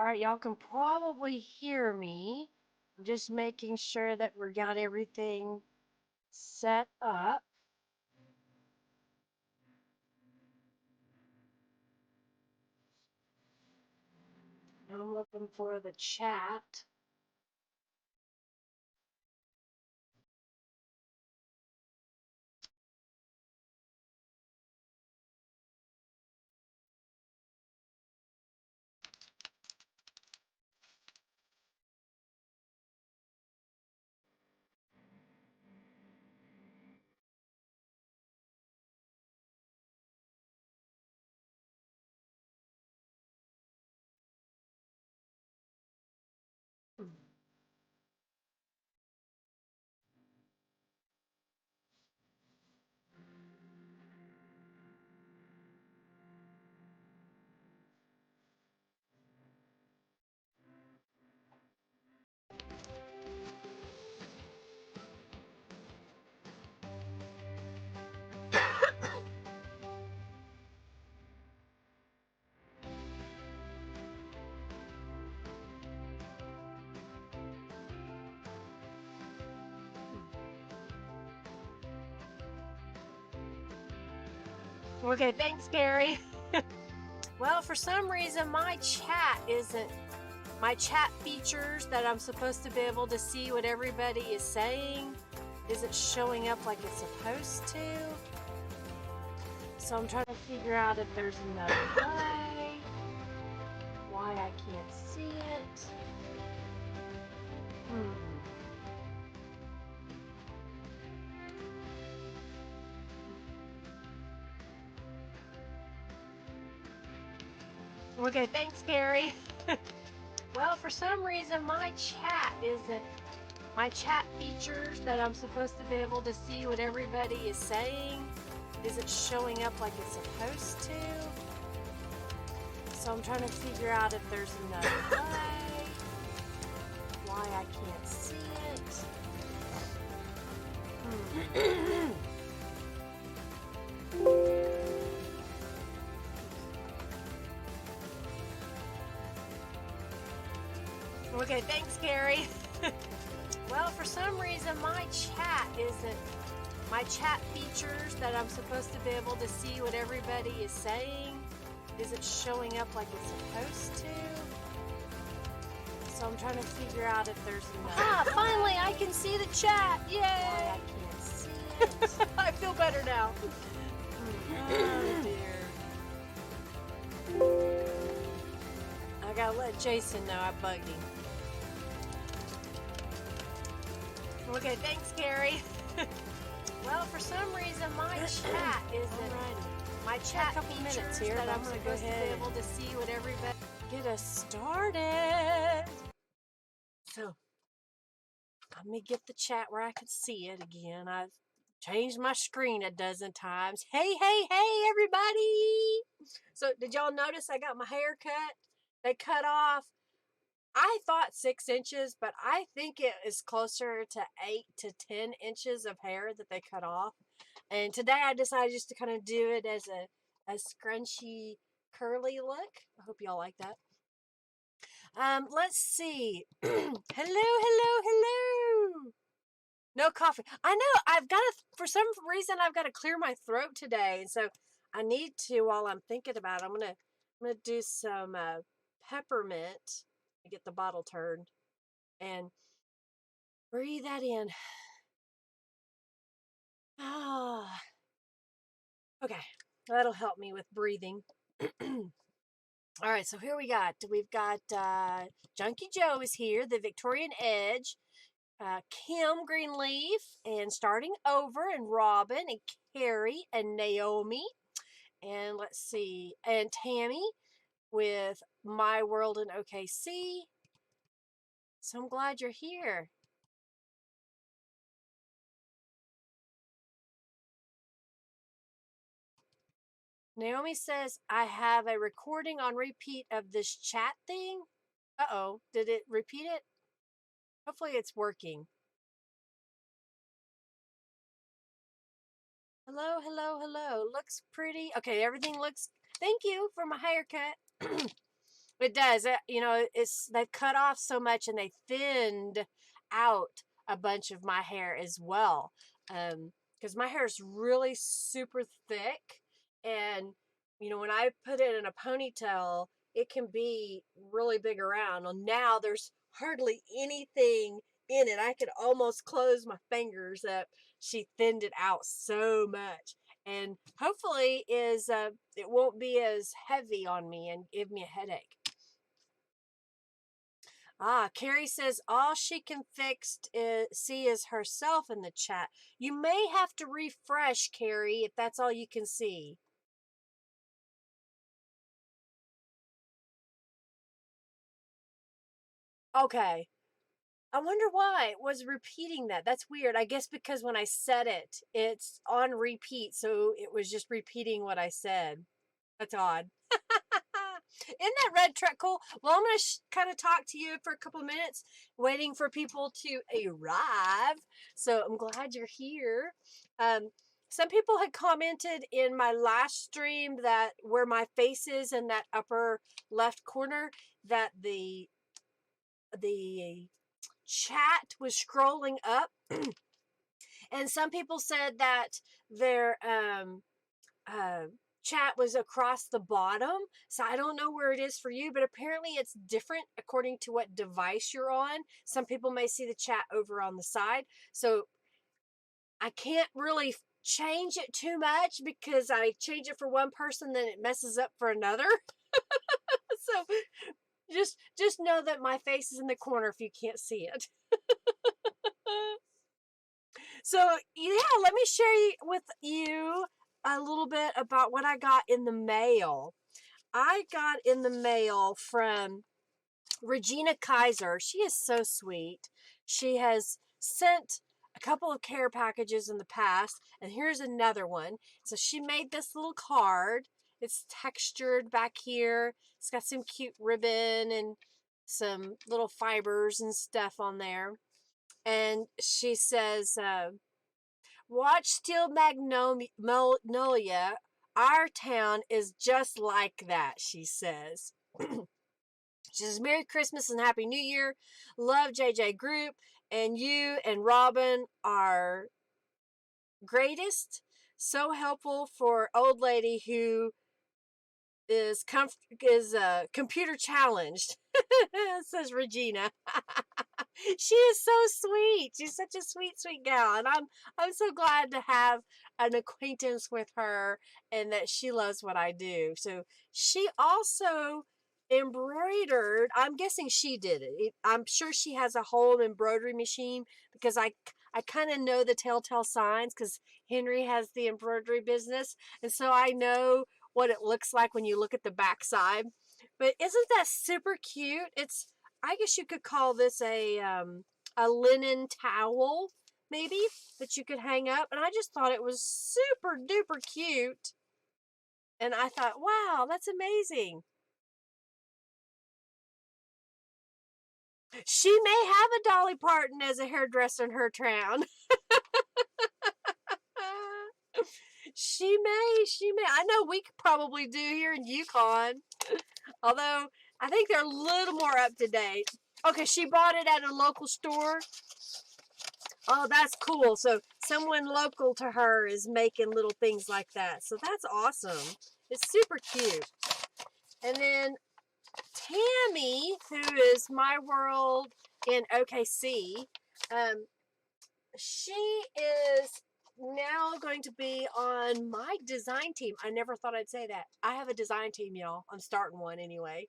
right, y'all can probably hear me. I'm just making sure that we got everything set up. I'm looking for the chat. Okay, thanks, Gary. Well, for some reason, my chat features that I'm supposed to be able to see what everybody is saying isn't showing up like it's supposed to. So I'm trying to figure out if there's another way, why I can't see it. Okay, thanks, Gary. Well, for some reason, my chat features that I'm supposed to be able to see what everybody is saying isn't showing up like it's supposed to. So I'm trying to figure out if there's another way, why I can't see it. Okay, thanks, Gary. Well, for some reason, my chat features that I'm supposed to be able to see what everybody is saying isn't showing up like it's supposed to. So I'm trying to figure out if there's another. Finally, I can see the chat. Yay! Why I can't see it. I feel better now. Oh, dear. I gotta let Jason know I bugged him. Okay, thanks, Gary. Well, for some reason, my chat features here, that I'm supposed to be able to see what everybody. Get us started. So, let me get the chat where I can see it again. I've changed my screen a dozen times. Hey, everybody! So, did y'all notice I got my hair cut? They cut off. I thought 6 inches, but I think it is closer to 8 to 10 inches of hair that they cut off. And today I decided just to kind of do it as a scrunchy, curly look. I hope y'all like that. Let's see. Hello. No coffee. I know. For some reason, I've got to clear my throat today. And so I need to, while I'm thinking about it, I'm going to do some peppermint. Get the bottle turned and breathe that in. Okay, that'll help me with breathing. All right, so here we've got Junkie Joe is here, the Victorian Edge, Kim Greenleaf, and Starting Over, and Robin, and Carrie, and Naomi, and let's see, and Tammy with My World in OKC. So I'm glad you're here. Naomi says, I have a recording on repeat of this chat thing. Uh-oh, did it repeat it? Hopefully it's working. Hello. Looks pretty. Okay, everything looks, thank you for my haircut. It does. You know, they've cut off so much and they thinned out a bunch of my hair as well. Because my hair is really super thick, and you know, when I put it in a ponytail, it can be really big around. Well, now there's hardly anything in it. I could almost close my fingers up. She thinned it out so much, and hopefully it won't be as heavy on me and give me a headache. Carrie says all she can see is herself in the chat. You may have to refresh, Carrie, if that's all you can see. Okay. I wonder why it was repeating that. That's weird. I guess because when I said it, it's on repeat, so it was just repeating what I said. That's odd. Isn't that red truck cool? Well, I'm going to kind of talk to you for a couple of minutes, waiting for people to arrive. So I'm glad you're here. Some people had commented in my last stream that where my face is in that upper left corner, that the chat was scrolling up. And some people said that their chat was across the bottom. So I don't know where it is for you, but apparently it's different according to what device you're on. Some people may see the chat over on the side. So I can't really change it too much because I change it for one person, then it messes up for another. So just know that my face is in the corner if you can't see it. So yeah, let me share with you a little bit about what I got in the mail. I got in the mail from Regina Kaiser. She is so sweet. She has sent a couple of care packages in the past, and here's another one. So she made this little card. It's textured back here. It's got some cute ribbon and some little fibers and stuff on there. And she says, watch Steel Magnolia. Our town is just like that, she says. She says, Merry Christmas and Happy New Year. Love JJ Group. And you and Robin are greatest. So helpful for old lady who is computer challenged, says Regina. She is so sweet. She's such a sweet, sweet gal, and I'm so glad to have an acquaintance with her and that she loves what I do. So she also embroidered. I'm guessing she did it. I'm sure she has a whole embroidery machine because I kind of know the telltale signs because Henry has the embroidery business, and so I know what it looks like when you look at the backside. But isn't that super cute? I guess you could call this a linen towel, maybe, that you could hang up. And I just thought it was super duper cute. And I thought, wow, that's amazing. She may have a Dolly Parton as a hairdresser in her town. She may. I know we could probably do here in Yukon. Although, I think they're a little more up to date. Okay, she bought it at a local store. Oh, that's cool. So, someone local to her is making little things like that. So, that's awesome. It's super cute. And then, Tammy, who is My World in OKC, she is now going to be on my design team. I never thought I'd say that. I have a design team, y'all. I'm starting one anyway.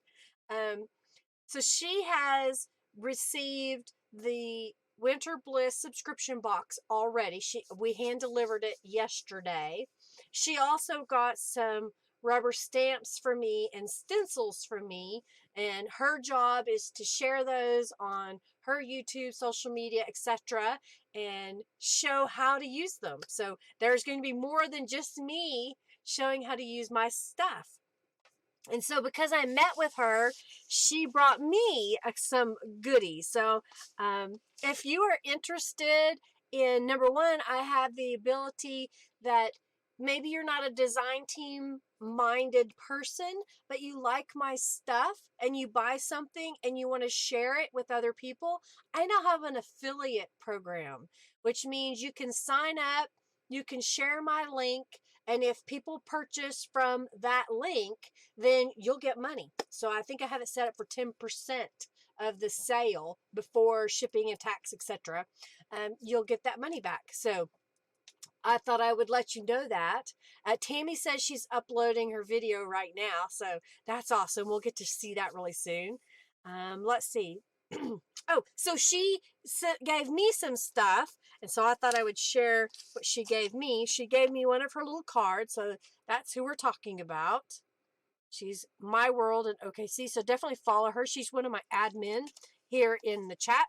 So she has received the Winter Bliss Subscription Box already. We hand delivered it yesterday. She also got some rubber stamps for me and stencils for me, and her job is to share those on her YouTube, social media, etc., and show how to use them. So there's going to be more than just me showing how to use my stuff. And so because I met with her, she brought me some goodies. So if you are interested in, number one, I have the ability that maybe you're not a design team minded person, but you like my stuff and you buy something and you want to share it with other people. I now have an affiliate program, which means you can sign up, you can share my link, and if people purchase from that link, then you'll get money. So I think I have it set up for 10% of the sale before shipping and tax, etc. You'll get that money back. So I thought I would let you know that. Tammy says she's uploading her video right now, so that's awesome. We'll get to see that really soon. Let's see. Oh, so she gave me some stuff, and so I thought I would share what she gave me. She gave me one of her little cards, so that's who we're talking about. She's My World in OKC, so definitely follow her. She's one of my admin here in the chat.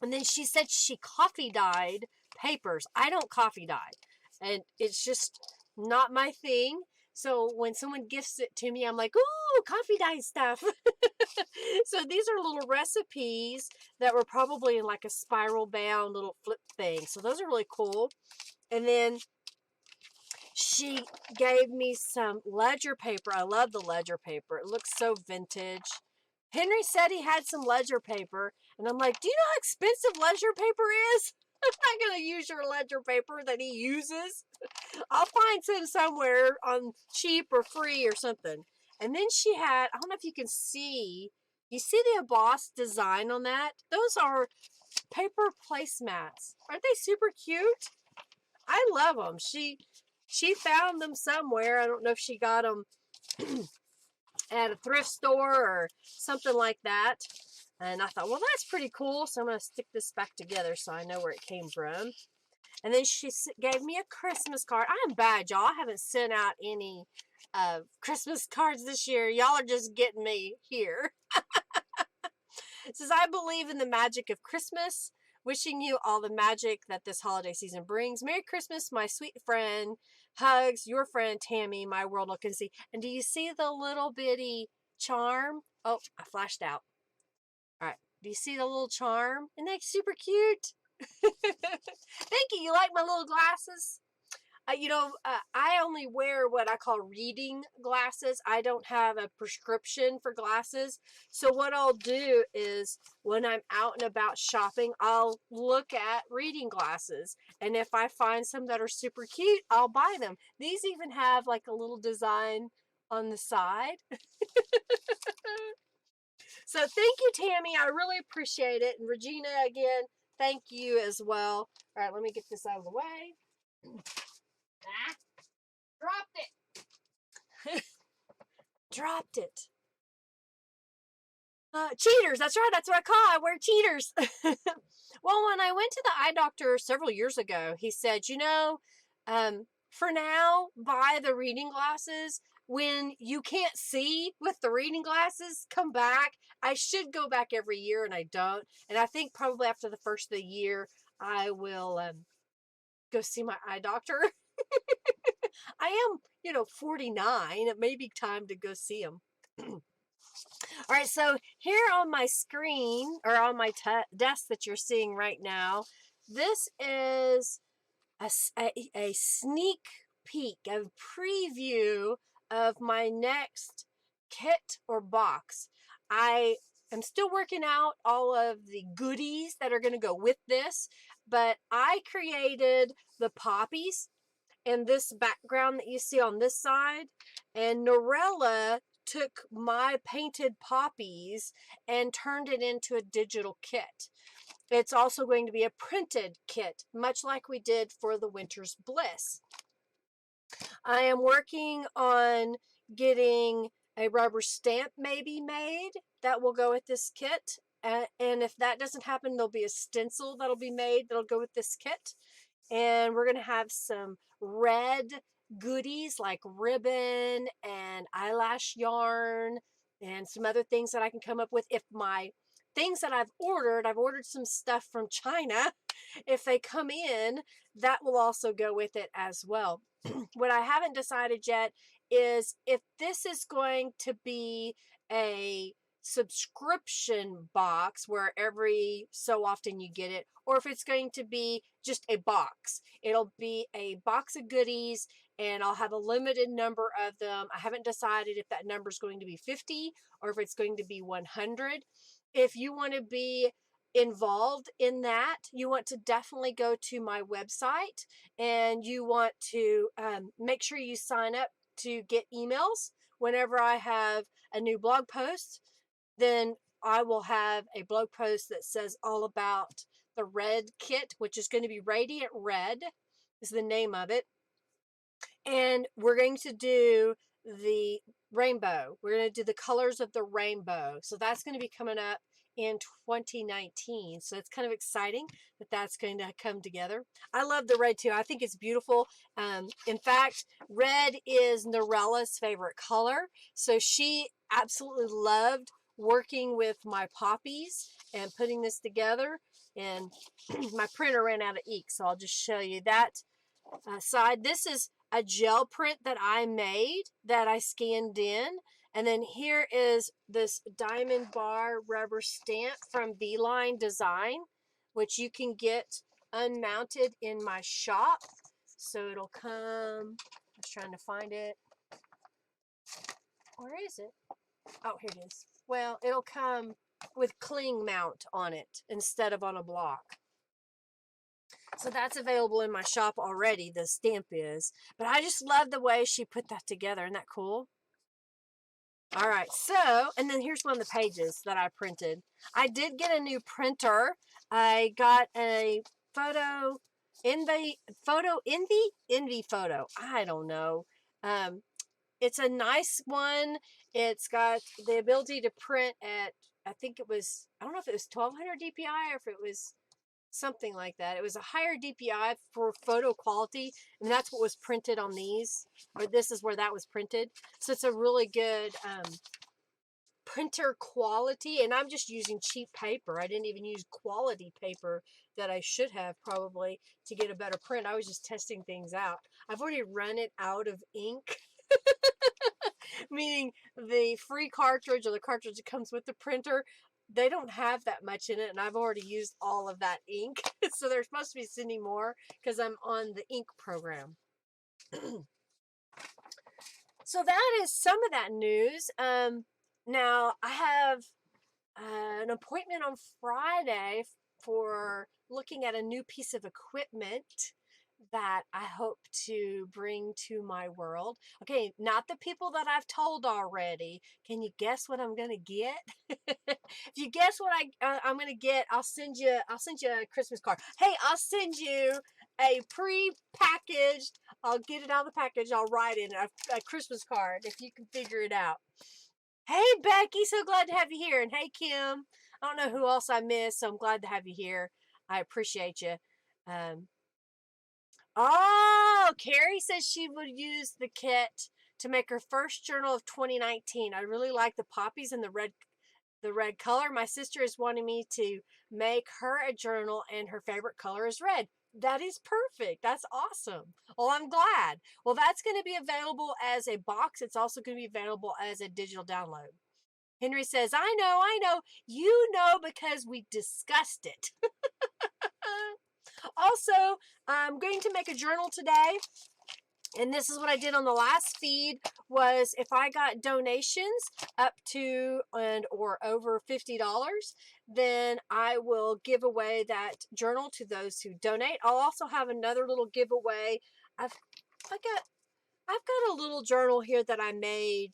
And then she said she coffee dyed papers. I don't coffee dye, and it's just not my thing. So when someone gifts it to me, I'm like, ooh, coffee dye stuff. So these are little recipes that were probably in like a spiral bound little flip thing. So those are really cool. And then she gave me some ledger paper. I love the ledger paper. It looks so vintage. Henry said he had some ledger paper, and I'm like, do you know how expensive ledger paper is? I'm not going to use your ledger paper that he uses. I'll find some somewhere on cheap or free or something. And then she had, I don't know if you can see, you see the embossed design on that? Those are paper placemats. Aren't they super cute? I love them. She found them somewhere. I don't know if she got them at a thrift store or something like that. And I thought, well, that's pretty cool. So I'm going to stick this back together so I know where it came from. And then she gave me a Christmas card. I'm bad, y'all. I haven't sent out any Christmas cards this year. Y'all are just getting me here. It says, I believe in the magic of Christmas. Wishing you all the magic that this holiday season brings. Merry Christmas, my sweet friend. Hugs, your friend Tammy, my world look and see. And do you see the little bitty charm? Oh, I flashed out. All right. Do you see the little charm? Isn't that super cute? Thank you. You like my little glasses? I only wear what I call reading glasses. I don't have a prescription for glasses. So what I'll do is when I'm out and about shopping, I'll look at reading glasses. And if I find some that are super cute, I'll buy them. These even have like a little design on the side. So thank you, Tammy. I really appreciate it. And Regina, again, thank you as well. All right, let me get this out of the way. Ah, dropped it. Dropped it. Cheaters. That's right. That's what I call it. I wear cheaters. Well, when I went to the eye doctor several years ago, he said, for now, buy the reading glasses. When you can't see with the reading glasses, come back. I should go back every year, and I don't. And I think probably after the first of the year, I will go see my eye doctor. I am, 49. It may be time to go see him. All right, so here on my screen, or on my desk that you're seeing right now, this is a sneak peek, a preview of my next kit or box. I am still working out all of the goodies that are going to go with this, but I created the poppies and this background that you see on this side, and Norella took my painted poppies and turned it into a digital kit. It's also going to be a printed kit, much like we did for the Winter's Bliss. I am working on getting a rubber stamp maybe made that will go with this kit. And if that doesn't happen, there'll be a stencil that'll be made that'll go with this kit. And we're going to have some red goodies like ribbon and eyelash yarn and some other things that I can come up with. If my things that I've ordered some stuff from China. If they come in, that will also go with it as well. What I haven't decided yet is if this is going to be a subscription box where every so often you get it, or if it's going to be just a box. It'll be a box of goodies, and I'll have a limited number of them. I haven't decided if that number is going to be 50 or if it's going to be 100. If you want to be involved in that, you want to definitely go to my website, and you want to make sure you sign up to get emails whenever I have a new blog post. Then I will have a blog post that says all about the red kit, which is going to be Radiant Red is the name of it. And we're going to do the rainbow. We're going to do the colors of the rainbow. So that's going to be coming up in 2019. So it's kind of exciting that that's going to come together. I love the red too. I think it's beautiful. In fact, red is Norella's favorite color. So she absolutely loved working with my poppies and putting this together. And my printer ran out of ink, so I'll just show you that side. This is a gel print that I made that I scanned in. And then here is this diamond bar rubber stamp from V-Line Design, which you can get unmounted in my shop. So it'll come, I was trying to find it. Where is it? Oh, here it is. Well, it'll come with cling mount on it instead of on a block. So that's available in my shop already, the stamp is. But I just love the way she put that together. Isn't that cool? All right, so, and then here's one of the pages that I printed. I did get a new printer. I got a photo envy photo. I don't know. It's a nice one. It's got the ability to print at, I think it was, I don't know if it was 1200 DPI or if it was something like that. It was a higher DPI for photo quality, and that's what was printed on these, or this is where that was printed. So it's a really good printer quality, and I'm just using cheap paper. I didn't even use quality paper that I should have probably to get a better print. I was just testing things out. I've already run it out of ink. Meaning the free cartridge or the cartridge that comes with the printer, they don't have that much in it, and I've already used all of that ink. So they're supposed to be sending more because I'm on the ink program. So that is some of that news. Now I have an appointment on Friday for looking at a new piece of equipment that I hope to bring to my world. Okay, not the people that I've told already. Can you guess what I'm gonna get? If you guess what I'm gonna get, I'll send you a Christmas card. Hey, I'll send you a pre-packaged. I'll get it out of the package. I'll write in a Christmas card if you can figure it out. Hey, Becky, so glad to have you here. And hey, Kim, I don't know who else I missed, so I'm glad to have you here. I appreciate you. Oh, Carrie says she would use the kit to make her first journal of 2019. I really like the poppies and the red color. My sister is wanting me to make her a journal, and her favorite color is red. That is perfect. That's awesome. Well, I'm glad. Well, that's going to be available as a box. It's also going to be available as a digital download. Henry says, I know. You know because we discussed it. Also, I'm going to make a journal today. And this is what I did on the last feed, was if I got donations up to and or over $50, then I will give away that journal to those who donate. I'll also have another little giveaway. I've got a little journal here that I made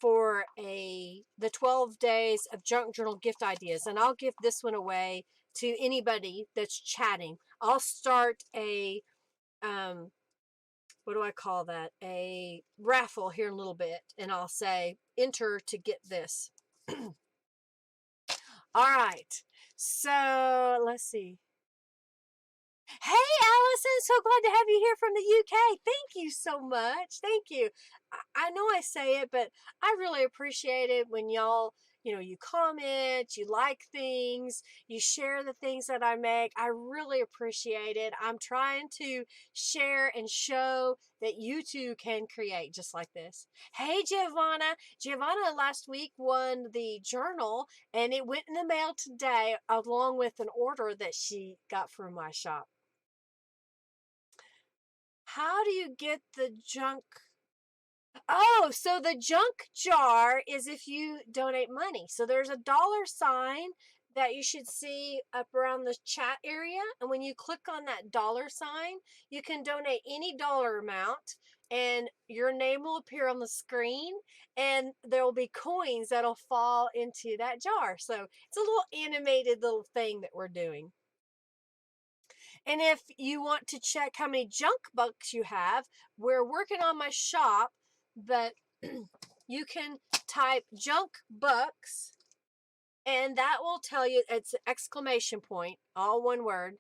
for the 12 days of junk journal gift ideas, and I'll give this one away to anybody that's chatting. I'll start a what do I call that? A raffle here in a little bit, and I'll say enter to get this. All right, so let's see. Hey, Allison, so glad to have you here from the UK. Thank you so much. Thank you. I know I say it, but I really appreciate it when y'all, you comment, you like things, you share the things that I make. I really appreciate it. I'm trying to share and show that you too can create just like this. Hey, Giovanna. Giovanna last week won the journal, and it went in the mail today along with an order that she got from my shop. how do you get the junk? Oh, so the junk jar is if you donate money. So there's a $sign that you should see up around the chat area. And when you click on that $sign, you can donate any dollar amount and your name will appear on the screen and there will be coins that'll fall into that jar. So it's a little animated little thing that we're doing. And if you want to check how many junk bucks you have, we're working on my shop, but you can type junk bucks and that will tell you, it's an exclamation point, all one word,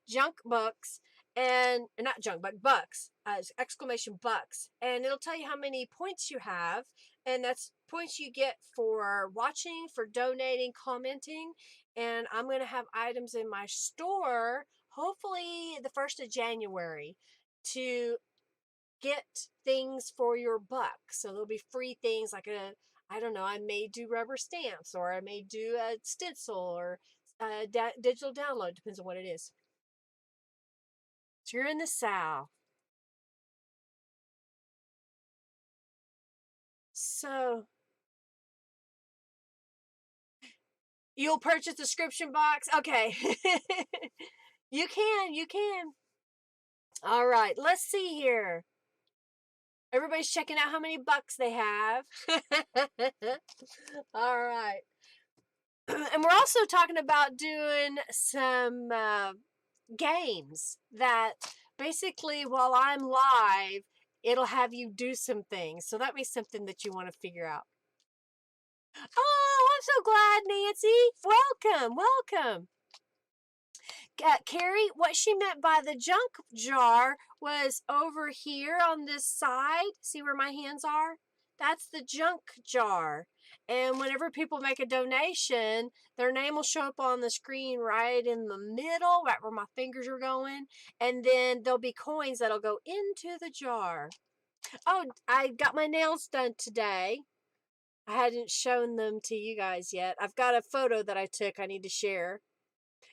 junk bucks, and not junk bucks, exclamation bucks, and it'll tell you how many points you have, and that's points you get for watching, for donating, commenting. And I'm going to have items in my store hopefully the 1st of January to get things for your buck. So there'll be free things like I don't know, I may do rubber stamps, or I may do a stencil, or a digital download, depends on what it is. So you're in the South. So you'll purchase the subscription box? Okay. You can. All right, let's see here. Everybody's checking out how many bucks they have. All right. And we're also talking about doing some games that basically while I'm live, it'll have you do some things. So that may be something that you want to figure out. Oh, I'm so glad, Nancy. Welcome. Carrie, what she meant by the junk jar was over here on this side. See where my hands are? That's the junk jar. And whenever people make a donation, their name will show up on the screen right in the middle, right where my fingers are going. And then there'll be coins that'll go into the jar. Oh, I got my nails done today. I hadn't shown them to you guys yet. I've got a photo that I took I need to share.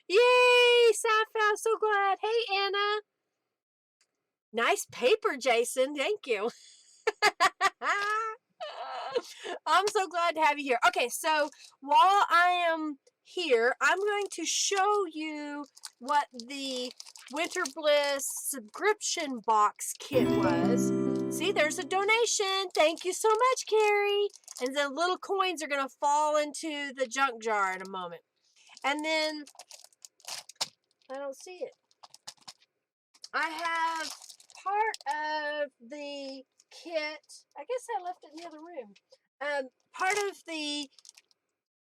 Yay, Sapphire, so glad. Hey, Anna. Nice paper, Jason. Thank you. I'm so glad to have you here. Okay, so while I am here, I'm going to show you what the Winter Bliss Subscription Box kit was. See, there's a donation. Thank you so much, Carrie. And the little coins are going to fall into the junk jar in a moment. And then, I don't see it. I have part of the kit. I guess I left it in the other room. Part of the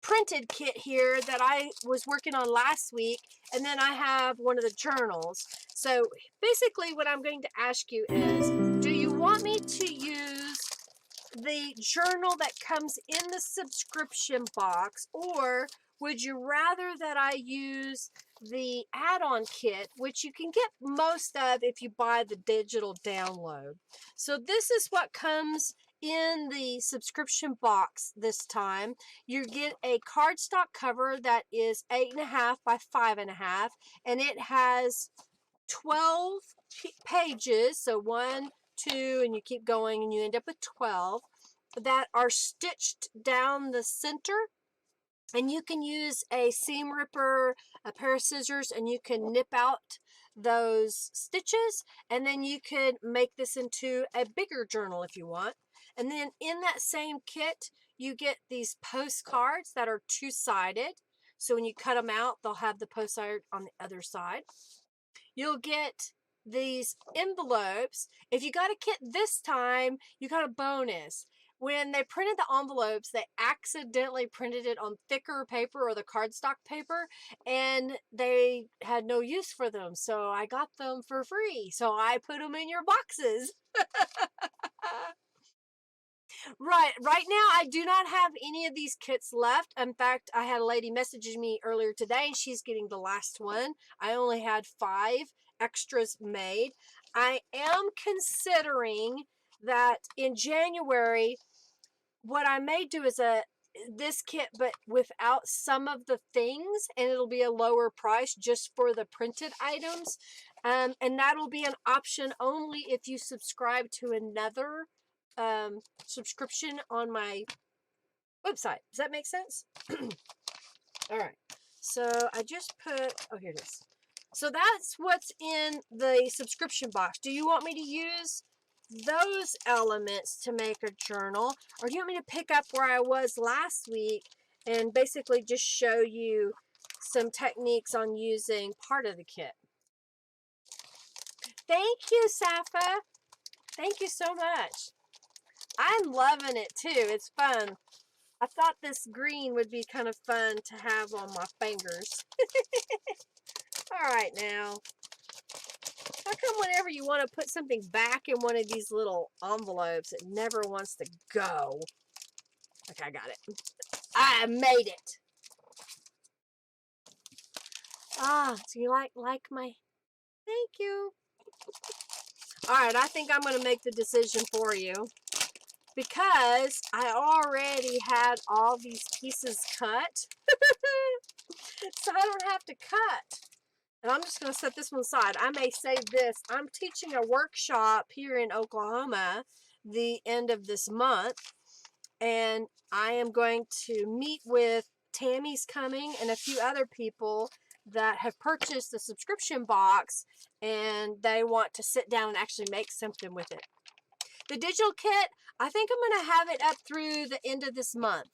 printed kit here that I was working on last week, and then I have one of the journals. So basically what I'm going to ask you is, do you want me to use the journal that comes in the subscription box, or would you rather that I use the add-on kit, which you can get most of if you buy the digital download? So this is what comes in the subscription box this time. You get a cardstock cover that is 8.5 by 5.5, and it has 12 pages, so 1, 2, and you keep going and you end up with 12 that are stitched down the center. And you can use a seam ripper, a pair of scissors, and you can nip out those stitches, and then you could make this into a bigger journal if you want. And then in that same kit, you get these postcards that are two-sided. So when you cut them out, they'll have the postcard on the other side. You'll get these envelopes. If you got a kit this time, you got a bonus. When they printed the envelopes, they accidentally printed it on thicker paper or the cardstock paper, and they had no use for them. So I got them for free. So I put them in your boxes. Right now, I do not have any of these kits left. In fact, I had a lady messaging me earlier today, and she's getting the last one. I only had 5 extras made. I am considering that in January, what I may do is this kit, but without some of the things, and it'll be a lower price just for the printed items. And that'll be an option only if you subscribe to another subscription on my website. Does that make sense? All right. So I just put, oh, here it is. So that's what's in the subscription box. Do you want me to use those elements to make a journal, or do you want me to pick up where I was last week and basically just show you some techniques on using part of the kit? Thank you, Safa. Thank you so much. I'm loving it too. It's fun. I thought this green would be kind of fun to have on my fingers. All right, now. How come whenever you want to put something back in one of these little envelopes, it never wants to go? Okay, I got it. I made it. Ah, so you like my... Thank you. All right, I think I'm going to make the decision for you, because I already had all these pieces cut. So I don't have to cut. And I'm just going to set this one aside. I may save this. I'm teaching a workshop here in Oklahoma the end of this month. And I am going to meet with Tammy's coming and a few other people that have purchased the subscription box, and they want to sit down and actually make something with it. The digital kit, I think I'm going to have it up through the end of this month.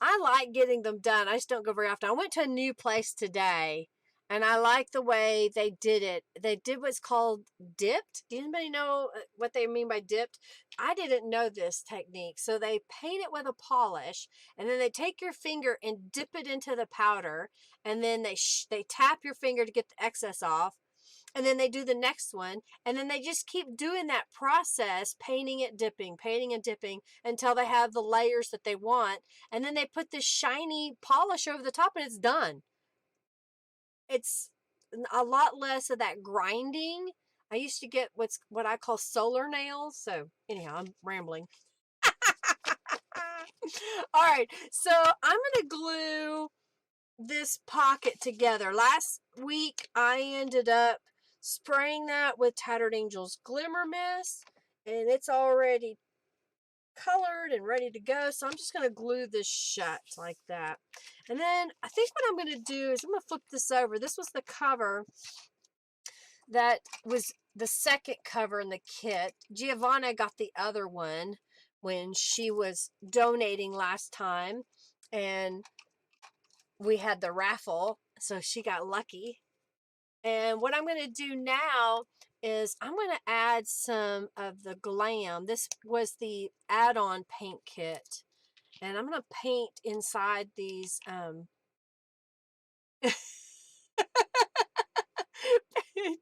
I like getting them done. I just don't go very often. I went to a new place today, and I like the way they did it. They did what's called dipped. Do anybody know what they mean by dipped? I didn't know this technique. So they paint it with a polish, and then they take your finger and dip it into the powder, and then they tap your finger to get the excess off. And then they do the next one, and then they just keep doing that process, painting it, dipping, painting and dipping, until they have the layers that they want. And then they put this shiny polish over the top, and it's done. It's a lot less of that grinding. I used to get what I call solar nails. So anyhow, I'm rambling. All right, so I'm going to glue this pocket together. Last week, I ended up spraying that with Tattered Angel's Glimmer Mist, and it's already colored and ready to go. So I'm just going to glue this shut like that. And then I think what I'm going to do is I'm going to flip this over. This was the cover that was the second cover in the kit. Giovanna got the other one when she was donating last time, and we had the raffle, so she got lucky. And what I'm going to do now is I'm going to add some of the Glam. This was the add-on paint kit. And I'm going to paint inside these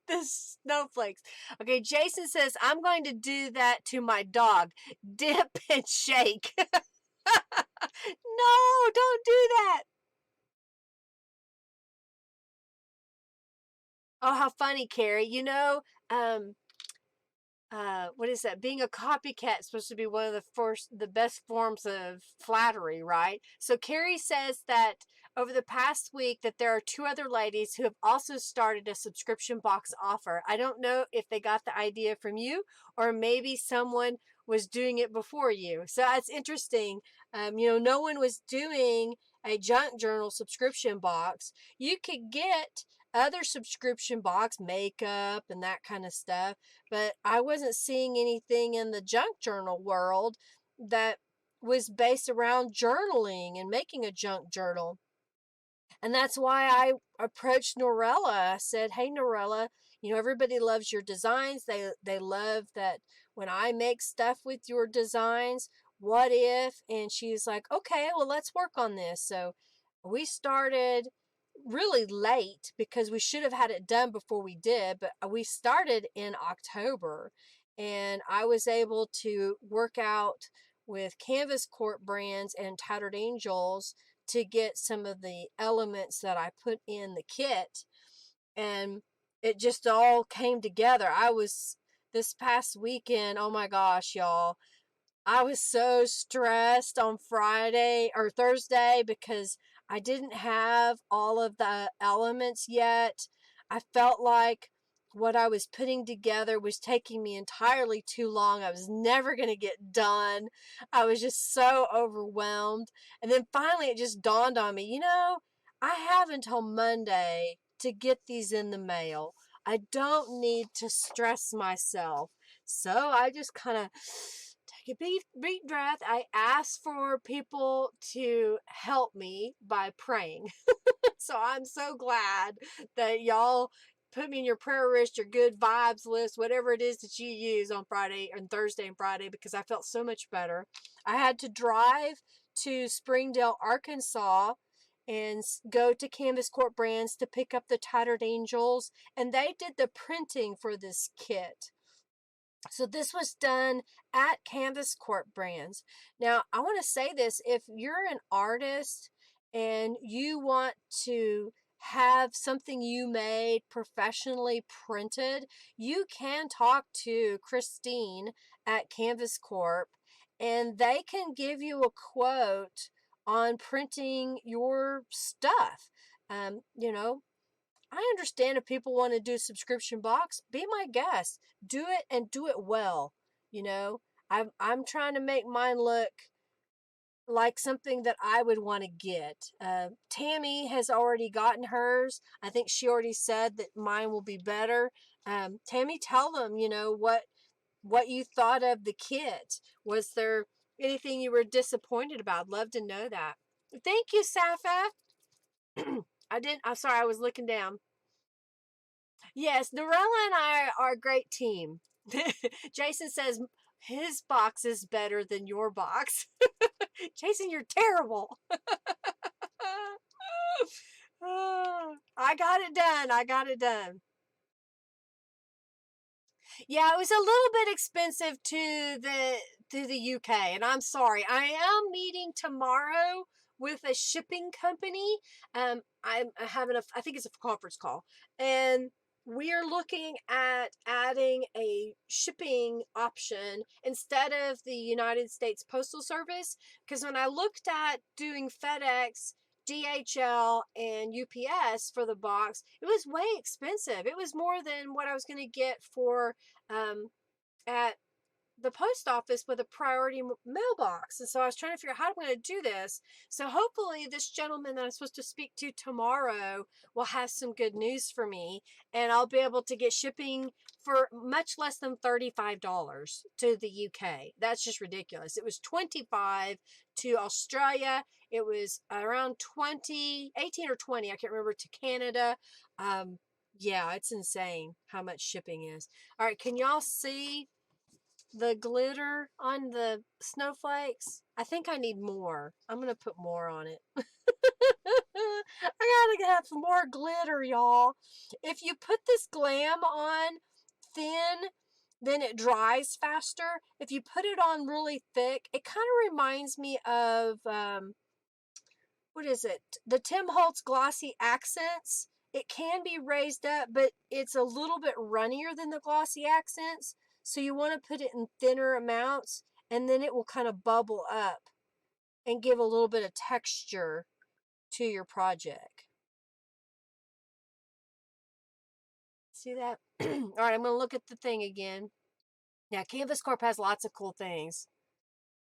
the snowflakes. Okay, Jason says, I'm going to do that to my dog. Dip and shake. No, don't do that. Oh, how funny, Carrie. You know, what is that? Being a copycat is supposed to be one of the best forms of flattery, right? So Carrie says that over the past week that there are two other ladies who have also started a subscription box offer. I don't know if they got the idea from you, or maybe someone was doing it before you. So that's interesting. No one was doing a junk journal subscription box. You could get other subscription box, makeup and that kind of stuff, but I wasn't seeing anything in the junk journal world that was based around journaling and making a junk journal. And that's why I approached Norella. I said, hey, Norella, everybody loves your designs. They love that when I make stuff with your designs, what if? And she's like, okay, well, let's work on this. So we started really late because we should have had it done before we did, but we started in October, and I was able to work out with Canvas Court Brands and Tattered Angels to get some of the elements that I put in the kit, and it just all came together. I was this past weekend, oh my gosh, y'all. I was so stressed on Friday or Thursday because I didn't have all of the elements yet. I felt like what I was putting together was taking me entirely too long. I was never going to get done. I was just so overwhelmed. And then finally it just dawned on me, I have until Monday to get these in the mail. I don't need to stress myself. So I just kind of take a deep breath. I asked for people to help me by praying. So I'm so glad that y'all put me in your prayer list, your good vibes list, whatever it is that you use on Friday and Thursday and Friday, because I felt so much better. I had to drive to Springdale, Arkansas and go to Canvas Corp Brands to pick up the Tattered Angels, and they did the printing for this kit. So this was done at Canvas Corp Brands. Now, I want to say this. If you're an artist and you want to have something you made professionally printed, you can talk to Christine at Canvas Corp and they can give you a quote on printing your stuff. You know, I understand if people want to do subscription box, be my guest. Do it and do it well. You know, I'm trying to make mine look like something that I would want to get. Tammy has already gotten hers. I think she already said that mine will be better. Tammy, tell them, what you thought of the kit. Was there anything you were disappointed about? I'd love to know that. Thank you, Safa. I'm sorry, I was looking down. Yes, Norella and I are a great team. Jason says his box is better than your box. Jason, you're terrible. I got it done. I got it done. Yeah, it was a little bit expensive to the UK, and I'm sorry. I am meeting tomorrow with a shipping company. I'm having I think it's a conference call, and we're looking at adding a shipping option instead of the United States Postal Service. Because when I looked at doing FedEx, DHL, and UPS for the box, it was way expensive. It was more than what I was going to get for at the post office with a priority mailbox. And so I was trying to figure out how I'm going to do this. So hopefully this gentleman that I'm supposed to speak to tomorrow will have some good news for me, and I'll be able to get shipping for much less than $35 to the UK. That's just ridiculous. It was $25 to Australia. It was around 18 or 20, I can't remember, to Canada. Yeah, it's insane how much shipping is. All right, can y'all see the glitter on the snowflakes? I think I need more. I'm going to put more on it. I gotta have some more glitter, y'all. If you put this glam on thin, then it dries faster. If you put it on really thick, it kind of reminds me of, what is it? The Tim Holtz Glossy Accents. It can be raised up, but it's a little bit runnier than the Glossy Accents. So you want to put it in thinner amounts, and then it will kind of bubble up and give a little bit of texture to your project. See that? All right, I'm going to look at the thing again. Now, Canvas Corp has lots of cool things.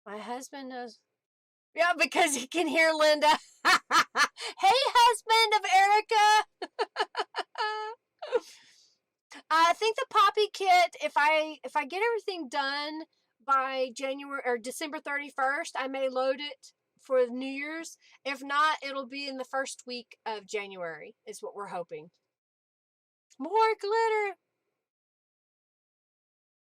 My husband knows. Yeah, because he can hear Linda. Hey, husband of Erica. I think the Poppy kit, if I get everything done by January or December 31st, I may load it for New Year's. If not, it'll be in the first week of January, is what we're hoping. More glitter.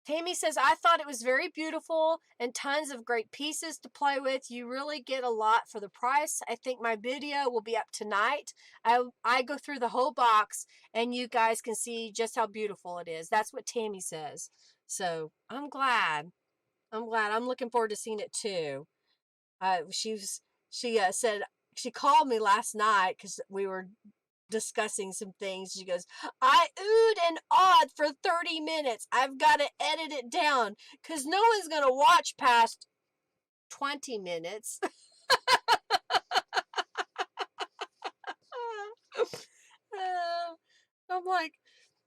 Tammy says, I thought it was very beautiful and tons of great pieces to play with. You really get a lot for the price. I think my video will be up tonight. I go through the whole box and you guys can see just how beautiful it is. That's what Tammy says. So I'm glad. I'm looking forward to seeing it too. She said, she called me last night because we were discussing some things. She goes, I oohed and awed for 30 minutes. I've got to edit it down because no one's going to watch past 20 minutes. I'm like,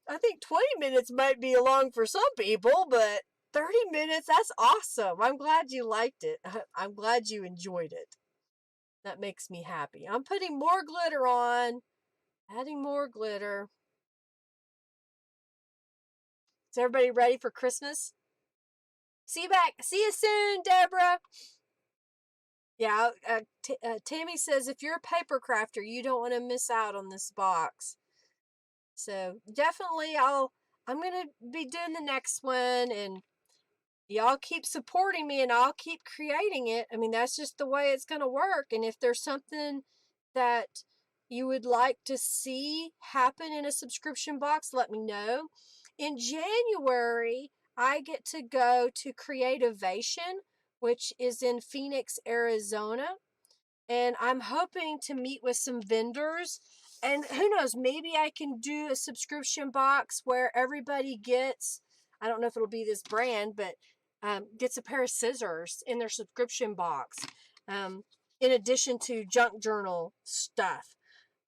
I think 20 minutes might be long for some people, but 30 minutes, that's awesome. I'm glad you liked it. I'm glad you enjoyed it. That makes me happy. I'm putting more glitter on, adding more glitter. Is everybody ready for Christmas? See you soon, Deborah. Yeah, Tammy says if you're a paper crafter, you don't want to miss out on this box. So definitely I'm going to be doing the next one, and y'all keep supporting me and I'll keep creating it. I mean, that's just the way it's going to work. And if there's something that you would like to see happen in a subscription box, let me know. In January, I get to go to Creativation, which is in Phoenix, Arizona. And I'm hoping to meet with some vendors. And who knows, maybe I can do a subscription box where everybody gets, I don't know if it'll be this brand, but gets a pair of scissors in their subscription box. In addition to junk journal stuff.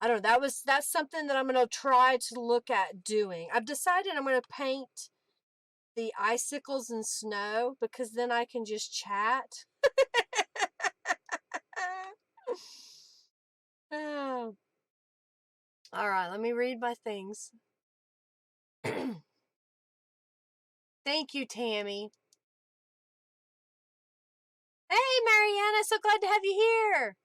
I don't know. That's something that I'm going to try to look at doing. I've decided I'm going to paint the icicles and snow because then I can just chat. Oh. All right, let me read my things. Thank you, Tammy. Hey, Mariana, so glad to have you here.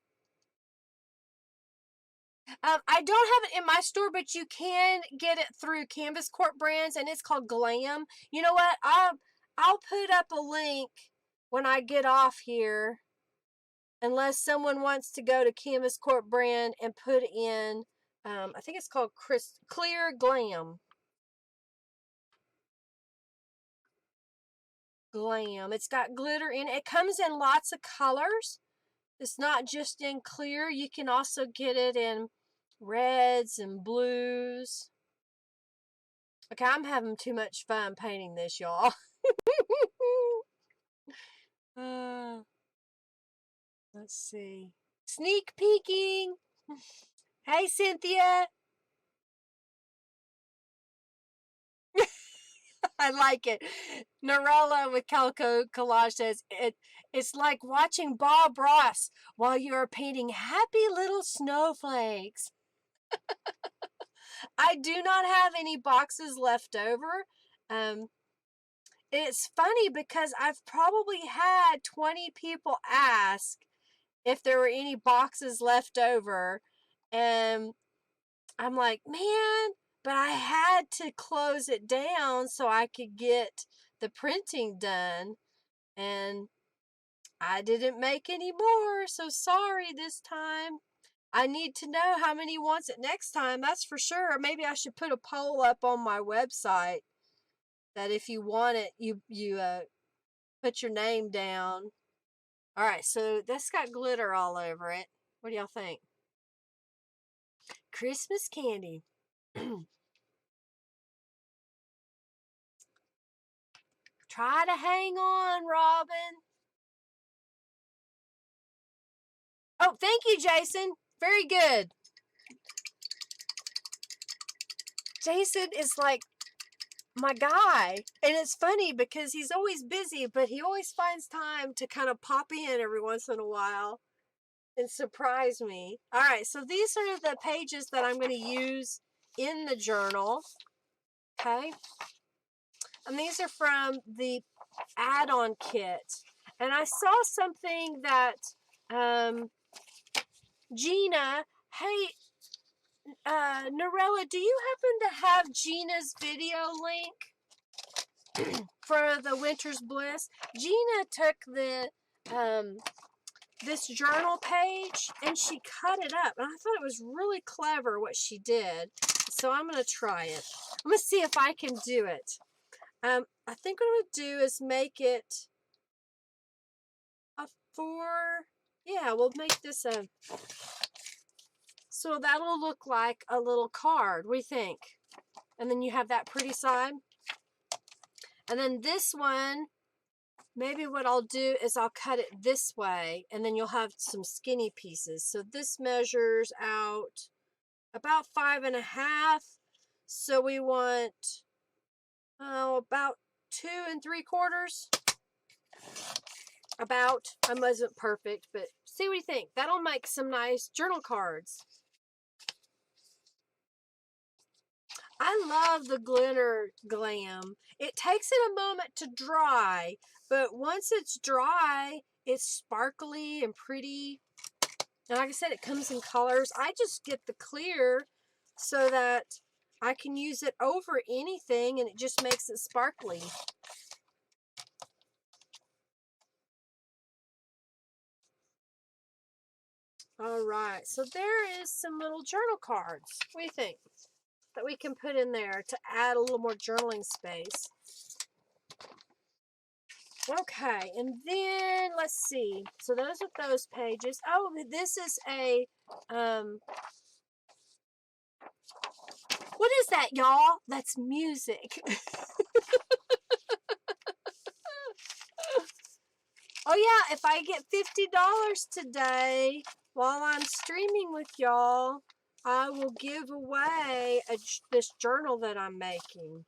I don't have it in my store, but you can get it through Canvas Corp Brands, and it's called Glam. You know what? I'll put up a link when I get off here, unless someone wants to go to Canvas Corp Brand and put in, I think it's called Clear Glam. Glam. It's got glitter in it. It comes in lots of colors. It's not just in clear. You can also get it in reds and blues. Okay, I'm having too much fun painting this, y'all. Let's see. Sneak peeking. Hey, Cynthia. I like it. Norella with Calico Collage says, it's like watching Bob Ross while you are painting happy little snowflakes. I do not have any boxes left over. It's funny because I've probably had 20 people ask if there were any boxes left over. And I'm like, man, but I had to close it down so I could get the printing done. And I didn't make any more, so sorry this time. I need to know how many wants it next time, that's for sure. Maybe I should put a poll up on my website that if you want it, you put your name down. All right, so that's got glitter all over it. What do y'all think? Christmas candy. Try to hang on, Robin. Oh, thank you, Jason. Very good. Jason is like my guy. And it's funny because he's always busy, but he always finds time to kind of pop in every once in a while and surprise me. All right, so these are the pages that I'm going to use in the journal. Okay. And these are from the add-on kit. And I saw something that Gina, hey, Norella, do you happen to have Gina's video link for the Winter's Bliss? Gina took the this journal page and she cut it up, and I thought it was really clever what she did. So I'm gonna try it. I'm gonna see if I can do it. I think what I'm gonna do is make it a 4. Yeah, we'll make this a So that'll look like a little card. What do you think? And then you have that pretty side. And then this one, maybe what I'll do is I'll cut it this way, and then you'll have some skinny pieces. So this measures out about 5.5. So we want, about 2 3/4. About. I wasn't perfect, but see what you think. That'll make some nice journal cards. I love the glitter glam. It takes it a moment to dry, but once it's dry, it's sparkly and pretty. And like I said, it comes in colors. I just get the clear so that I can use it over anything, and it just makes it sparkly. All right, so there is some little journal cards. What do you think? That we can put in there to add a little more journaling space. Okay, and then let's see. So those are those pages. Oh, this is a what is that, y'all? That's music. Oh yeah, if I get $50 today while I'm streaming with y'all, I will give away this journal that I'm making.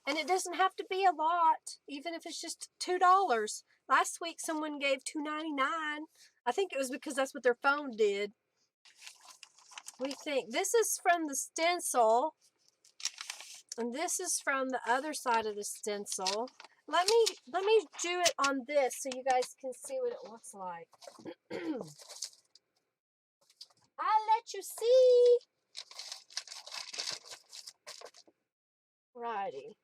And it doesn't have to be a lot, even if it's just $2. Last week someone gave $2.99. I think it was because that's what their phone did. What do you think? This is from the stencil, and this is from the other side of the stencil. Let me do it on this so you guys can see what it looks like. I'll let you see. Righty.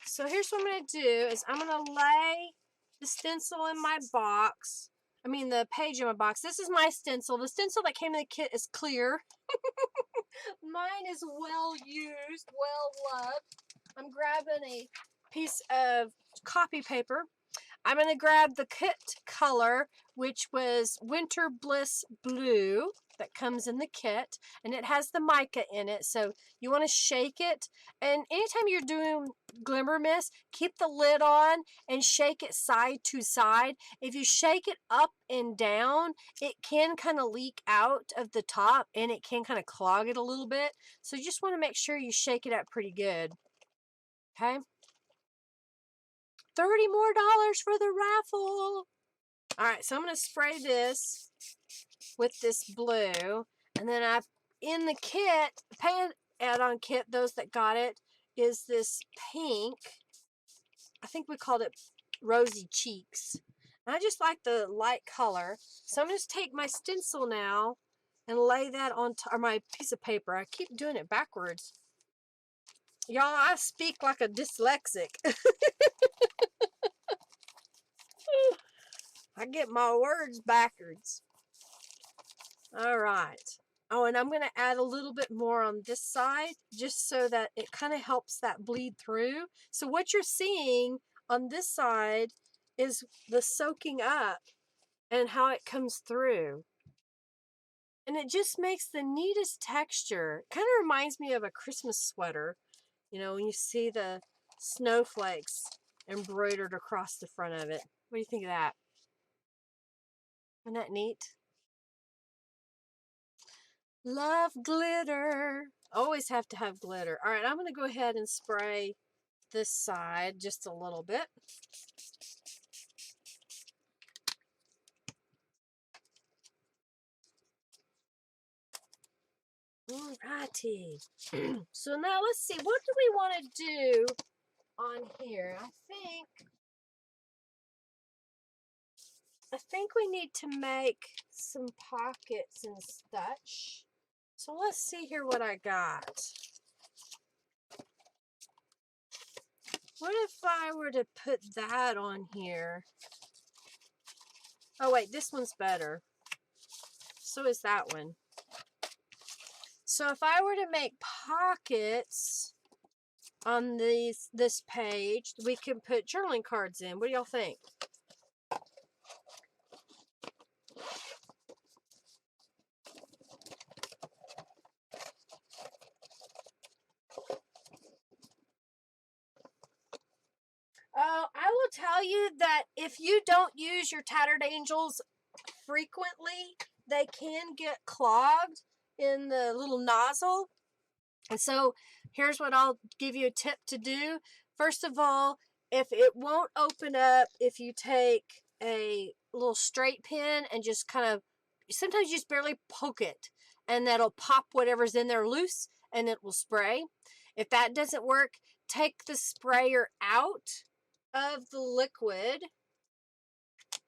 So here's what I'm going to do is I'm going to lay the stencil in my box. I mean the page in my box. This is my stencil. The stencil that came in the kit is clear. Mine is well used, well loved. I'm grabbing a piece of copy paper. I'm going to grab the kit color, which was Winter Bliss Blue that comes in the kit, and it has the mica in it, so you want to shake it. And anytime you're doing Glimmer Mist, keep the lid on and shake it side to side. If you shake it up and down, it can kind of leak out of the top, and it can kind of clog it a little bit. So you just want to make sure you shake it up pretty good. Okay? $30 more for the raffle. All right, so I'm going to spray this with this blue, and then I've in the kit, the add-on kit, those that got it, is this pink. I think we called it Rosy Cheeks. And I just like the light color, so I'm going to take my stencil now and lay that on or my piece of paper. I keep doing it backwards. Y'all, I speak like a dyslexic. I get my words backwards. All right. Oh, and I'm going to add a little bit more on this side just so that it kind of helps that bleed through. So what you're seeing on this side is the soaking up and how it comes through. And it just makes the neatest texture. Kind of reminds me of a Christmas sweater. You know, when you see the snowflakes embroidered across the front of it. What do you think of that? Isn't that neat? Love glitter. Always have to have glitter. All right, I'm going to go ahead and spray this side just a little bit. Alrighty. So now let's see. What do we want to do on here? I think we need to make some pockets and such. So let's see here what I got. What if I were to put that on here? Oh wait, this one's better. So is that one. So if I were to make pockets on this page, we can put journaling cards in. What do y'all think? tell you that if you don't use your tattered angels frequently, they can get clogged in the little nozzle. And so here's what I'll give you a tip to do. First of all, if it won't open up, if you take a little straight pin and just kind of, sometimes you just barely poke it, and that'll pop whatever's in there loose and it will spray. If that doesn't work, take the sprayer out of the liquid,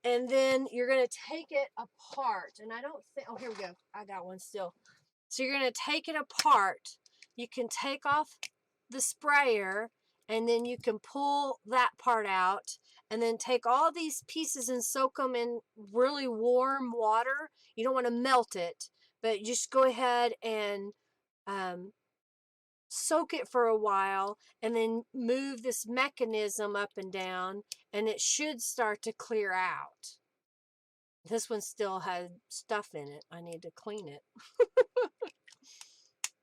and then you're going to take it apart. And I don't think, oh, here we go. I got one still. So you're going to take it apart. You can take off the sprayer, and then you can pull that part out, and then take all these pieces and soak them in really warm water. You don't want to melt it, but just go ahead and soak it for a while, and then move this mechanism up and down, and it should start to clear out. This one still has stuff in it. I need to clean it.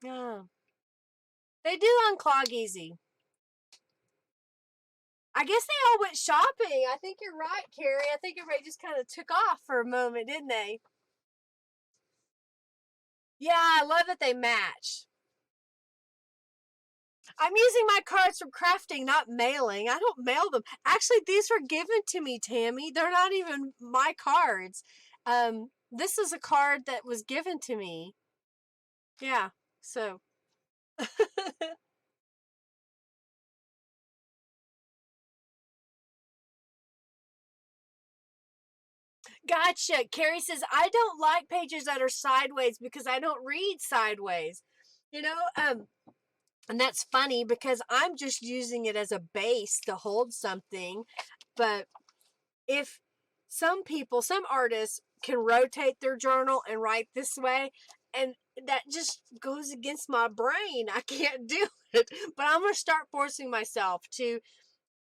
Yeah. They do unclog easy. I guess they all went shopping. I think you're right, Carrie. I think everybody just kind of took off for a moment, didn't they? Yeah, I love that they match. I'm using my cards from crafting, not mailing. I don't mail them. Actually, these were given to me, Tammy. They're not even my cards. This is a card that was given to me. Yeah, so. Gotcha. Carrie says, I don't like pages that are sideways because I don't read sideways. You know, and that's funny because I'm just using it as a base to hold something. But if some people, some artists can rotate their journal and write this way, and that just goes against my brain. I can't do it. But I'm going to start forcing myself to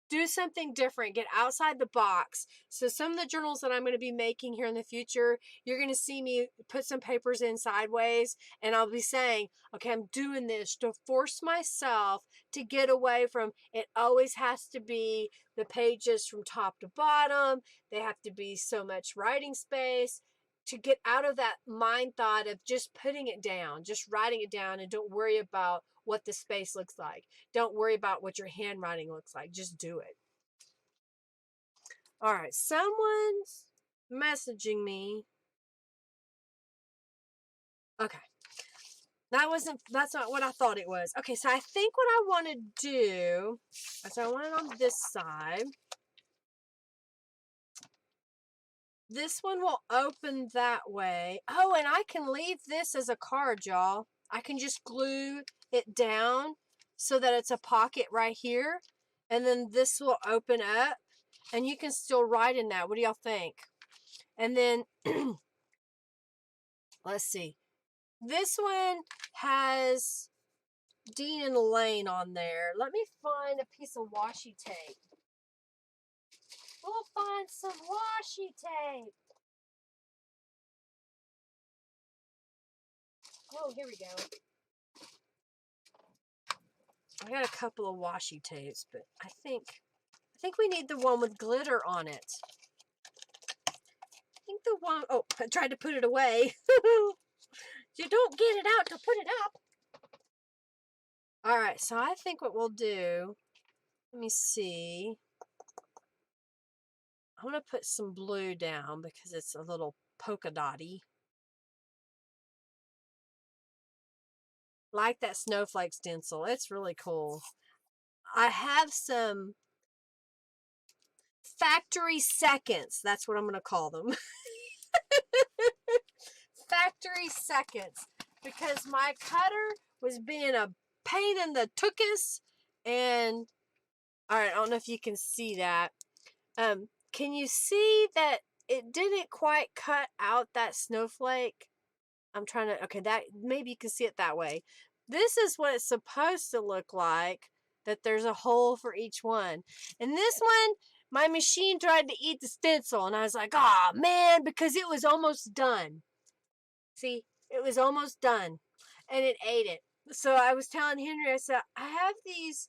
do something different, get outside the box. So some of the journals that I'm going to be making here in the future, you're going to see me put some papers in sideways, and I'll be saying, okay, I'm doing this to force myself to get away from, it always has to be the pages from top to bottom. They have to be so much writing space, to get out of that mind thought of just putting it down, just writing it down, and don't worry about what the space looks like. Don't worry about what your handwriting looks like. Just do it. All right, someone's messaging me. Okay. That's not what I thought it was. Okay, so I think what I want to do, so I want it on this side. This one will open that way. Oh, and I can leave this as a card, y'all. I can just glue it down so that it's a pocket right here. And then this will open up, and you can still write in that. What do y'all think? And then, let's see. This one has Dean and Elaine on there. Let me find a piece of washi tape. We'll find some washi tape. Oh, here we go. I got a couple of washi tapes, but I think we need the one with glitter on it. I think the one, oh, I tried to put it away. You don't get it out to put it up. All right, so I think what we'll do, let me see. I'm going to put some blue down because it's a little polka dotty. Like that snowflake stencil. It's really cool. I have some factory seconds. That's what I'm going to call them. Factory seconds. Because my cutter was being a pain in the tuchus. And, alright, I don't know if you can see that. Can you see that it didn't quite cut out that snowflake? I'm trying to, okay, that, maybe you can see it that way. This is what it's supposed to look like, that there's a hole for each one. And this one, my machine tried to eat the stencil, and I was like, oh man, because it was almost done. See, it was almost done, and it ate it. So I was telling Henry, I said, I have these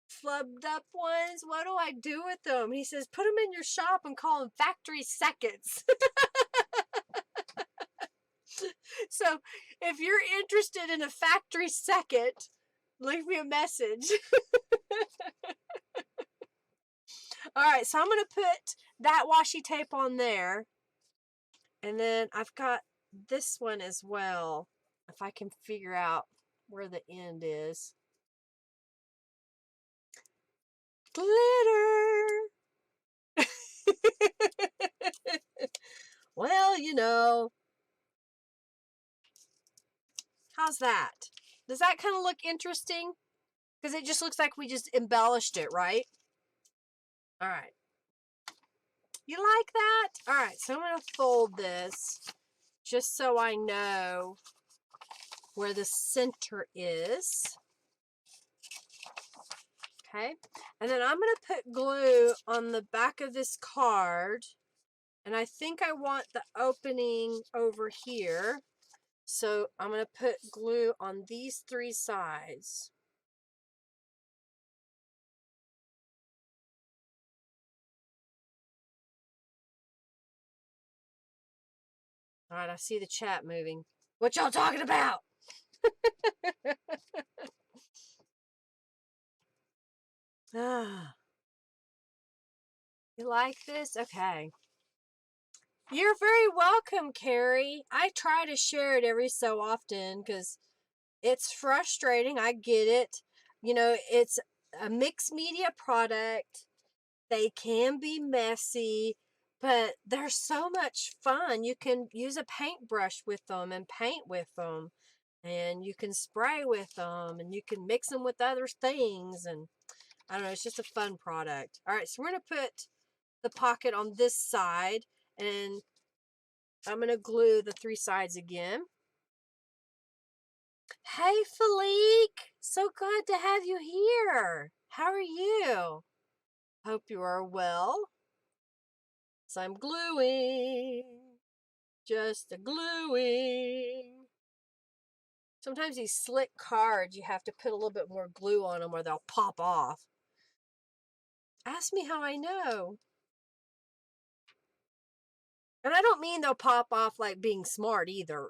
flubbed up ones. What do I do with them? He says, put them in your shop and call them factory seconds. So if you're interested in a factory second, leave me a message. All right, so I'm going to put that washi tape on there. And then I've got this one as well, if I can figure out where the end is. Glitter! Well, you know. How's that? Does that kind of look interesting? Because it just looks like we just embellished it, right? All right. You like that? All right, so I'm going to fold this just so I know where the center is. Okay, and then I'm going to put glue on the back of this card, and I think I want the opening over here, so I'm going to put glue on these 3 sides. All right, I see the chat moving. What y'all talking about? Ah, you like this? Okay. You're very welcome, Carrie. I try to share it every so often because it's frustrating. I get it. You know, it's a mixed media product. They can be messy, but they're so much fun. You can use a paintbrush with them and paint with them, and you can spray with them, and you can mix them with other things. And I don't know, it's just a fun product. All right, so we're going to put the pocket on this side, and I'm going to glue the 3 sides again. Hey, Felique! So glad to have you here. How are you? Hope you are well. So I'm gluing. Just a gluing. Sometimes these slick cards, you have to put a little bit more glue on them or they'll pop off. Ask me how I know. And I don't mean they'll pop off like being smart either.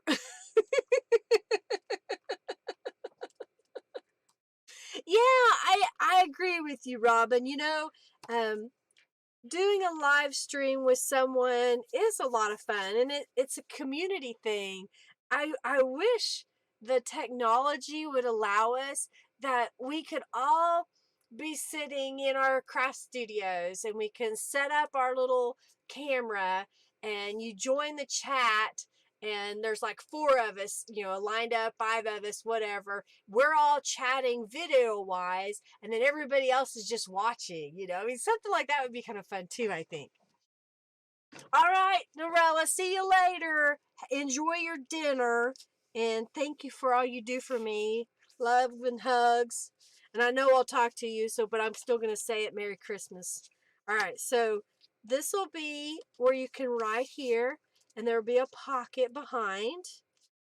Yeah, I agree with you, Robin. You know, doing a live stream with someone is a lot of fun, and it's a community thing. I wish the technology would allow us that we could all be sitting in our craft studios and we can set up our little camera and you join the chat and there's like 4 of us, you know, lined up, 5 of us, whatever. We're all chatting video wise, and then everybody else is just watching, you know. I mean, something like that would be kind of fun too, I think. All right, Norella, see you later. Enjoy your dinner, and thank you for all you do for me. Love and hugs. And I know I'll talk to you, but I'm still going to say it. Merry Christmas. All right, so this will be where you can write here, and there will be a pocket behind.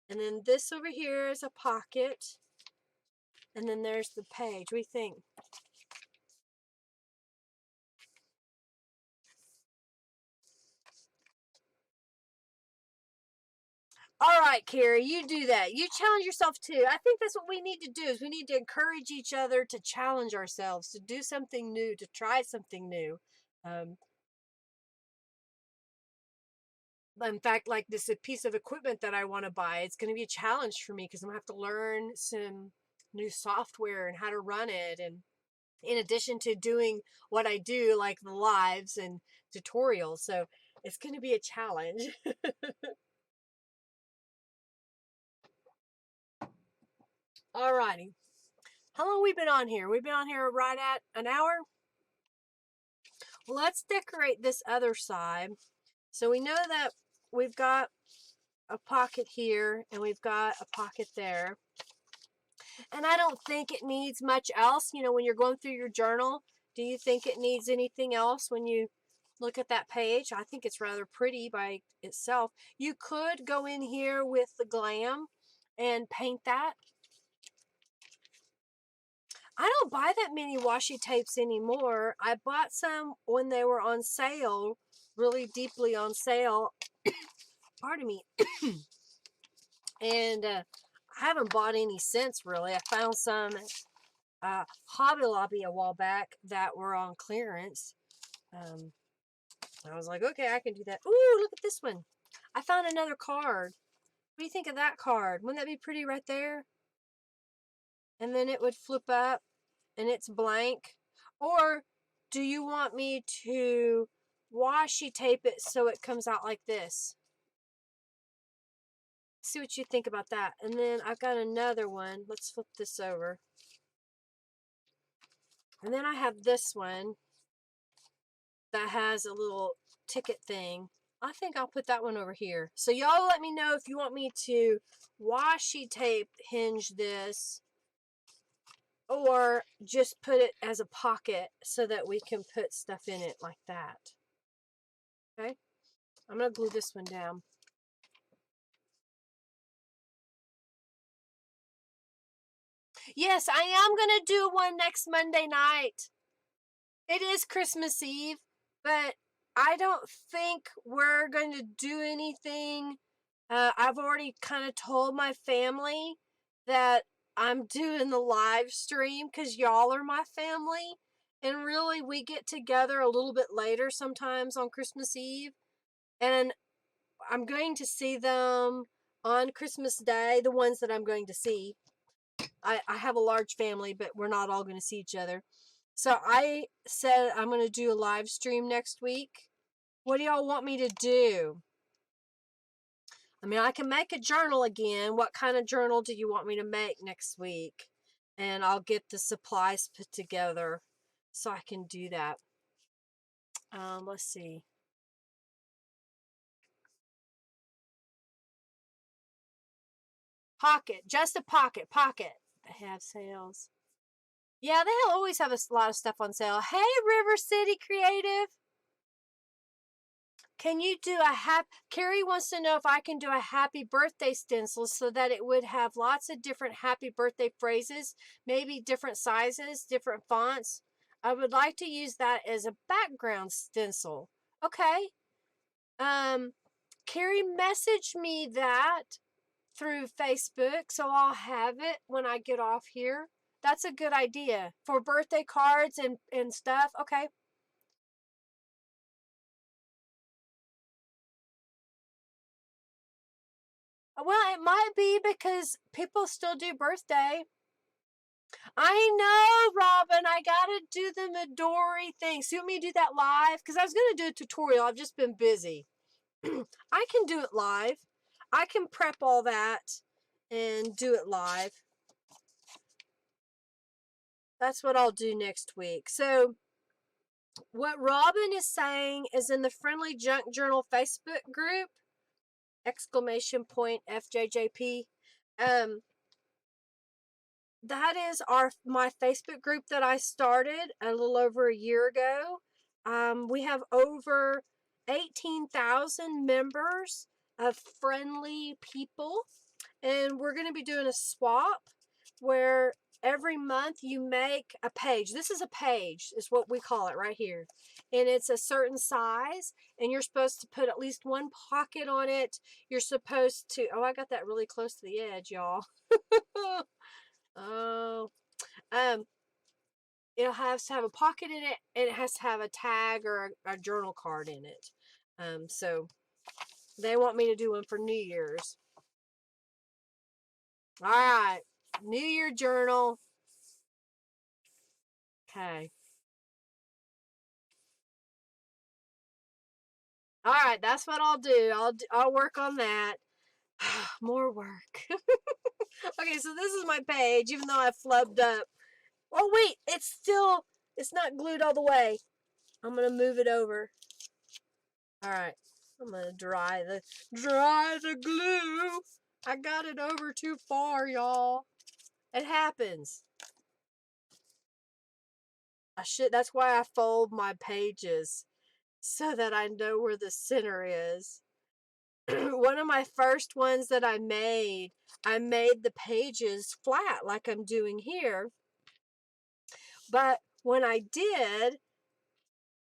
And then this over here is a pocket. And then there's the page. What do you think? All right, Carrie, you do that. You challenge yourself too. I think that's what we need to do is we need to encourage each other to challenge ourselves, to do something new, to try something new. Um, in fact, like this a piece of equipment that I want to buy, it's going to be a challenge for me because I'm going to have to learn some new software and how to run it. And in addition to doing what I do, like the lives and tutorials. So it's going to be a challenge. All righty. How long we been on here? We've been on here right at an hour. Well, let's decorate this other side. So we know that we've got a pocket here and we've got a pocket there. And I don't think it needs much else. You know, when you're going through your journal, do you think it needs anything else when you look at that page? I think it's rather pretty by itself. You could go in here with the glam and paint that. I don't buy that many washi tapes anymore. I bought some when they were on sale, really deeply on sale. Pardon me. And I haven't bought any since, really. I found some Hobby Lobby a while back that were on clearance. I was like, okay, I can do that. Ooh, look at this one. I found another card. What do you think of that card? Wouldn't that be pretty right there? And then it would flip up and it's blank. Or do you want me to washi tape it so it comes out like this? See what you think about that. And then I've got another one. Let's flip this over. And then I have this one that has a little ticket thing. I think I'll put that one over here. So y'all let me know if you want me to washi tape hinge this or just put it as a pocket so that we can put stuff in it like that. Okay? I'm going to glue this one down. Yes, I am going to do one next Monday night. It is Christmas Eve, but I don't think we're going to do anything. I've already kind of told my family that I'm doing the live stream because y'all are my family. And really, we get together a little bit later sometimes on Christmas Eve. And I'm going to see them on Christmas Day, the ones that I'm going to see. I have a large family, but we're not all going to see each other. So I said I'm going to do a live stream next week. What do y'all want me to do? I mean, I can make a journal again. What kind of journal do you want me to make next week? And I'll get the supplies put together so I can do that. Let's see. Pocket. Just a pocket. Pocket. They have sales. Yeah, they always have a lot of stuff on sale. Hey, River City Creative. Can you do a Carrie wants to know if I can do a happy birthday stencil so that it would have lots of different happy birthday phrases, maybe different sizes, different fonts. I would like to use that as a background stencil. Okay. Carrie messaged me that through Facebook, so I'll have it when I get off here. That's a good idea for birthday cards and stuff. Okay. Well, it might be because people still do birthday. I know, Robin. I gotta do the Midori thing. So you want me to do that live? Because I was gonna do a tutorial. I've just been busy. I can do it live. I can prep all that and do it live. That's what I'll do next week. So what Robin is saying is in the Friendly Junk Journal Facebook group, !FJJP. That is my Facebook group that I started a little over a year ago. We have over 18,000 members of friendly people, and we're going to be doing a swap where every month you make a page. This is a page, is what we call it right here. And it's a certain size, and you're supposed to put at least one pocket on it. You're supposed to, oh, I got that really close to the edge, y'all. Oh, um, it has to have a pocket in it, and it has to have a tag or a journal card in it. So they want me to do one for New Year's. All right, New Year journal. Okay. All right, that's what I'll do. I'll work on that. More work. Okay, so this is my page, even though I flubbed up. Oh wait, it's not glued all the way. I'm gonna move it over. All right, I'm gonna dry the glue. I got it over too far, y'all. It happens. That's why I fold my pages so that I know where the center is. One of my first ones that I made the pages flat like I'm doing here. But when I did,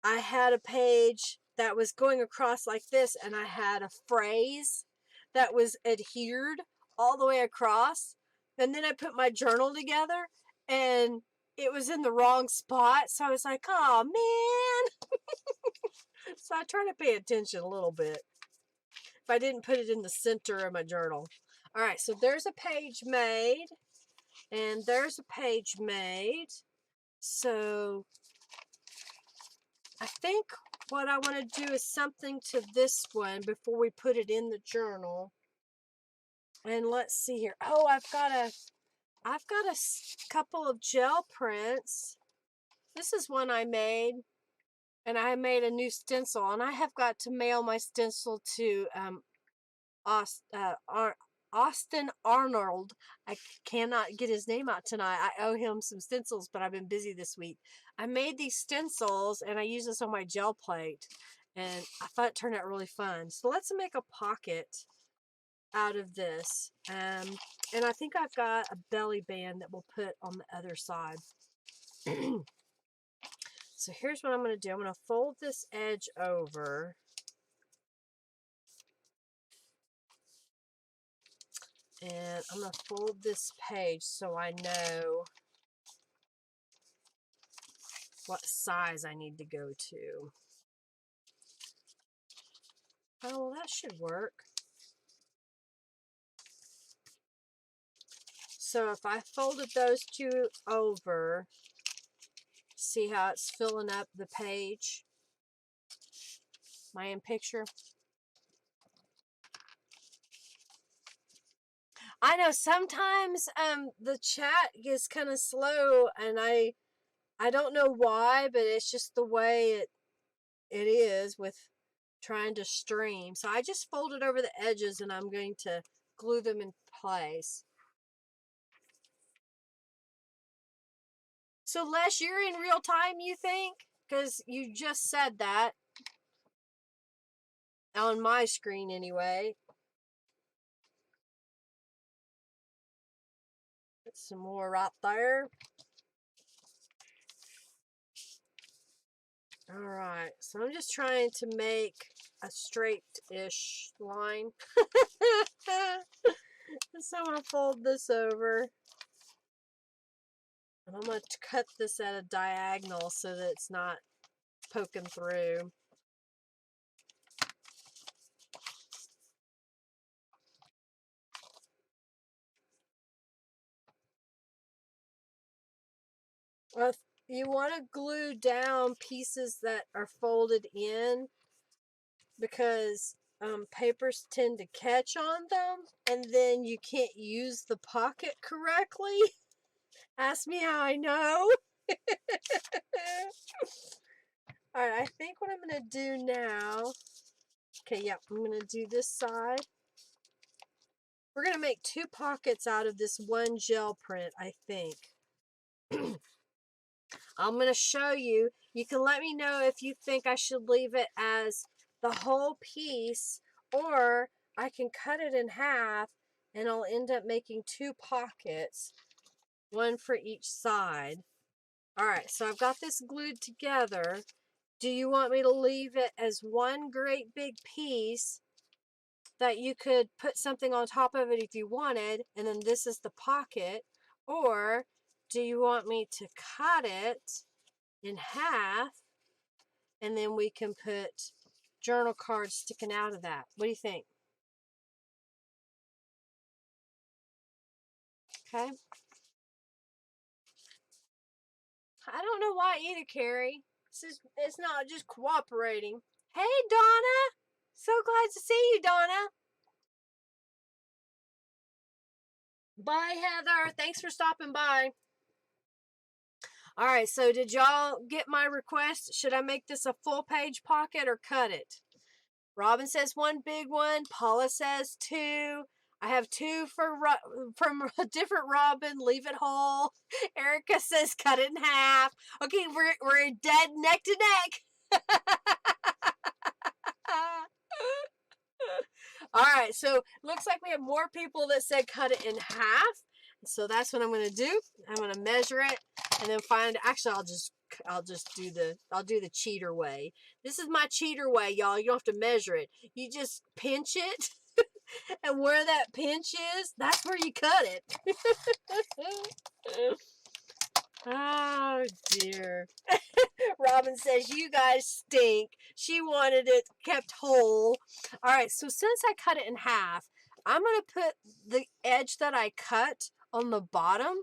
I had a page that was going across like this, and I had a phrase that was adhered all the way across. And then I put my journal together, and it was in the wrong spot. So I was like, oh, man. So I try to pay attention a little bit if I didn't put it in the center of my journal. All right, so there's a page made, and there's a page made. So I think what I want to do is something to this one before we put it in the journal. And let's see here. Oh, I've got a couple of gel prints. This is one I made, and I made a new stencil, and I have got to mail my stencil to Austin Arnold. I cannot get his name out tonight. I owe him some stencils, but I've been busy this week. I made these stencils, and I use this on my gel plate, and I thought it turned out really fun. So let's make a pocket out of this. And I think I've got a belly band that we'll put on the other side. So here's what I'm going to do. I'm going to fold this edge over. And I'm going to fold this page so I know what size I need to go to. Oh, well, that should work. So if I folded those two over, see how it's filling up the page? Am I in picture? I know sometimes the chat gets kind of slow, and I don't know why, but it's just the way it is with trying to stream. So I just folded over the edges, and I'm going to glue them in place. So Les, you're in real time, you think? Because you just said that on my screen anyway. Put some more right there. All right, so I'm just trying to make a straight-ish line. So I'm going to fold this over. And I'm going to cut this at a diagonal so that it's not poking through. Well, you want to glue down pieces that are folded in, because papers tend to catch on them, and then you can't use the pocket correctly. Ask me how I know. Alright, I think what I'm going to do now... Okay, yeah, I'm going to do this side. We're going to make 2 pockets out of this one gel print, I think. I'm going to show you. You can let me know if you think I should leave it as the whole piece, or I can cut it in half, and I'll end up making 2 pockets, one for each side. Alright, so I've got this glued together. Do you want me to leave it as one great big piece that you could put something on top of it if you wanted, and then this is the pocket? Or do you want me to cut it in half, and then we can put journal cards sticking out of that? What do you think? Okay. I don't know why either, Carrie. It's not just cooperating. Hey, Donna. So glad to see you, Donna. Bye, Heather. Thanks for stopping by. All right, so did y'all get my request? Should I make this a full page pocket or cut it? Robin says 1 big one. Paula says 2. I have 2 from a different Robin. Leave it whole. Erica says cut it in half. Okay, we're dead neck to neck. All right, so looks like we have more people that said cut it in half, So that's what I'm going to do. I'm going to measure it and then find, actually I'll do the cheater way. This is my cheater way, y'all. You don't have to measure it. You just pinch it and where that pinch is, that's where you cut it. Oh dear. Robin says, you guys stink. She wanted it kept whole. All right, so since I cut it in half, I'm going to put the edge that I cut on the bottom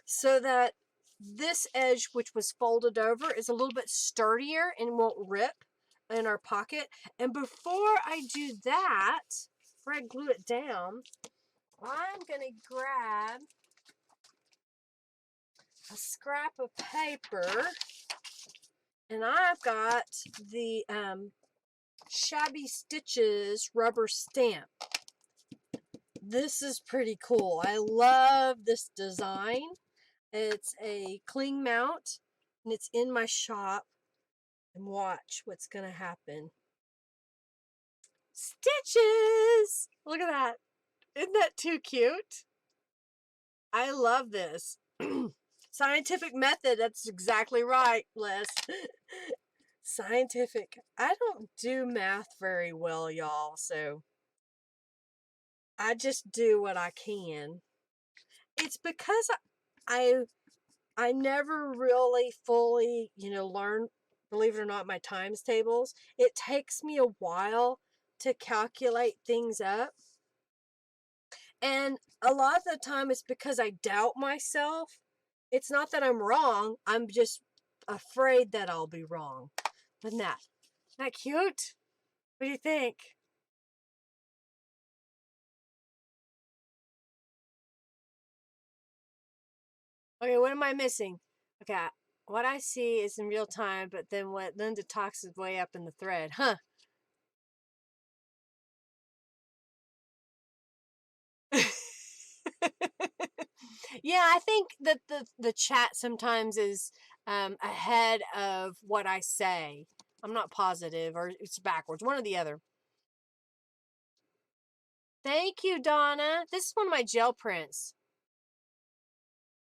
so that this edge, which was folded over, is a little bit sturdier and won't rip in our pocket. And before I do that, before I glue it down, I'm going to grab a scrap of paper, and I've got the Shabby Stitches rubber stamp. This is pretty cool. I love this design. It's a cling mount, and it's in my shop. And watch what's going to happen. Stitches! Look at that. Isn't that too cute? I love this. Scientific method. That's exactly right, Les. Scientific. I don't do math very well, y'all, so I just do what I can. It's because I never really fully, learn, believe it or not, my times tables. It takes me a while to calculate things up. And a lot of the time it's because I doubt myself. It's not that I'm wrong. I'm just afraid that I'll be wrong. Isn't that cute? What do you think? Okay, what am I missing? Okay, what I see is in real time, but then what Linda talks is way up in the thread. Huh. Yeah, I think that the chat sometimes is ahead of what I say. I'm not positive, or it's backwards. One or the other. Thank you, Donna. This is one of my gel prints.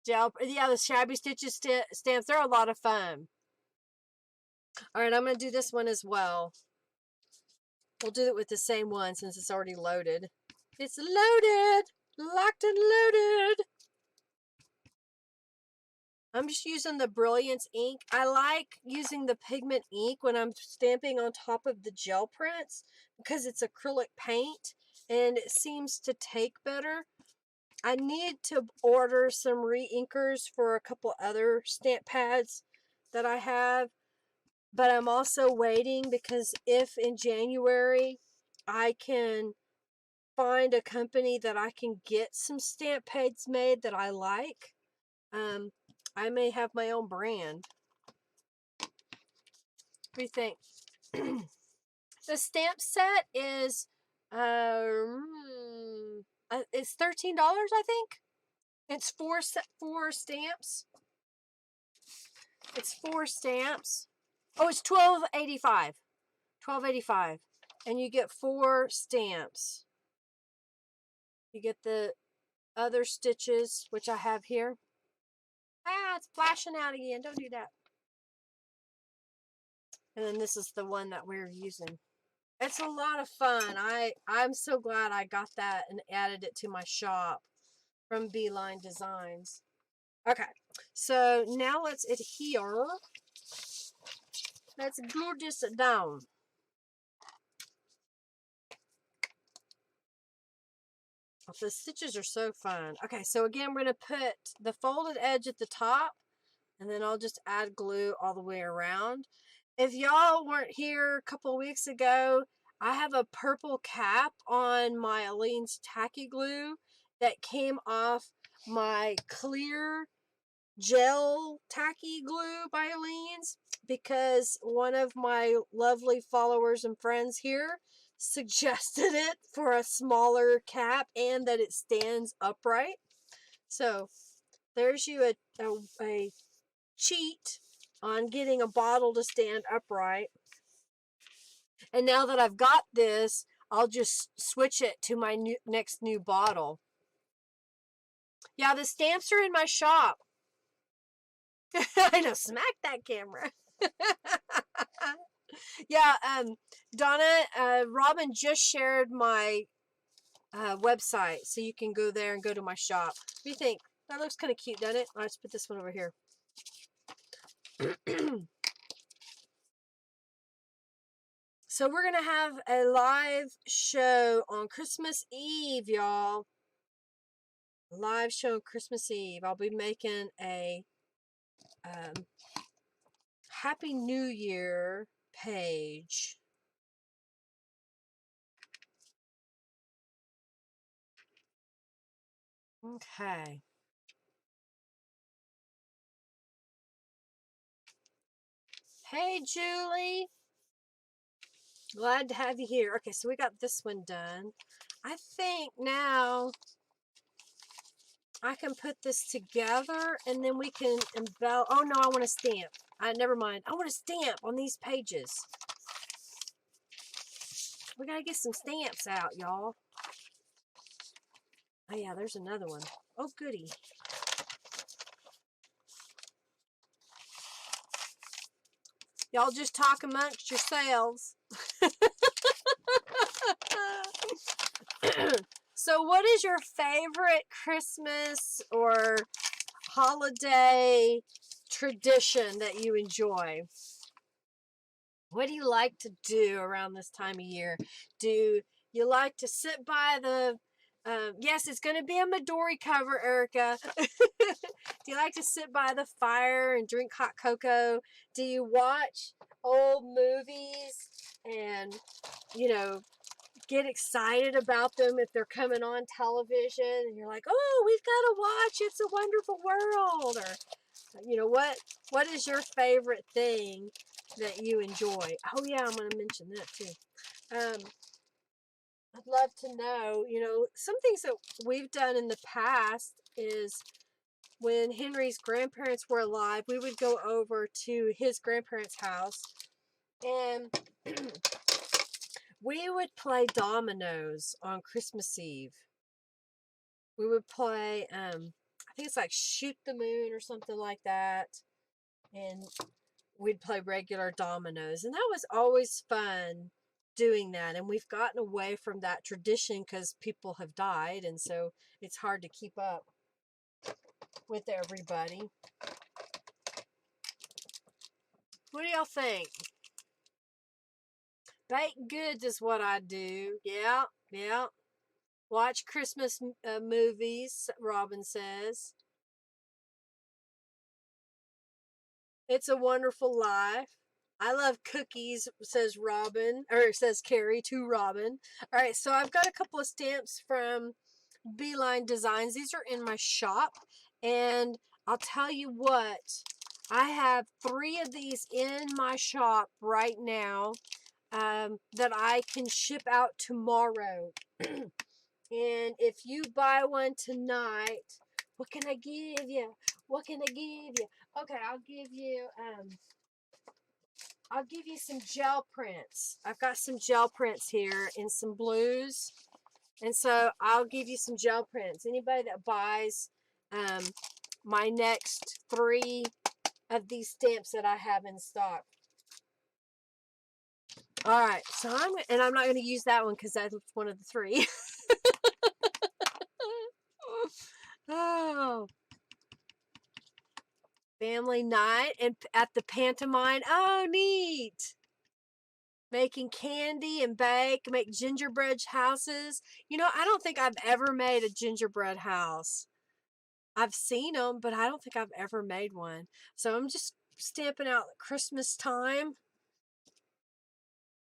Yeah, the Shabby Stitches stamps. They're a lot of fun. All right, I'm going to do this one as well. We'll do it with the same one since it's already loaded. It's loaded! Locked and loaded! I'm just using the Brilliance ink. I like using the pigment ink when I'm stamping on top of the gel prints because it's acrylic paint and it seems to take better. I need to order some re-inkers for a couple other stamp pads that I have, but I'm also waiting because if in January I can find a company that I can get some stamp pads made that I like, I may have my own brand. What do you think? The stamp set is it's $13, I think. It's four stamps. It's 4 stamps. Oh, it's $12.85. $12.85. And you get 4 stamps. You get the other stitches, which I have here. Ah, it's flashing out again. Don't do that. And then this is the one that we're using. It's a lot of fun. I'm so glad I got that and added it to my shop from Beeline Designs. Okay, so now let's adhere. Let's glue this down. The stitches are so fun. Okay, so again, we're going to put the folded edge at the top, and then I'll just add glue all the way around. If y'all weren't here a couple weeks ago, I have a purple cap on my Aleene's tacky glue that came off my clear gel tacky glue by Aleene's because one of my lovely followers and friends here suggested it for a smaller cap and that it stands upright. So there's you a cheat on getting a bottle to stand upright. And now that I've got this, I'll just switch it to my next new bottle. Yeah, the stamps are in my shop. I know, smack that camera. Yeah, Donna, Robin just shared my website, so you can go there and go to my shop. What do you think? That looks kind of cute, doesn't it? I'll just put this one over here. So we're going to have a live show on Christmas Eve, y'all. Live show on Christmas Eve. I'll be making a Happy New Year page. Okay. Hey, Julie. Glad to have you here. Okay, so we got this one done. I think now I can put this together and then we can embellish. Oh, no, I want a stamp. Never mind. I want a stamp on these pages. We got to get some stamps out, y'all. Oh, yeah, there's another one. Oh, goody. Y'all just talk amongst yourselves. So what is your favorite Christmas or holiday tradition that you enjoy? What do you like to do around this time of year? Do you like to sit by the... yes, it's going to be a Midori cover, Erica. Do you like to sit by the fire and drink hot cocoa? Do you watch old movies and, you know, get excited about them if they're coming on television? And you're like, oh, we've got to watch It's a Wonderful World. Or, you know, what is your favorite thing that you enjoy? Oh, yeah, I'm going to mention that too. I'd love to know, you know, some things that we've done in the past is when Henry's grandparents were alive, we would go over to his grandparents' house and we would play dominoes on Christmas Eve. We would play, I think it's like Shoot the Moon or something like that. And we'd play regular dominoes. And that was always fun doing that. And we've gotten away from that tradition because people have died. And so it's hard to keep up with everybody. What do y'all think? Baked goods is what I do. Yeah, yeah. Watch Christmas movies, Robin says. It's a Wonderful Life. I love cookies, says Robin, or says Carrie to Robin. All right, so I've got a couple of stamps from Beeline Designs. These are in my shop, and I'll tell you what, I have 3 of these in my shop right now that I can ship out tomorrow. And if you buy one tonight, what can I give you? What can I give you? Okay, I'll give you some gel prints. I've got some gel prints here in some blues. And so I'll give you some gel prints. Anybody that buys my next 3 of these stamps that I have in stock. All right, so I'm not going to use that one because that's one of the 3. Oh, family night and at the pantomime. Oh, neat. Making candy and make gingerbread houses. You know, I don't think I've ever made a gingerbread house. I've seen them, but I don't think I've ever made one. So I'm just stamping out Christmas time.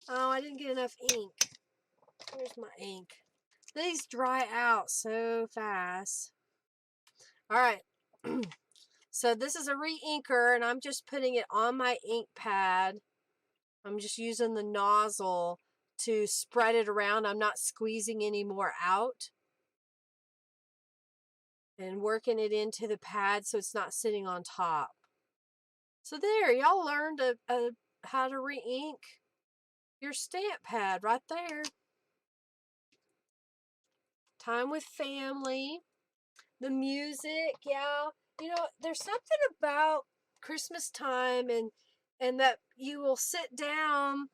Oh, I didn't get enough ink. Where's my ink? These dry out so fast. All right. So this is a re-inker, and I'm just putting it on my ink pad. I'm just using the nozzle to spread it around. I'm not squeezing any more out. And working it into the pad so it's not sitting on top. So there, y'all learned how to re-ink your stamp pad right there. Time with family. The music, yeah. You know, there's something about Christmas time and that you will sit down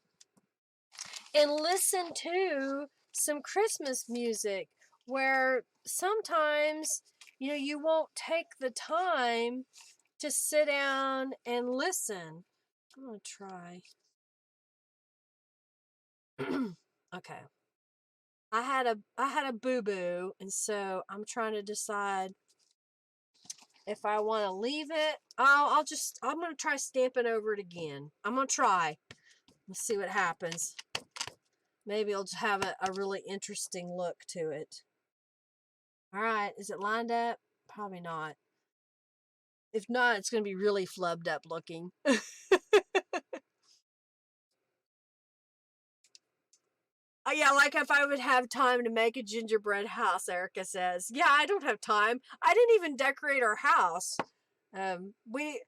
and listen to some Christmas music where sometimes, you know, you won't take the time to sit down and listen. I'm going to try. Okay. I had a boo-boo, and so I'm trying to decide if I want to leave it. I'm going to try stamping over it again. I'm going to try. Let's see what happens. Maybe it'll just have a really interesting look to it. All right, is it lined up? Probably not. If not, it's going to be really flubbed up looking. Oh, yeah, like if I would have time to make a gingerbread house, Erica says. Yeah, I don't have time. I didn't even decorate our house. We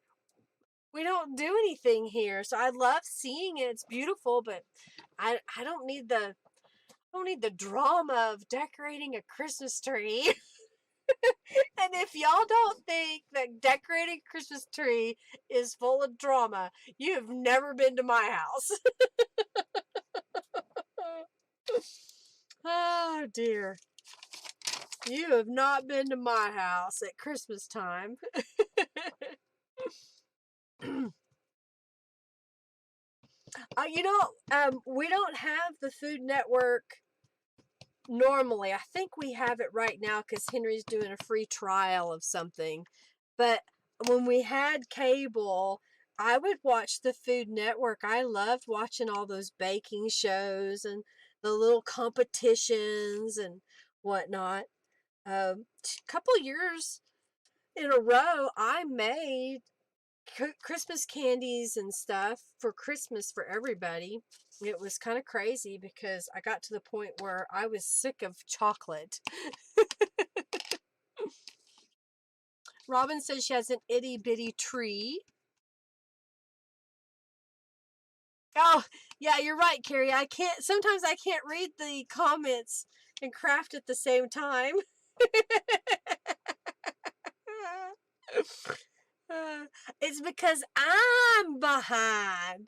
don't do anything here, so I love seeing it. It's beautiful, but I don't need the drama of decorating a Christmas tree. And if y'all don't think that decorating a Christmas tree is full of drama, you have never been to my house. Oh dear. You have not been to my house at Christmas time. We don't have the Food Network normally. I think we have it right now because Henry's doing a free trial of something. But when we had cable, I would watch the Food Network. I loved watching all those baking shows and the little competitions and whatnot. A couple years in a row, I made Christmas candies and stuff for Christmas for everybody. It was kind of crazy because I got to the point where I was sick of chocolate. Robin says she has an itty bitty tree. Oh, yeah, you're right, Carrie. Sometimes I can't read the comments and craft at the same time. It's because I'm behind.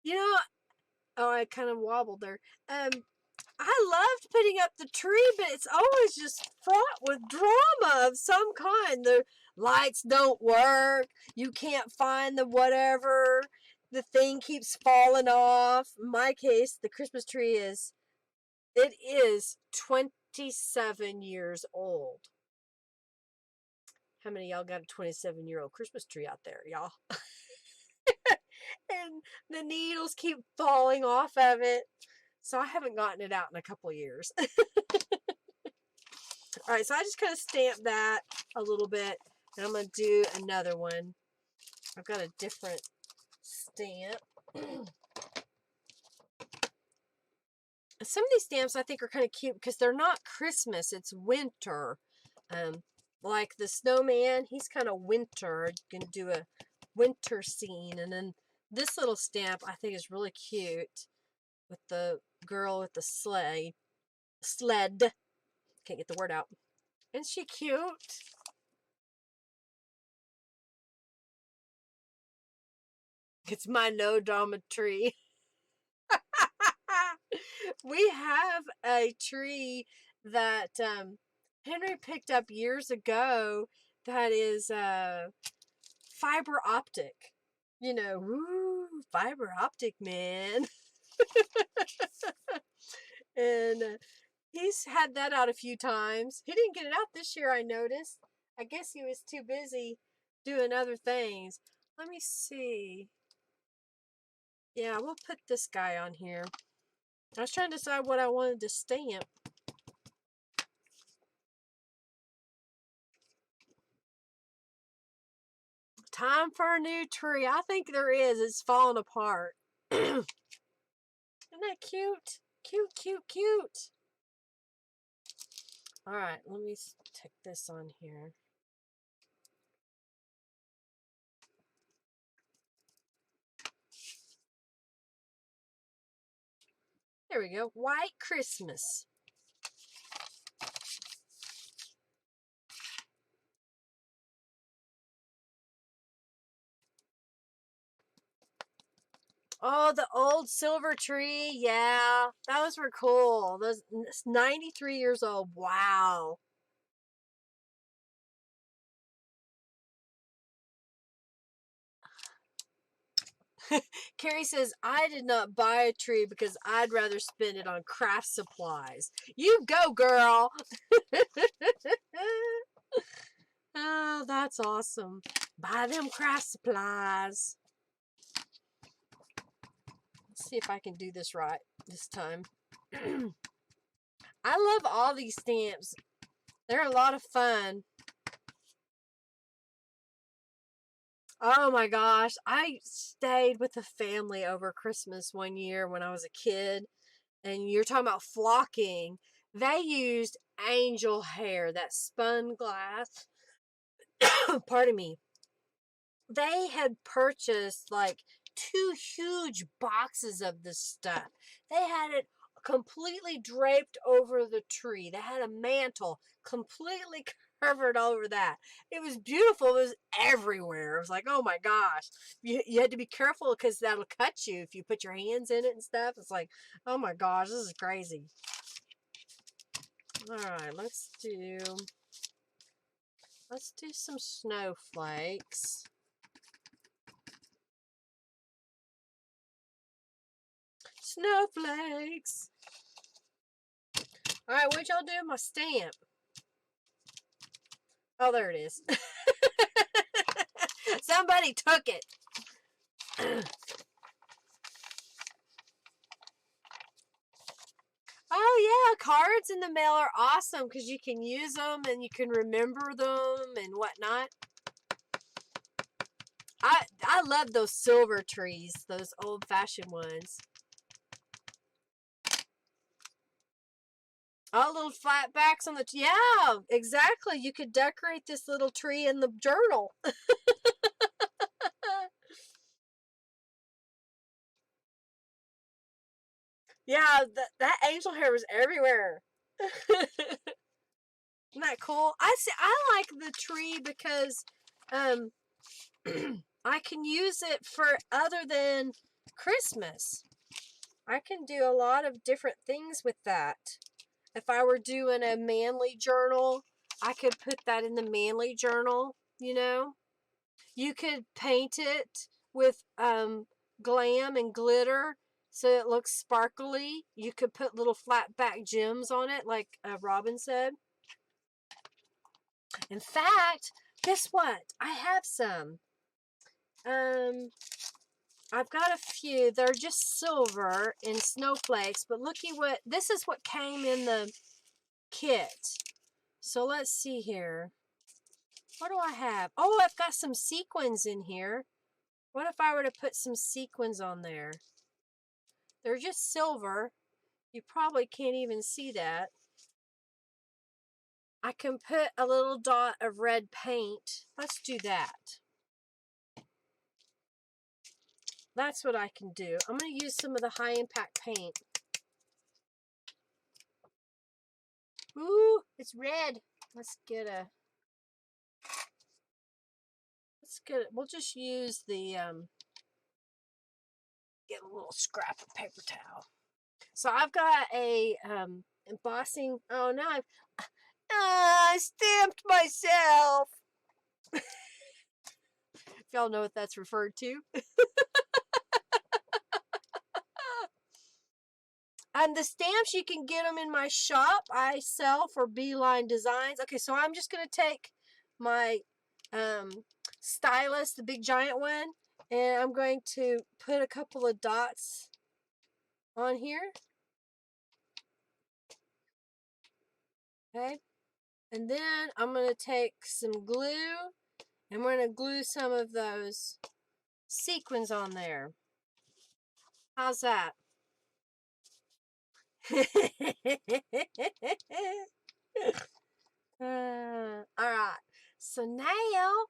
You know, oh, I kind of wobbled there. I loved putting up the tree, but it's always just fraught with drama of some kind. The lights don't work. You can't find the whatever. The thing keeps falling off. In my case, the Christmas tree is 27 years old. How many of y'all got a 27-year-old Christmas tree out there, y'all? And the needles keep falling off of it. So I haven't gotten it out in a couple years. All right, so I just kind of stamped that a little bit. And I'm going to do another one. I've got a different stamp. Some of these stamps I think are kind of cute because they're not Christmas. It's winter. Like the snowman, he's kind of winter. You can do a winter scene. And then this little stamp I think is really cute with the girl with the sled. Can't get the word out. Isn't she cute? It's my no drama tree. We have a tree that Henry picked up years ago that is fiber optic. You know, woo, fiber optic, man. And he's had that out a few times. He didn't get it out this year, I noticed. I guess he was too busy doing other things. Let me see. Yeah, we'll put this guy on here. I was trying to decide what I wanted to stamp. Time for a new tree. I think there is. It's falling apart. Isn't that cute? Cute, cute, cute. All right, let me take this on here. There we go. White Christmas. Oh, the old silver tree. Yeah, those were cool. Those 93 years old. Wow. Carrie says, I did not buy a tree because I'd rather spend it on craft supplies. You go, girl. Oh, that's awesome. Buy them craft supplies. Let's see if I can do this right this time. I love all these stamps. They're a lot of fun. Oh my gosh. I stayed with a family over Christmas one year when I was a kid. And you're talking about flocking. They used angel hair, that spun glass. Pardon me. They had purchased like 2 huge boxes of this stuff. They had it completely draped over the tree. They had a mantle completely covered over that. It was beautiful. It was everywhere. It was like, oh my gosh. You had to be careful because that'll cut you if you put your hands in it and stuff. It's like, oh my gosh, this is crazy. All right, let's do some snowflakes. Snowflakes. All right, what y'all do? My stamp. Oh, there it is. Somebody took it. Oh, yeah. Cards in the mail are awesome because you can use them and you can remember them and whatnot. I love those silver trees, those old-fashioned ones. Oh, little flat backs on the... Yeah, exactly. You could decorate this little tree in the journal. Yeah, that angel hair was everywhere. Isn't that cool? I like the tree because I can use it for other than Christmas. I can do a lot of different things with that. If I were doing a manly journal, I could put that in the manly journal, you know? You could paint it with glam and glitter so it looks sparkly. You could put little flat back gems on it, like Robin said. In fact, guess what? I have some. I've got a few. They're just silver in snowflakes, but looky what, this is what came in the kit. So let's see here. What do I have? Oh, I've got some sequins in here. What if I were to put some sequins on there? They're just silver. You probably can't even see that. I can put a little dot of red paint. Let's do that. That's what I can do. I'm going to use some of the high impact paint. Ooh, it's red. Let's get it. We'll just use the, get a little scrap of paper towel. So I've got a embossing. Oh, now I stamped myself. If y'all know what that's referred to. And the stamps, you can get them in my shop. I sell for Beeline Designs. Okay, so I'm just going to take my stylus, the big giant one, and I'm going to put a couple of dots on here. Okay. And then I'm going to take some glue, and we're going to glue some of those sequins on there. How's that? Alright. So now,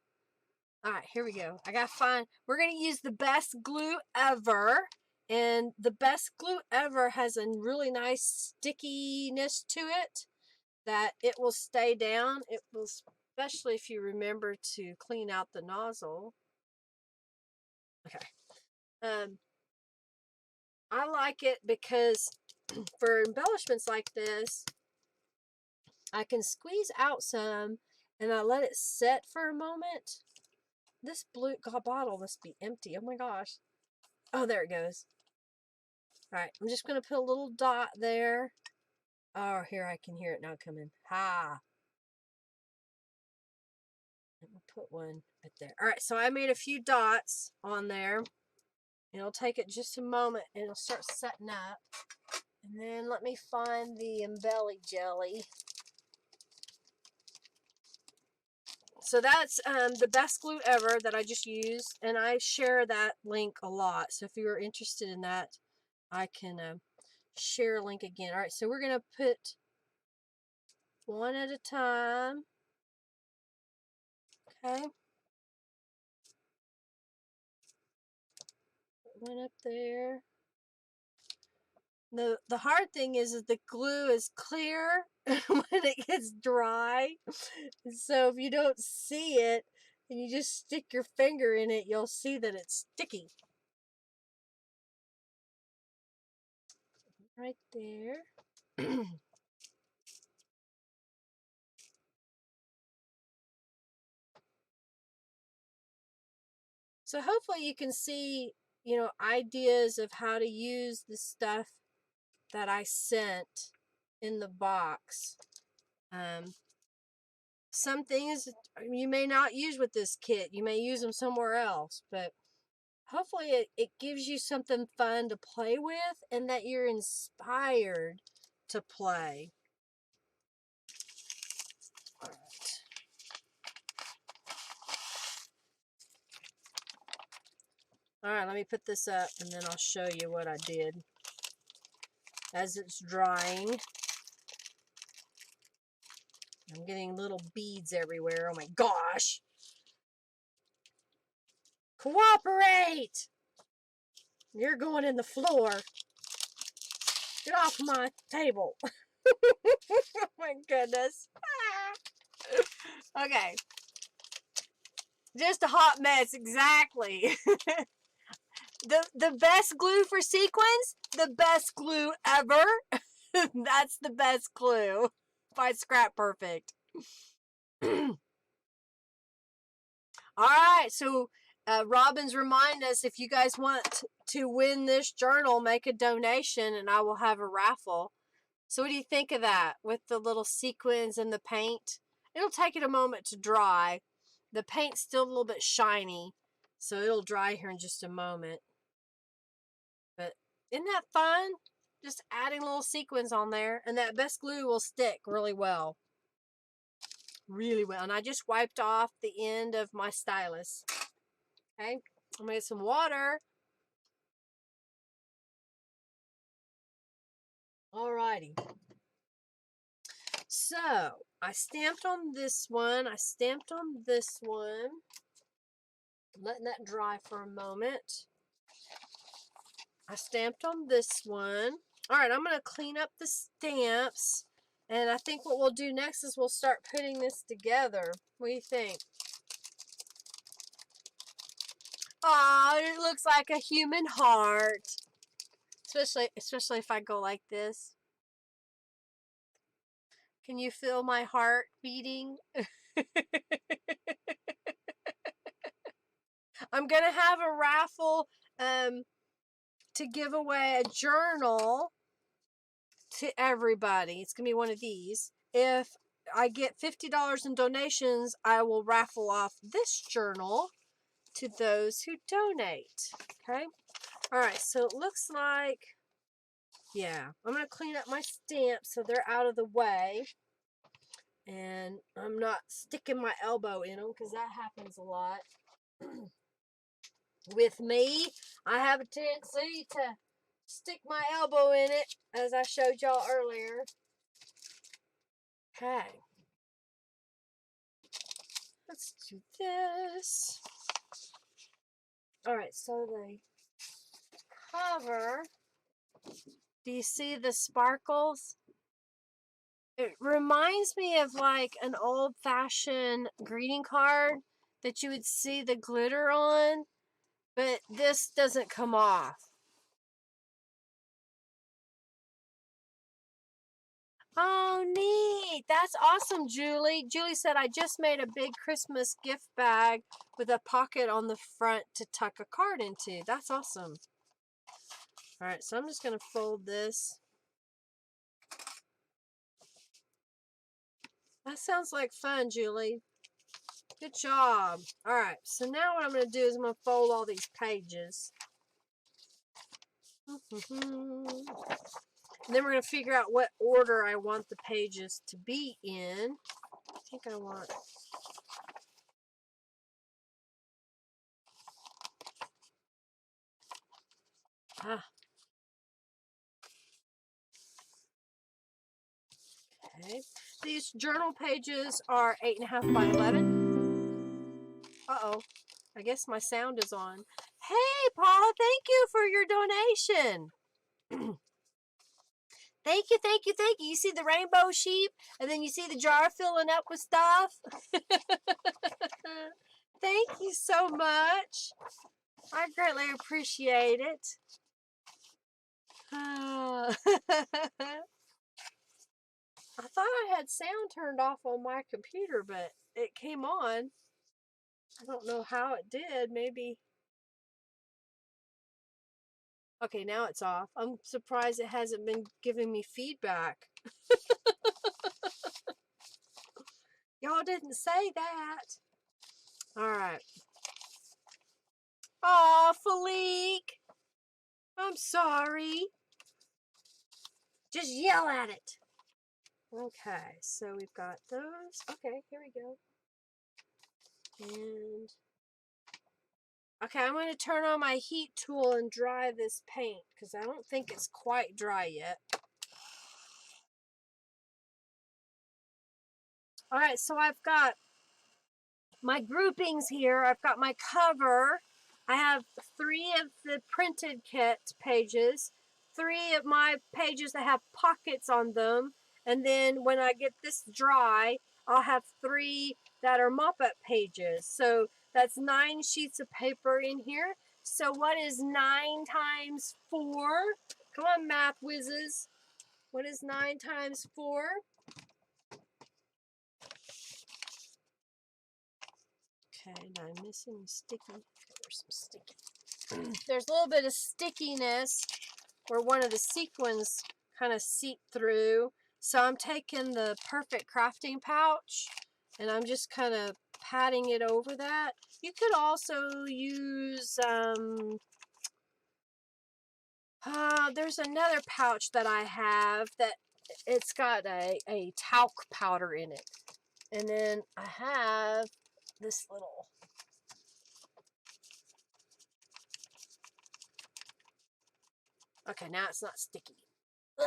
alright, here we go. I gotta find, we're going to use the best glue ever. And the best glue ever has a really nice stickiness to it that it will stay down. It will, especially if you remember to clean out the nozzle. Okay. I like it because for embellishments like this, I can squeeze out some and I let it set for a moment. This blue bottle must be empty. Oh my gosh. Oh, there it goes. All right, I'm just going to put a little dot there. Oh, here, I can hear it now coming. Ha. I'm going to put one right there. All right, so I made a few dots on there. It'll take it just a moment and it'll start setting up. And then let me find the embelly jelly. So that's the best glue ever that I just used, and I share that link a lot. So if you're interested in that, I can share a link again. All right, so we're going to put one at a time. Okay. Put one up there. The hard thing is the glue is clear when it gets dry. So if you don't see it and you just stick your finger in it, you'll see that it's sticky. Right there. So hopefully you can see, ideas of how to use the stuff that I sent in the box. Some things you may not use with this kit. You may use them somewhere else, but hopefully it gives you something fun to play with and that you're inspired to play. All right. All right, let me put this up and then I'll show you what I did as it's drying. I'm getting little beads everywhere. Oh my gosh. Cooperate! You're going in the floor. Get off my table. Oh my goodness. Okay. Just a hot mess, exactly. The best glue for sequins, the best glue ever. That's the best glue by Scrap Perfect. Alright, so Robin's remind us, if you guys want to win this journal, make a donation and I will have a raffle. So what do you think of that with the little sequins and the paint? It'll take it a moment to dry. The paint's still a little bit shiny, so it'll dry here in just a moment. But isn't that fun? Just adding little sequins on there, and that best glue will stick really well. Really well. And I just wiped off the end of my stylus. Okay, I'm gonna get some water. Alrighty. So I stamped on this one. I stamped on this one. Letting that dry for a moment. I stamped on this one. Alright, I'm going to clean up the stamps. And I think what we'll do next is we'll start putting this together. What do you think? Oh, it looks like a human heart. Especially if I go like this. Can you feel my heart beating? I'm going to have a raffle to give away a journal to everybody. It's going to be one of these. If I get $50 in donations, I will raffle off this journal to those who donate. Okay? Alright, so it looks like, yeah, I'm going to clean up my stamps so they're out of the way. And I'm not sticking my elbow in them because that happens a lot. With me, I have a tendency to stick my elbow in it, as I showed y'all earlier. Okay. Let's do this. Alright, so the cover, do you see the sparkles? It reminds me of like an old-fashioned greeting card that you would see the glitter on, but this doesn't come off. Oh, neat. That's awesome, Julie. Julie said, I just made a big Christmas gift bag with a pocket on the front to tuck a card into. That's awesome. All right, so I'm just going to fold this. That sounds like fun, Julie. Good job. All right, so now what I'm going to do is I'm going to fold all these pages. And then we're going to figure out what order I want the pages to be in. I think I want... Okay. These journal pages are 8.5 by 11. Uh-oh. I guess my sound is on. Hey, Paula, thank you for your donation. Thank you, thank you, thank you. You see the rainbow sheep, and then you see the jar filling up with stuff. Thank you so much. I greatly appreciate it. I thought I had sound turned off on my computer, but it came on. I don't know how it did. Maybe. Okay, now it's off. I'm surprised it hasn't been giving me feedback. Y'all didn't say that. All right. Aw, Felique. I'm sorry. Just yell at it. Okay, so we've got those. Okay, here we go. And okay, I'm going to turn on my heat tool and dry this paint because I don't think it's quite dry yet. All right, so I've got my groupings here. I've got my cover. I have 3 of the printed kit pages, 3 of my pages that have pockets on them, and then when I get this dry, I'll have 3 that are mop-up pages. So that's 9 sheets of paper in here. So what is 9 times 4? Come on, math whizzes. What is 9 times 4? Okay, now I'm missing sticky. There's some sticky. There's a little bit of stickiness where one of the sequins kind of seep through. So I'm taking the Perfect Crafting pouch and I'm just kind of patting it over that. You could also use, there's another pouch that I have that it's got a talc powder in it. And then I have this little... Okay, now it's not sticky. Ugh.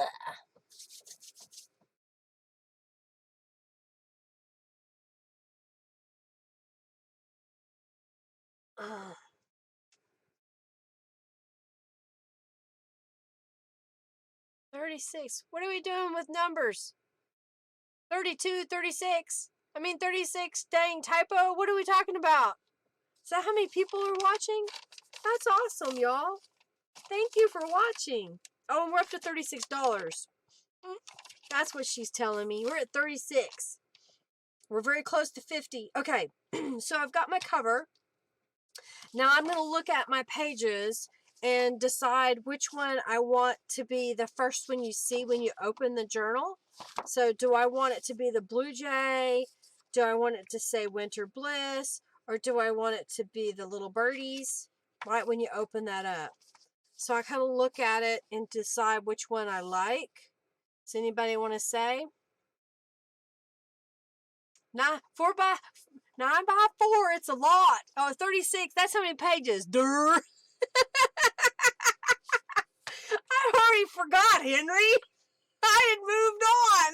Ugh. 36. What are we doing with numbers? 32, 36. I mean 36, dang typo. What are we talking about? Is that how many people are watching? That's awesome, y'all. Thank you for watching. Oh, and we're up to $36. That's what she's telling me. We're at 36. We're very close to 50. Okay, so I've got my cover. Now I'm going to look at my pages and decide which one I want to be the first one you see when you open the journal. So do I want it to be the Blue Jay? Do I want it to say Winter Bliss? Or do I want it to be the little birdies right when you open that up? So I kind of look at it and decide which one I like. Does anybody want to say? 9 by 4, it's a lot. Oh, 36, that's how many pages. Durr. I already forgot, Henry. I had moved on.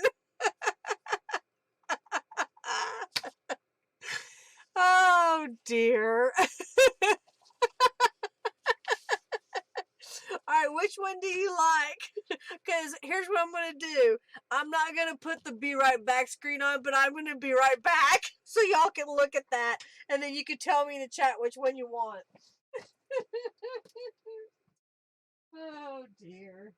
Oh, dear. All right, which one do you like? Because here's what I'm going to do. I'm not going to put the be right back screen on, but I'm going to be right back so y'all can look at that. And then you can tell me in the chat which one you want. Oh, dear.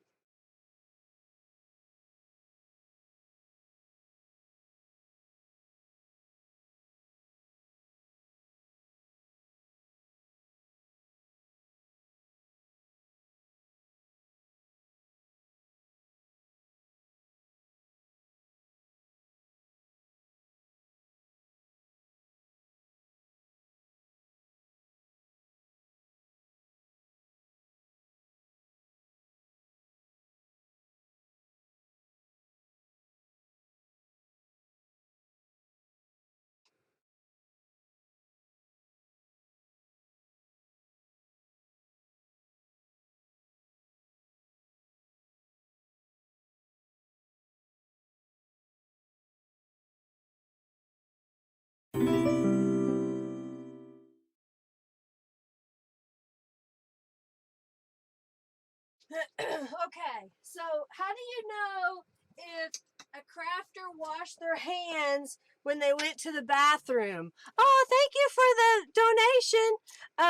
Okay, so how do you know if a crafter washed their hands when they went to the bathroom? Oh, thank you for the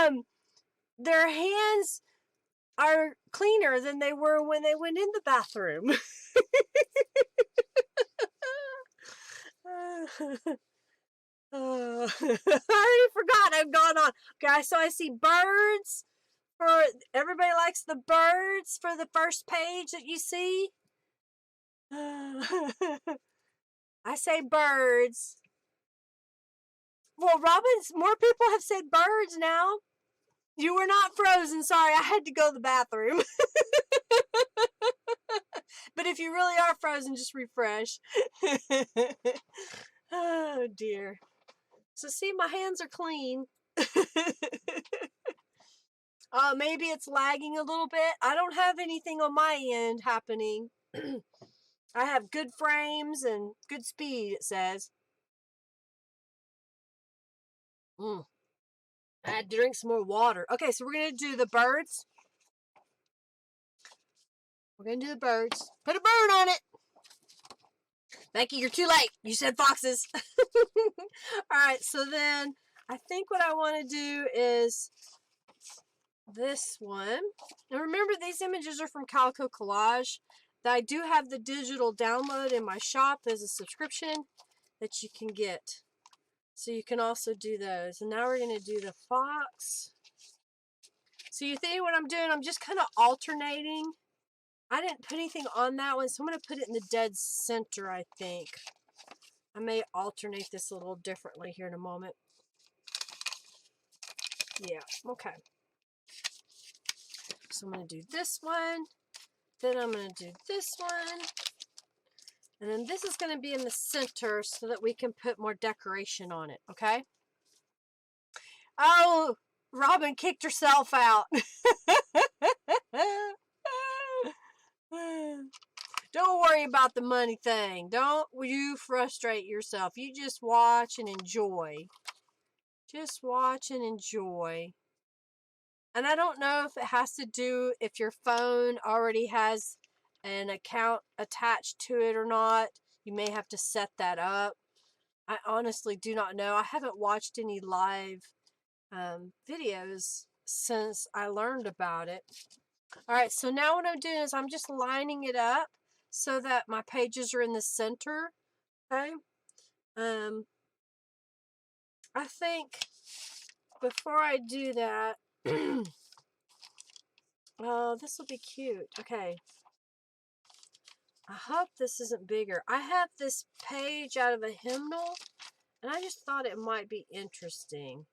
donation. Their hands are cleaner than they were when they went in the bathroom. I already forgot. I've gone on. Okay, so I see birds. For everybody likes the birds for the first page that you see. I say birds. Well, Robin's, more people have said birds now. You were not frozen. Sorry, I had to go to the bathroom. But if you really are frozen, just refresh. Oh, dear. So, see, my hands are clean. Maybe it's lagging a little bit. I don't have anything on my end happening. I have good frames and good speed, it says. I had to drink some more water. Okay, so we're going to do the birds. We're going to do the birds. Put a bird on it. Thank you, you're too late. You said foxes. Alright, so then I think what I want to do is this one. Now remember, these images are from Calico Collage. I do have the digital download in my shop as a subscription that you can get. So you can also do those. And now we're going to do the fox. So you think what I'm doing, I'm just kind of alternating. I didn't put anything on that one, so I'm going to put it in the dead center, I think. I may alternate this a little differently here in a moment. Yeah, okay. So I'm going to do this one. Then I'm going to do this one. And then this is going to be in the center so that we can put more decoration on it, okay? Oh, Robin kicked herself out. Don't worry about the money thing. Don't you frustrate yourself. You just watch and enjoy. Just watch and enjoy. And I don't know if it has to do if your phone already has an account attached to it or not. You may have to set that up. I honestly do not know. I haven't watched any live videos since I learned about it. Alright, so now what I'm doing is I'm just lining it up so that my pages are in the center. Okay? I think before I do that, oh, this will be cute. Okay. I hope this isn't bigger. I have this page out of a hymnal, and I just thought it might be interesting.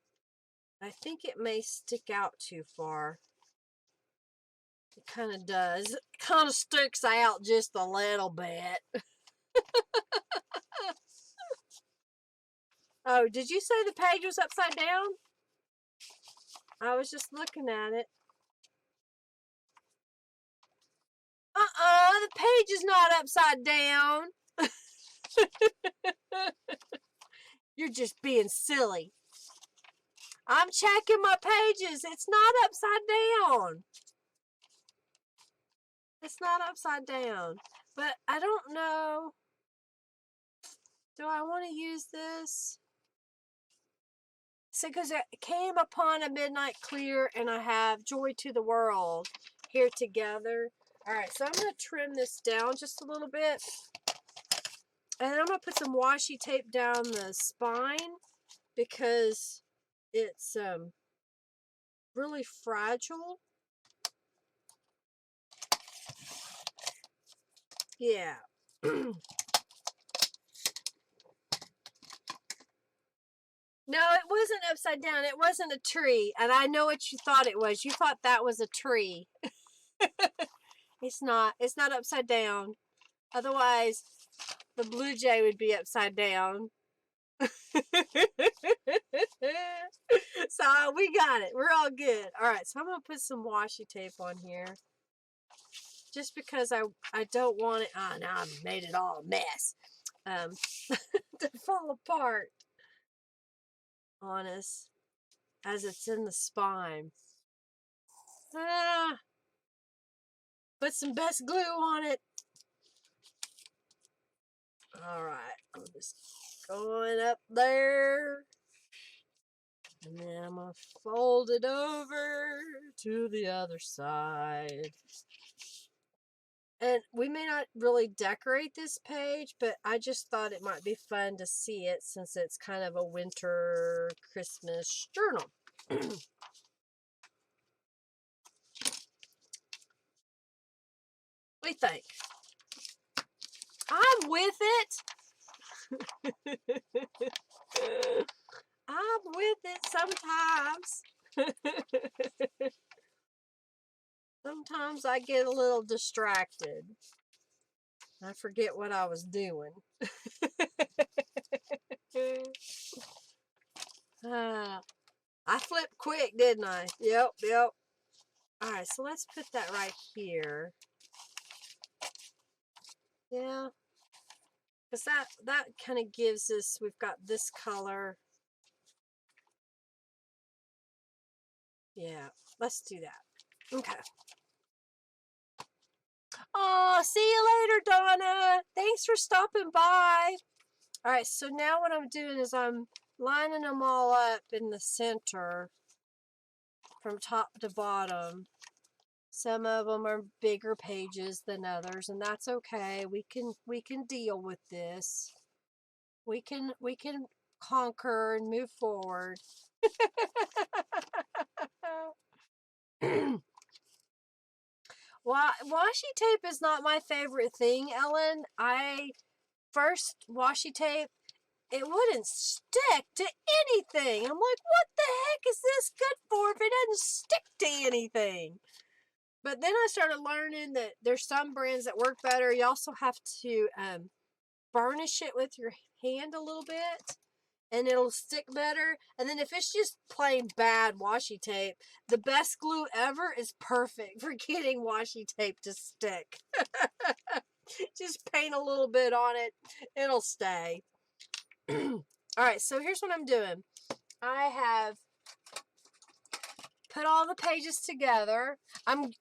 I think it may stick out too far. It kind of does. It kind of sticks out just a little bit. Oh, did you say the page was upside down? I was just looking at it. The page is not upside down. You're just being silly. I'm checking my pages. It's not upside down. It's not upside down. But I don't know. Do I want to use this? So, because it came upon a midnight clear and I have joy to the world here together. Alright, so I'm going to trim this down just a little bit. And then I'm going to put some washi tape down the spine because it's really fragile. Yeah. No, it wasn't upside down. It wasn't a tree. And I know what you thought it was. You thought that was a tree. It's not. It's not upside down. Otherwise, the blue jay would be upside down. So we got it. We're all good. Alright, so I'm going to put some washi tape on here. Just because I don't want it. Oh, now I've made it all a mess. To fall apart on us as it's in the spine. put some best glue on it. Alright, I'm just going up there. And then I'm going to fold it over to the other side. And we may not really decorate this page, but I just thought it might be fun to see it since it's kind of a winter Christmas journal. What do you think? I'm with it. I'm with it sometimes. Sometimes I get a little distracted. I forget what I was doing. I flipped quick, didn't I? Yep. Alright, so let's put that right here. Yeah. Because that kind of gives us, we've got this color. Yeah, let's do that. Okay. Oh, see you later, Donna. Thanks for stopping by. All right, so now what I'm doing is I'm lining them all up in the center from top to bottom. Some of them are bigger pages than others, and that's okay. We can deal with this. We can conquer and move forward. Washi tape is not my favorite thing, Ellen. First washi tape, it wouldn't stick to anything. I'm like, what the heck is this good for if it doesn't stick to anything? But then I started learning that there's some brands that work better. You also have to burnish it with your hand a little bit, and it'll stick better. And then if it's just plain bad washi tape, the best glue ever is perfect for getting washi tape to stick. Just paint a little bit on it, it'll stay. Alright, so here's what I'm doing. I have put all the pages together. I'm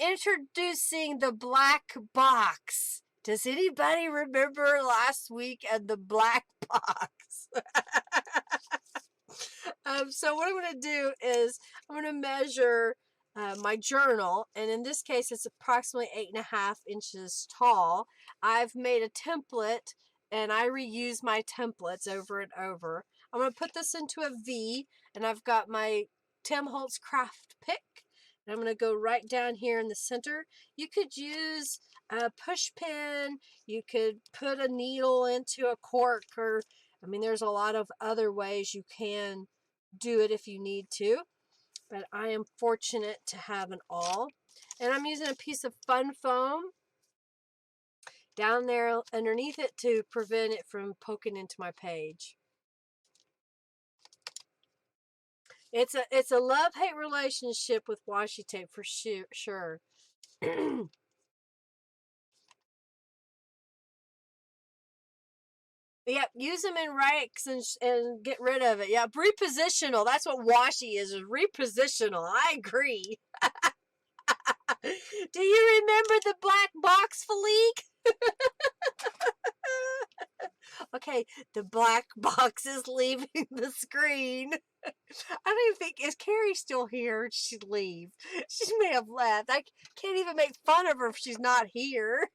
introducing the black box. Does anybody remember last week and the black box? So what I'm going to do is I'm going to measure my journal, and in this case it's approximately 8.5 inches tall. I've made a template, and I reuse my templates over and over. I'm going to put this into a V, and I've got my Tim Holtz craft pick, and I'm going to go right down here in the center. You could use a push pin, you could put a needle into a cork, or I mean there's a lot of other ways you can do it if you need to, but I am fortunate to have an awl, and I'm using a piece of fun foam down there underneath it to prevent it from poking into my page. It's a love-hate relationship with washi tape for sure. Yep, use them in rakes and get rid of it. Yep, repositional. That's what washi is repositional. I agree. Do you remember the black box, Felique? Okay, the black box is leaving the screen. I don't even think, is Carrie still here? She'd leave. She may have left. I can't even make fun of her if she's not here.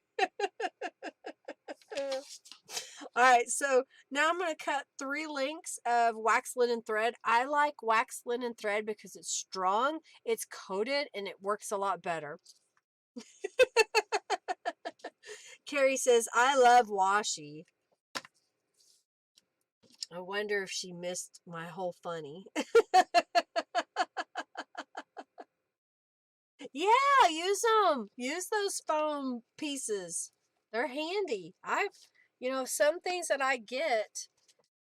Alright, so now I'm going to cut 3 lengths of wax linen thread. I like wax linen thread because it's strong, it's coated, and it works a lot better. Carrie says, I love washi. I wonder if she missed my whole funny. Yeah, use them. Use those foam pieces. They're handy. Some things that I get,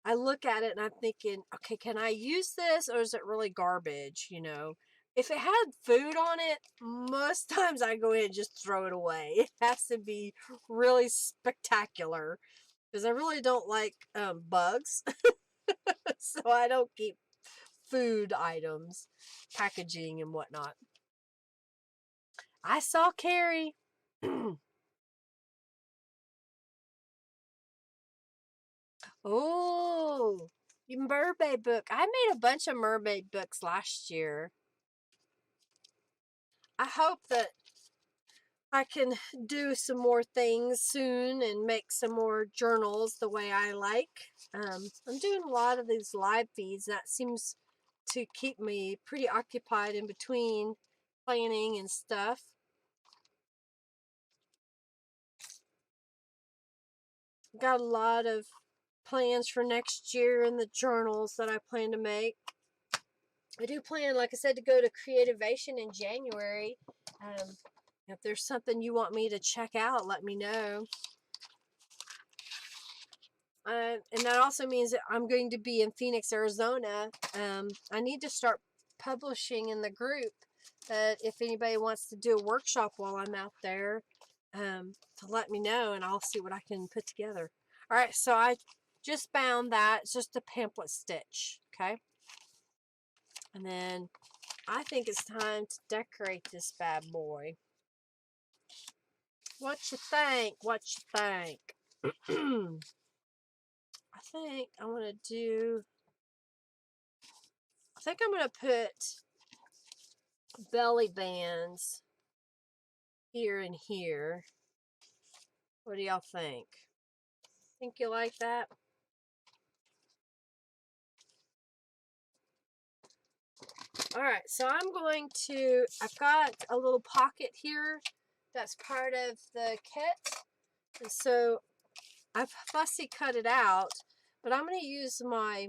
I look at it and I'm thinking, okay, can I use this or is it really garbage? If it had food on it, most times I go ahead and just throw it away. It has to be really spectacular because I really don't like bugs. So I don't keep food items, packaging and whatnot. I saw Carrie. Oh, mermaid book. I made a bunch of mermaid books last year. I hope that I can do some more things soon and make some more journals the way I like. I'm doing a lot of these live feeds. That seems to keep me pretty occupied in between planning and stuff. Got a lot of plans for next year in the journals that I plan to make. I do plan, like I said, to go to Creativation in January. If there's something you want me to check out, let me know. And that also means that I'm going to be in Phoenix, Arizona. I need to start publishing in the group that if anybody wants to do a workshop while I'm out there, to let me know and I'll see what I can put together. All right, so I just bound that. It's just a pamphlet stitch, okay? And then I think it's time to decorate this bad boy. What you think? What you think? I think I'm going to do... I think I'm going to put belly bands here and here. What do y'all think? Think you like that? Alright, so I'm going to, I've got a little pocket here that's part of the kit. And so I've fussy cut it out, but I'm going to use my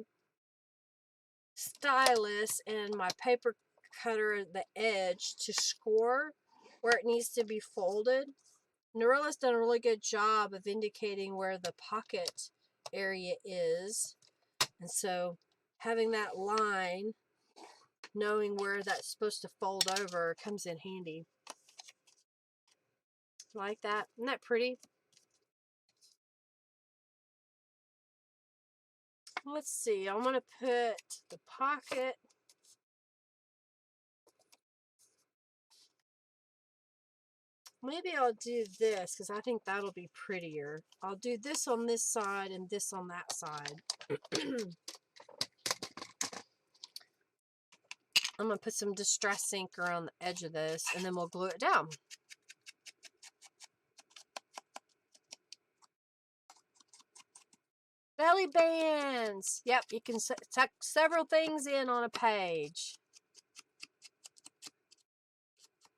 stylus and my paper cutter at the edge to score where it needs to be folded. Norella's done a really good job of indicating where the pocket area is. And so having that line, knowing where that's supposed to fold over, comes in handy. Like that. Isn't that pretty? Let's see. I'm going to put the pocket. Maybe I'll do this because I think that'll be prettier. I'll do this on this side and this on that side. I'm going to put some Distress ink around the edge of this and then we'll glue it down. Belly bands. Yep, you can tuck several things in on a page.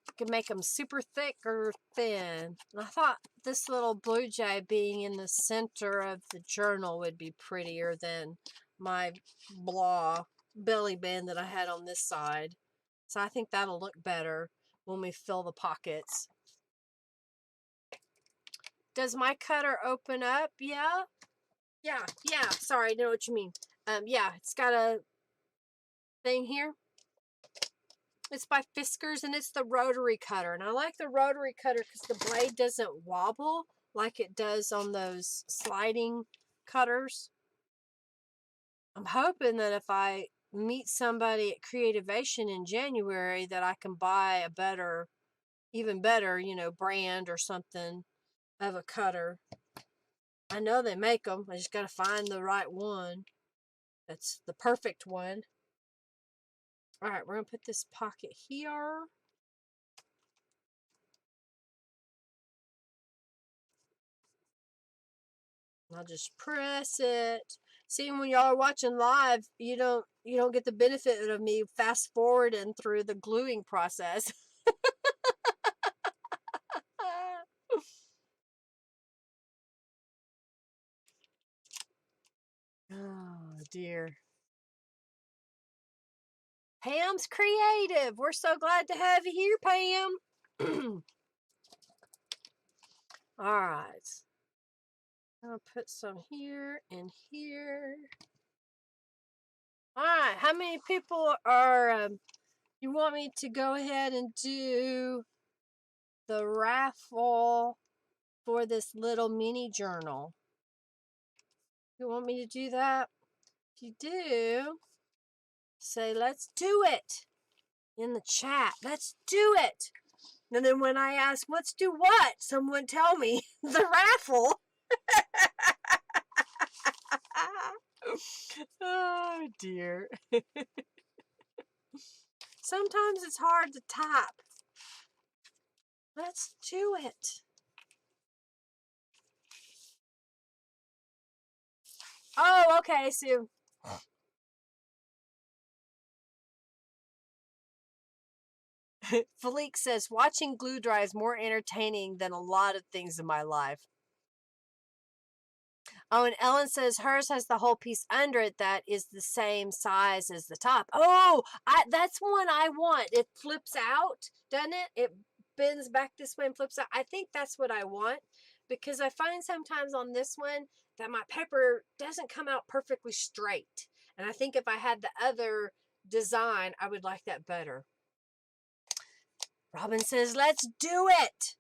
You can make them super thick or thin. And I thought this little blue jay being in the center of the journal would be prettier than my blah belly band that I had on this side. So I think that'll look better when we fill the pockets. Does my cutter open up? Yeah. Yeah. Sorry, I know what you mean. Yeah, it's got a thing here. It's by Fiskars and it's the rotary cutter. And I like the rotary cutter because the blade doesn't wobble like it does on those sliding cutters. I'm hoping that if I meet somebody at Creativation in January that I can buy a better, even better, you know, brand or something of a cutter. I know they make them. I just got to find the right one. That's the perfect one. All right, we're going to put this pocket here. I'll just press it. See, when y'all are watching live, you don't get the benefit of me fast forwarding through the gluing process. Oh dear. Pam's creative. We're so glad to have you here, Pam. All right. I'll put some here and here. All right. How many people are, you want me to go ahead and do the raffle for this little mini journal? You want me to do that? If you do, say, let's do it in the chat. Let's do it. And then when I ask, let's do what? Someone tell me the raffle. Oh dear. Sometimes it's hard to type. Let's do it. Oh, okay, Sue. Felique says, watching glue dry is more entertaining than a lot of things in my life. Oh, and Ellen says hers has the whole piece under it that is the same size as the top. Oh, that's one I want. It flips out, doesn't it? It bends back this way and flips out. I think that's what I want because I find sometimes on this one that my paper doesn't come out perfectly straight. And I think if I had the other design, I would like that better. Robin says, let's do it.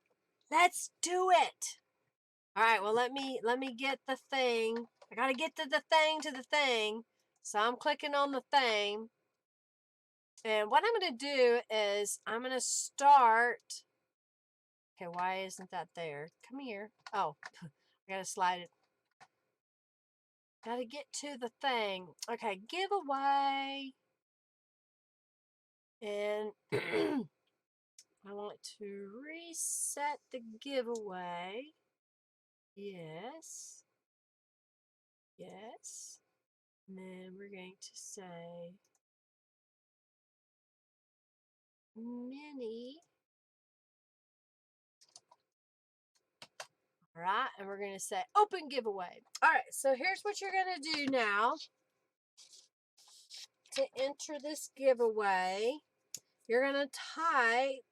Let's do it. All right, well, let me get the thing. I got to get to the thing. So I'm clicking on the thing. And what I'm going to do is I'm going to start. Okay, why isn't that there? Come here. Oh, I got to slide it. Got to get to the thing. Okay, giveaway. And I want to reset the giveaway. Yes. Yes. And then we're going to say mini. All right, and we're going to say open giveaway. All right, so here's what you're going to do now to enter this giveaway. You're going to type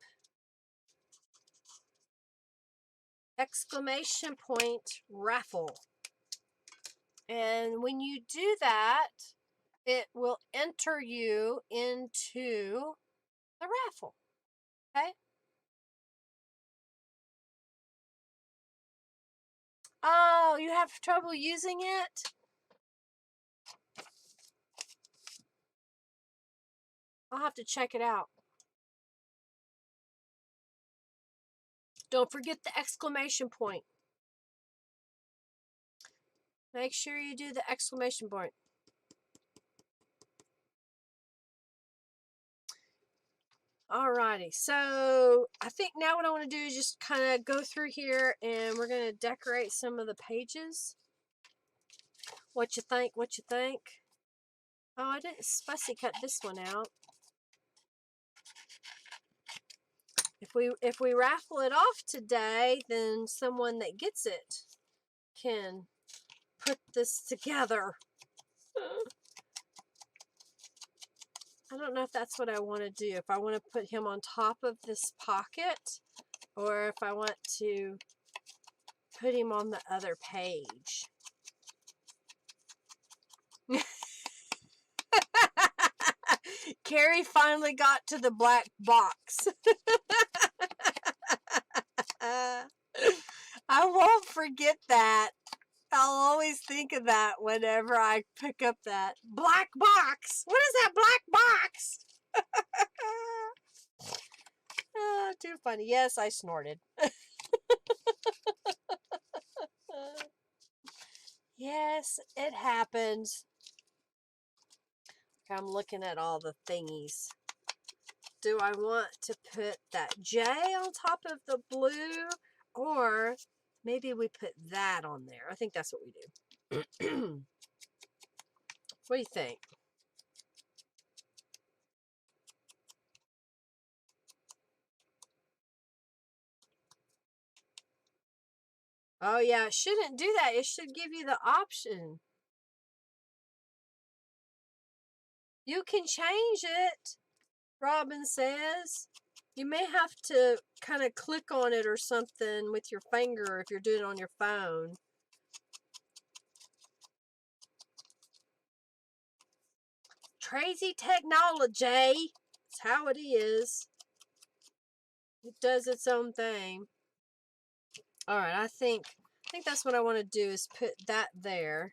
!raffle. And when you do that, it will enter you into the raffle. Okay? Oh, you have trouble using it? I'll have to check it out. Don't forget the exclamation point. Make sure you do the exclamation point. Alrighty, so I think now what I want to do is just kind of go through here and we're going to decorate some of the pages. What you think? What you think? Oh, I didn't fussy cut this one out. If we raffle it off today, then someone that gets it can put this together. I don't know if that's what I want to do. If I want to put him on top of this pocket or if I want to put him on the other page. Carrie finally got to the black box. I won't forget that. I'll always think of that whenever I pick up that black box. What is that black box? Oh, too funny. Yes, I snorted. Yes, it happens. I'm looking at all the thingies. Do I want to put that J on top of the blue? Or maybe we put that on there. I think that's what we do. What do you think? Oh, yeah, it shouldn't do that. It should give you the option. You can change it, Robin says. You may have to kind of click on it or something with your finger if you're doing it on your phone. Crazy technology. It's how it is. It does its own thing. All right, I think that's what I want to do is put that there.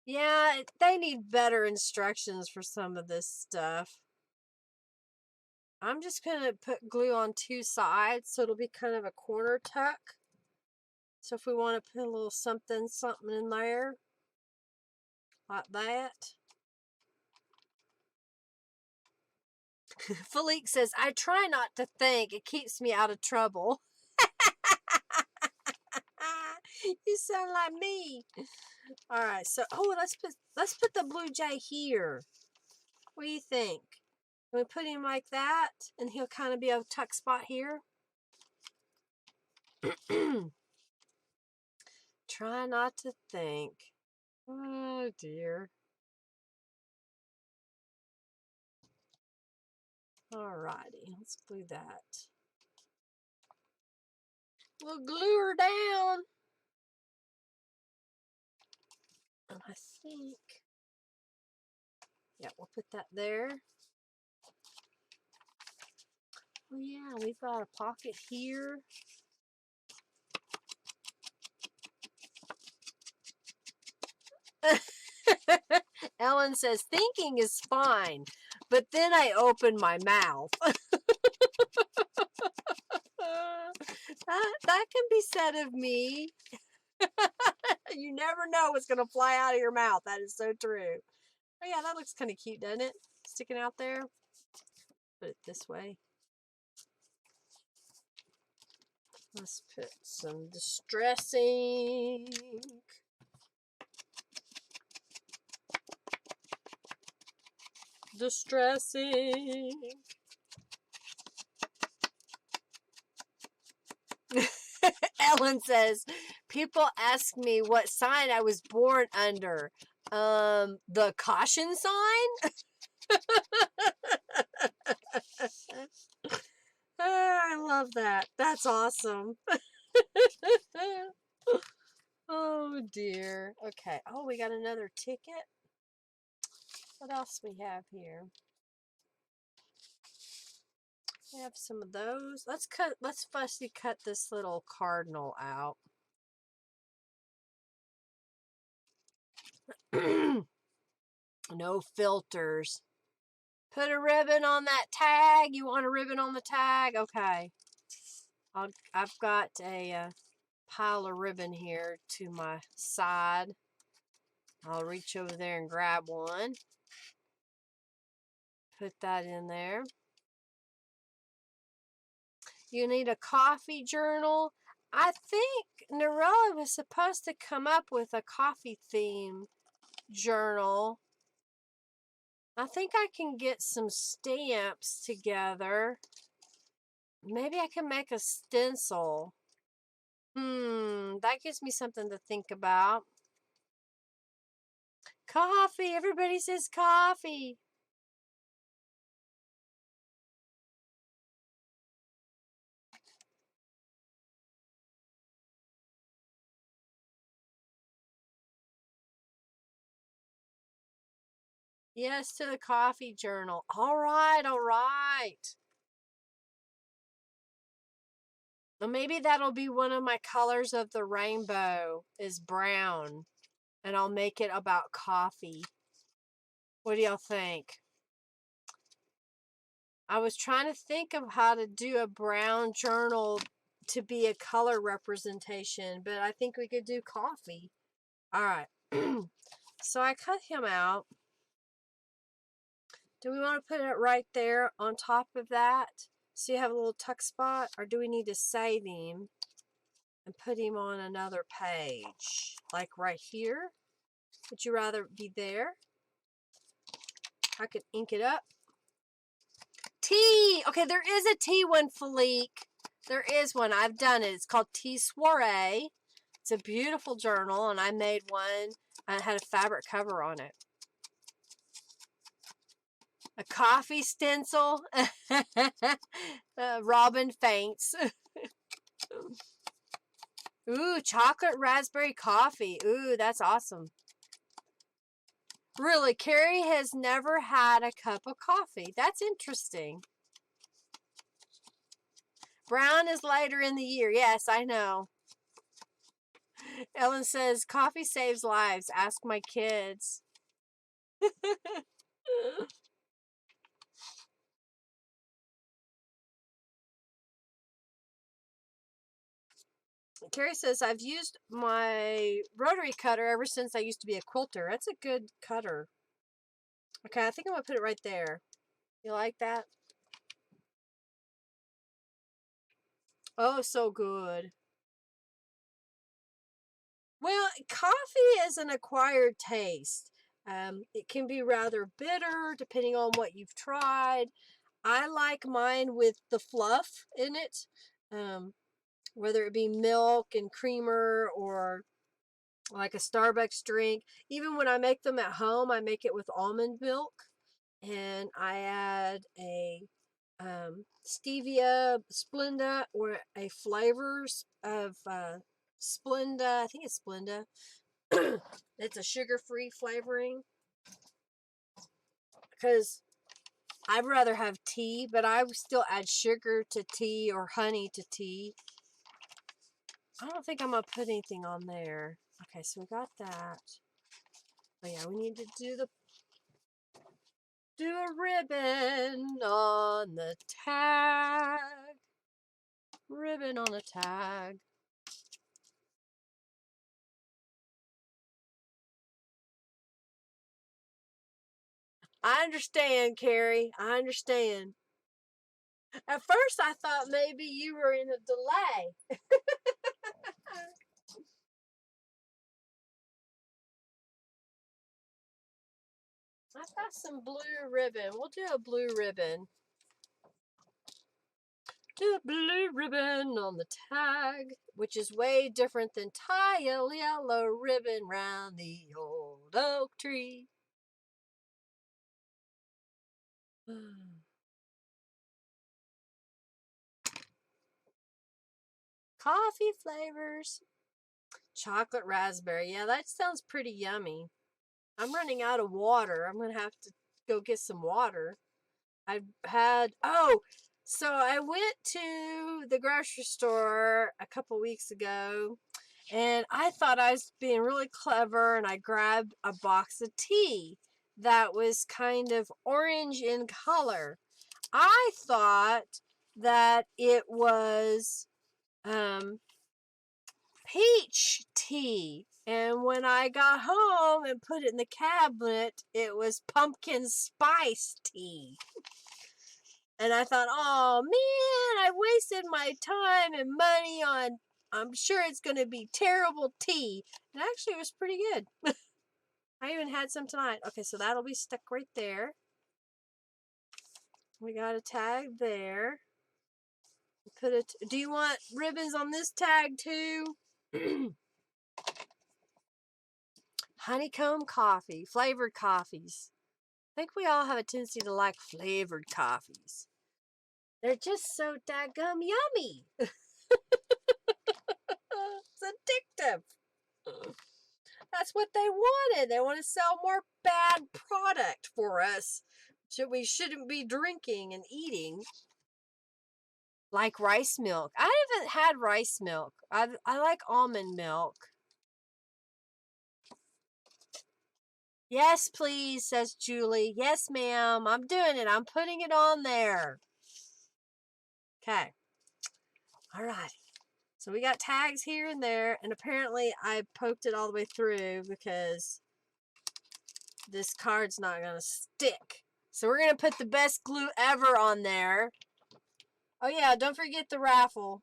Yeah, they need better instructions for some of this stuff. I'm just going to put glue on 2 sides so it'll be kind of a corner tuck. So if we want to put a little something in there, like that. Philippe says, I try not to think. It keeps me out of trouble. You sound like me. All right, so let's put the blue jay here. What do you think? Can we put him like that, and he'll kind of be a tuck spot here? Try not to think. Oh dear. Alrighty, let's glue that. We'll glue her down. And I think, yeah, we'll put that there. Oh yeah, we've got a pocket here. Ellen says, thinking is fine, but then I open my mouth. That can be said of me. You never know what's going to fly out of your mouth. That is so true. Oh yeah, that looks kind of cute, doesn't it? Sticking out there. Put it this way. Let's put some distressing. Distressing. Ellen says, people ask me what sign I was born under. The caution sign? I love that. That's awesome. Oh dear. Okay. Oh, we got another ticket. What else we have here? We have some of those. Let's fussy cut this little cardinal out. No filters. Put a ribbon on that tag. You want a ribbon on the tag? Okay. I've got a pile of ribbon here to my side. I'll reach over there and grab one. Put that in there. You need a coffee journal. I think Norella was supposed to come up with a coffee theme journal. I think I can get some stamps together. Maybe I can make a stencil. That gives me something to think about. Coffee. Everybody says coffee. Yes to the coffee journal. All right, all right. Well, maybe that'll be one of my colors of the rainbow is brown. And I'll make it about coffee. What do y'all think? I was trying to think of how to do a brown journal to be a color representation, but I think we could do coffee. All right. So I cut him out. Do we want to put it right there on top of that so you have a little tuck spot, or do we need to save him and put him on another page, like right here? Would you rather be there? I could ink it up. Tea. Okay, there is a tea one, Philippe. There is one. I've done it. It's called Tea Soiree. It's a beautiful journal, and I made one. I had a fabric cover on it. A coffee stencil. Robin faints. Ooh, chocolate raspberry coffee. Ooh, that's awesome. Really, Carrie has never had a cup of coffee. That's interesting. Brown is later in the year. Yes, I know. Ellen says, coffee saves lives. Ask my kids. Carrie says, I've used my rotary cutter ever since I used to be a quilter. That's a good cutter. Okay, I think I'm going to put it right there. You like that? Oh, so good. Well, coffee is an acquired taste. It can be rather bitter depending on what you've tried. I like mine with the fluff in it, whether it be milk and creamer or like a Starbucks drink. Even when I make them at home, I make it with almond milk, and I add a stevia, Splenda, or a flavors of Splenda. I think it's Splenda. It's a sugar-free flavoring because I'd rather have tea, but I would still add sugar to tea or honey to tea. I don't think I'm going to put anything on there. Okay, so we got that. Oh yeah, we need to do a ribbon on the tag. Ribbon on the tag. I understand, Carrie. I understand. At first, I thought maybe you were in a delay. I've got some blue ribbon. We'll do a blue ribbon. Do a blue ribbon on the tag, which is way different than tie a yellow ribbon round the old oak tree. Coffee flavors. Chocolate raspberry. Yeah, that sounds pretty yummy. I'm running out of water. I'm going to have to go get some water. So I went to the grocery store a couple weeks ago and I thought I was being really clever and I grabbed a box of tea that was kind of orange in color. I thought that it was peach tea. And when I got home and put it in the cabinet, it was pumpkin spice tea. And I thought, oh man, I wasted my time and money on, I'm sure it's going to be terrible tea. And actually, it was pretty good. I even had some tonight. Okay, so that'll be stuck right there. We got a tag there. Put it. Do you want ribbons on this tag too? Honeycomb coffee, flavored coffees. I think we all have a tendency to like flavored coffees. They're just so daggum yummy. It's addictive. That's what they wanted. They want to sell more bad product for us. We shouldn't be drinking and eating. Like rice milk. I haven't had rice milk. I like almond milk. Yes, please, says Julie. Yes, ma'am. I'm doing it. I'm putting it on there. Okay. All right. So we got tags here and there, and apparently I poked it all the way through because this card's not going to stick. So we're going to put the best glue ever on there. Oh yeah, don't forget the raffle.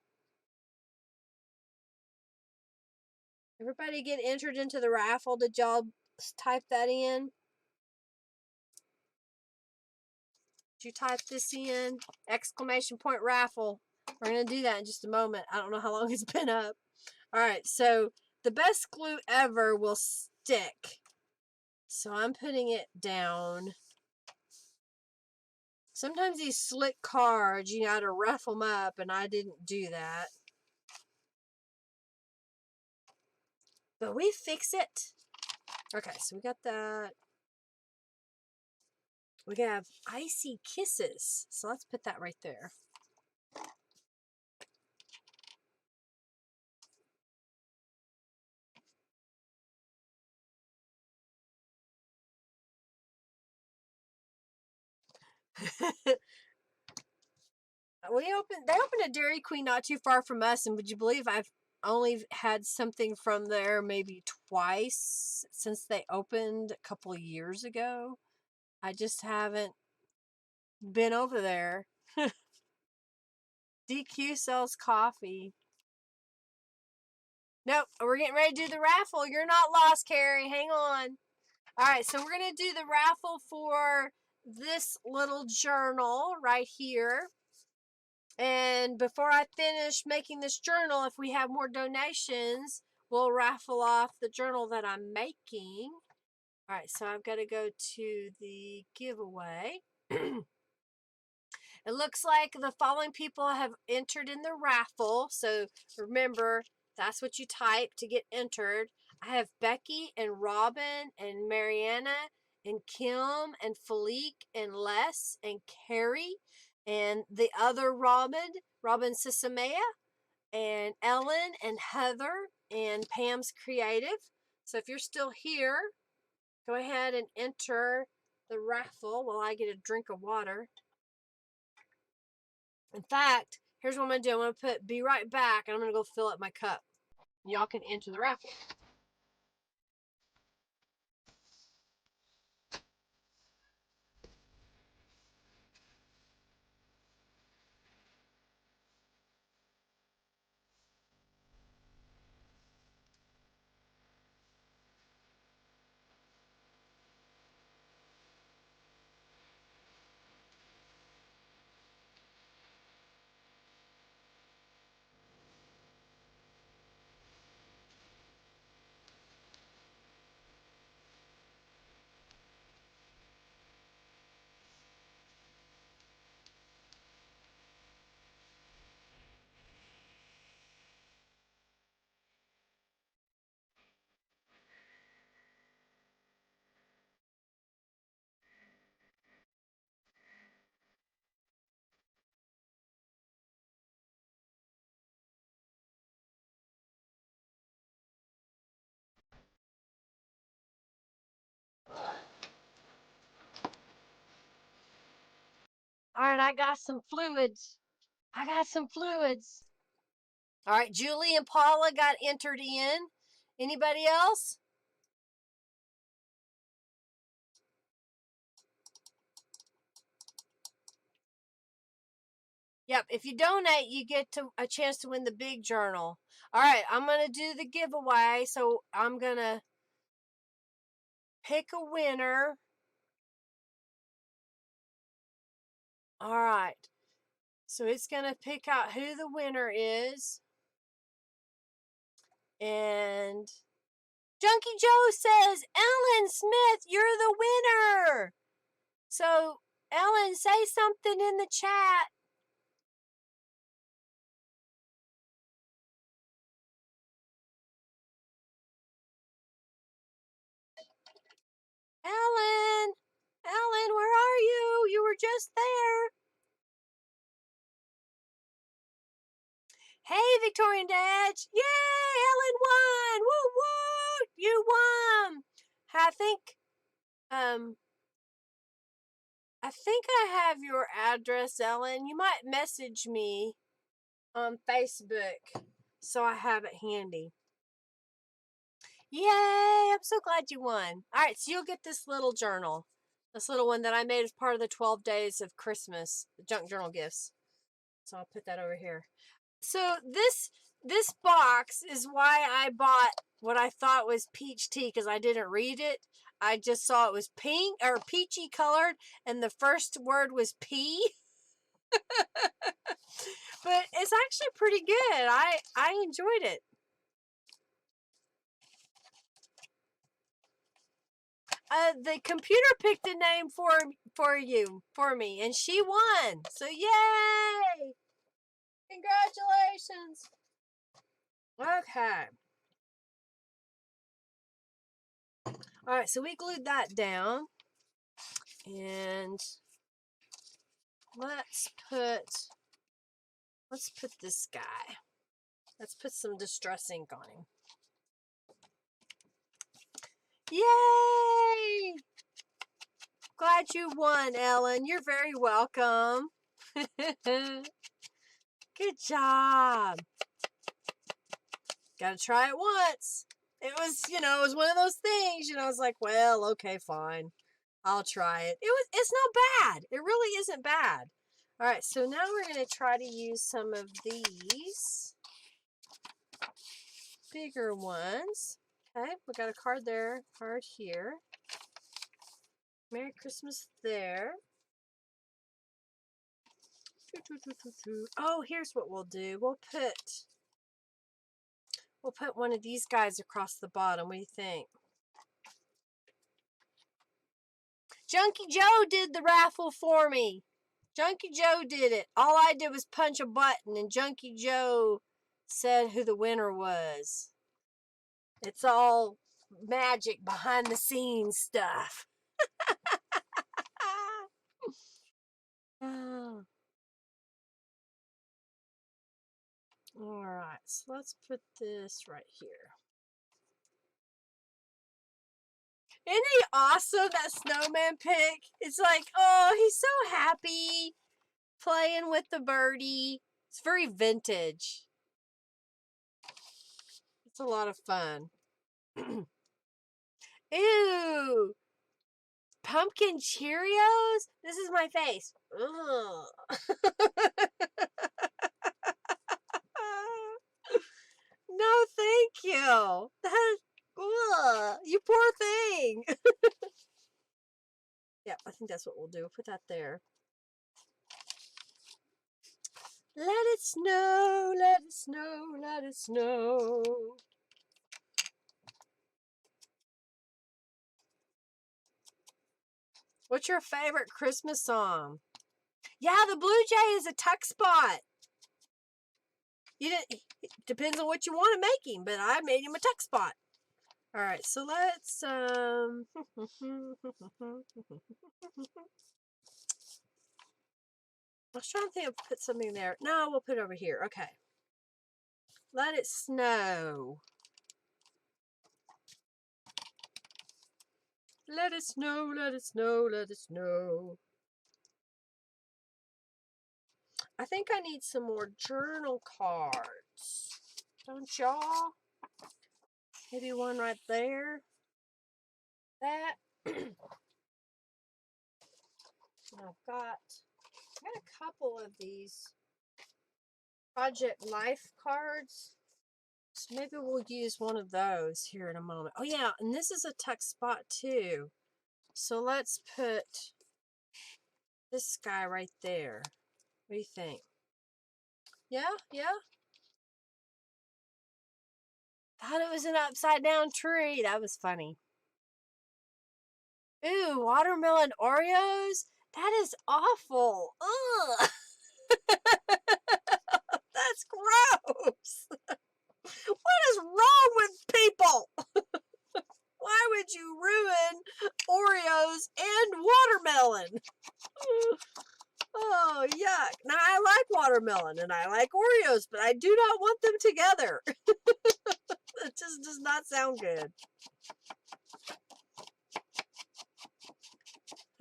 Everybody get entered into the raffle. Did y'all type that in? Did you type this in? Exclamation point raffle. We're going to do that in just a moment. I don't know how long it's been up. Alright, so the best glue ever will stick. So I'm putting it down. Sometimes these slick cards, you got to rough them up, and I didn't do that. But we fix it. Okay, so we got that. We have icy kisses. So let's put that right there. They opened a Dairy Queen not too far from us, and would you believe I've only had something from there maybe twice since they opened a couple of years ago. I just haven't been over there. DQ sells coffee. Nope, we're getting ready to do the raffle. You're not lost, Carrie. Hang on. All right, so we're going to do the raffle for this little journal right here. And before I finish making this journal, if we have more donations, we'll raffle off the journal that I'm making. All right, so I've got to go to the giveaway. It looks like the following people have entered in the raffle. So remember, that's what you type to get entered. I have Becky and Robin and Mariana and Kim and Felique and Les and Carrie and the other Robin Sisamea and Ellen and Heather and Pam's Creative. So if you're still here, go ahead and enter the raffle while I get a drink of water. In fact, here's what I'm going to do. I'm going to put be right back, and I'm going to go fill up my cup. Y'all can enter the raffle. All right, I got some fluids. All right, Julie and Paula got entered in. Anybody else? Yep, if you donate, you get a chance to win the big journal. All right, I'm going to do the giveaway, so I'm going to pick a winner. All right, so it's going to pick out who the winner is. And Junkie Joe says, Ellen Smith, you're the winner. So, Ellen, say something in the chat. Ellen, where are you? You were just there. Hey, Victorian Dadge. Yay, Ellen won. Woo, woo. You won. I think I have your address, Ellen. You might message me on Facebook so I have it handy. Yay! I'm so glad you won. All right, so you'll get this little journal. This little one that I made as part of the 12 days of Christmas, the junk journal gifts. So I'll put that over here. So this box is why I bought what I thought was peach tea, because I didn't read it. I just saw it was pink or peachy colored, and the first word was pea. But it's actually pretty good. I enjoyed it. The computer picked a name for me, and she won. So yay! Congratulations. Okay. All right, so we glued that down, and let's put this guy. Let's put some distress ink on him. Yay! Glad you won, Ellen. You're very welcome. Good job. Gotta try it once. It was, you know, it was one of those things, you know, it's like, well, okay, fine. I'll try it. It's not bad. It really isn't bad. All right, so now we're going to try to use some of these bigger ones. Okay, we got a card there, card here. Merry Christmas there. Oh, here's what we'll do. We'll put one of these guys across the bottom. What do you think? Junkie Joe did the raffle for me. Junkie Joe did it. All I did was punch a button, and Junkie Joe said who the winner was. It's all magic behind the scenes stuff. All right, so let's put this right here. Isn't he awesome, that snowman pic? It's like, oh, he's so happy playing with the birdie. It's very vintage. It's a lot of fun. Ew! Pumpkin Cheerios? This is my face. Ugh. No, thank you. Ugh, you poor thing. Yeah, I think that's what we'll do. We'll put that there. Let it snow, let it snow, let it snow. What's your favorite Christmas song? Yeah, the Blue Jay is a tuck spot. It depends on what you want to make him, but I made him a tuck spot. All right, so let's I was trying to think of put something there. No, we'll put it over here. Okay. Let it snow. Let it snow, let it snow, let it snow. I think I need some more journal cards. Don't y'all? Maybe one right there. That. I've got a couple of these Project Life cards. So maybe we'll use one of those here in a moment. Oh yeah, and this is a tuck spot too. So let's put this guy right there. What do you think? Yeah? Yeah? Thought it was an upside down tree. That was funny. Ooh, watermelon Oreos? That is awful. Ugh. That's gross. What is wrong with people? Why would you ruin Oreos and watermelon? Oh, yuck. Now, I like watermelon and I like Oreos, but I do not want them together. It just does not sound good.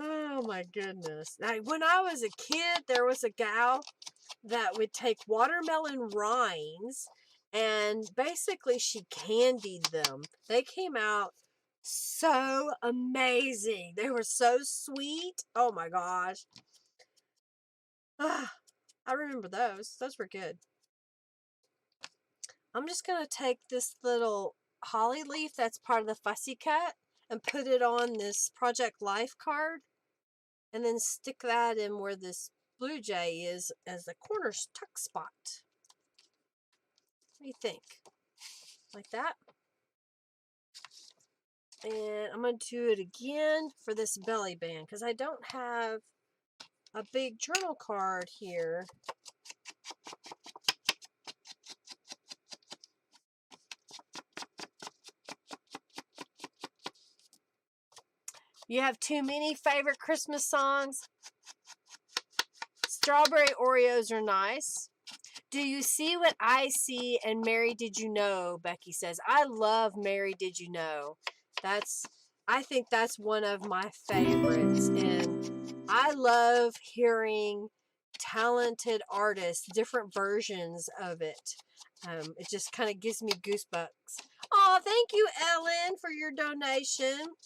Oh, my goodness. Now, when I was a kid, there was a gal that would take watermelon rinds and basically she candied them. They came out so amazing. They were so sweet. Oh my gosh. I remember those. Those were good. I'm just going to take this little holly leaf that's part of the fussy cut and put it on this Project Life card and then stick that in where this Blue Jay is as the corner tuck spot. What do you think? Like that? And I'm going to do it again for this belly band because I don't have a big journal card here. You have too many favorite Christmas songs? Strawberry Oreos are nice. Do you see what I see? And Mary, did you know? Becky says, I love Mary, did you know? I think that's one of my favorites. And I love hearing talented artists, different versions of it. It just kind of gives me goosebumps. Oh, thank you, Ellen, for your donation.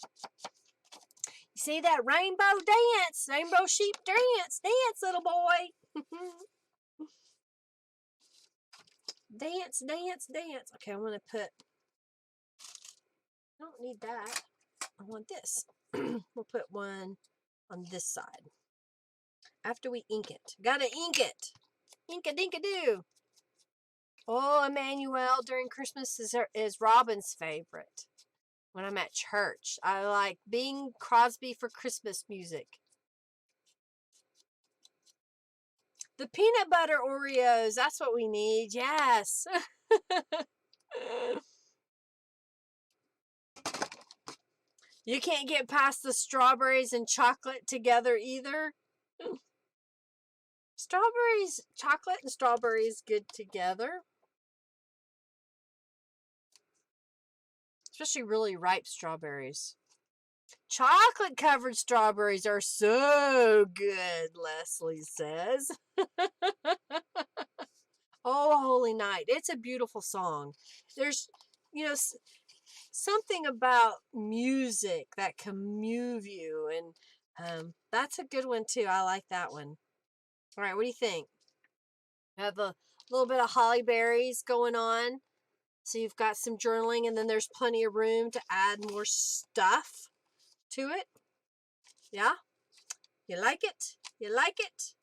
You see that rainbow dance? Rainbow sheep dance. Dance, little boy. Dance, dance, dance. Okay, I'm going to put... I don't need that. I want this. We'll put one on this side. After we ink it. Gotta ink it. Ink-a-dink-a-doo. Oh, Emmanuel during Christmas is Robin's favorite. When I'm at church, I like Bing Crosby for Christmas music. The peanut butter Oreos, that's what we need. Yes. You can't get past the strawberries and chocolate together either. Strawberries, chocolate and strawberries good together. Especially really ripe strawberries. Chocolate covered strawberries are so good, Leslie says. Oh, Holy Night. It's a beautiful song. There's, something about music that can move you. And that's a good one, too. I like that one. All right, what do you think? I have a little bit of holly berries going on. So you've got some journaling, and then there's plenty of room to add more stuff to it. Yeah? You like it? You like it?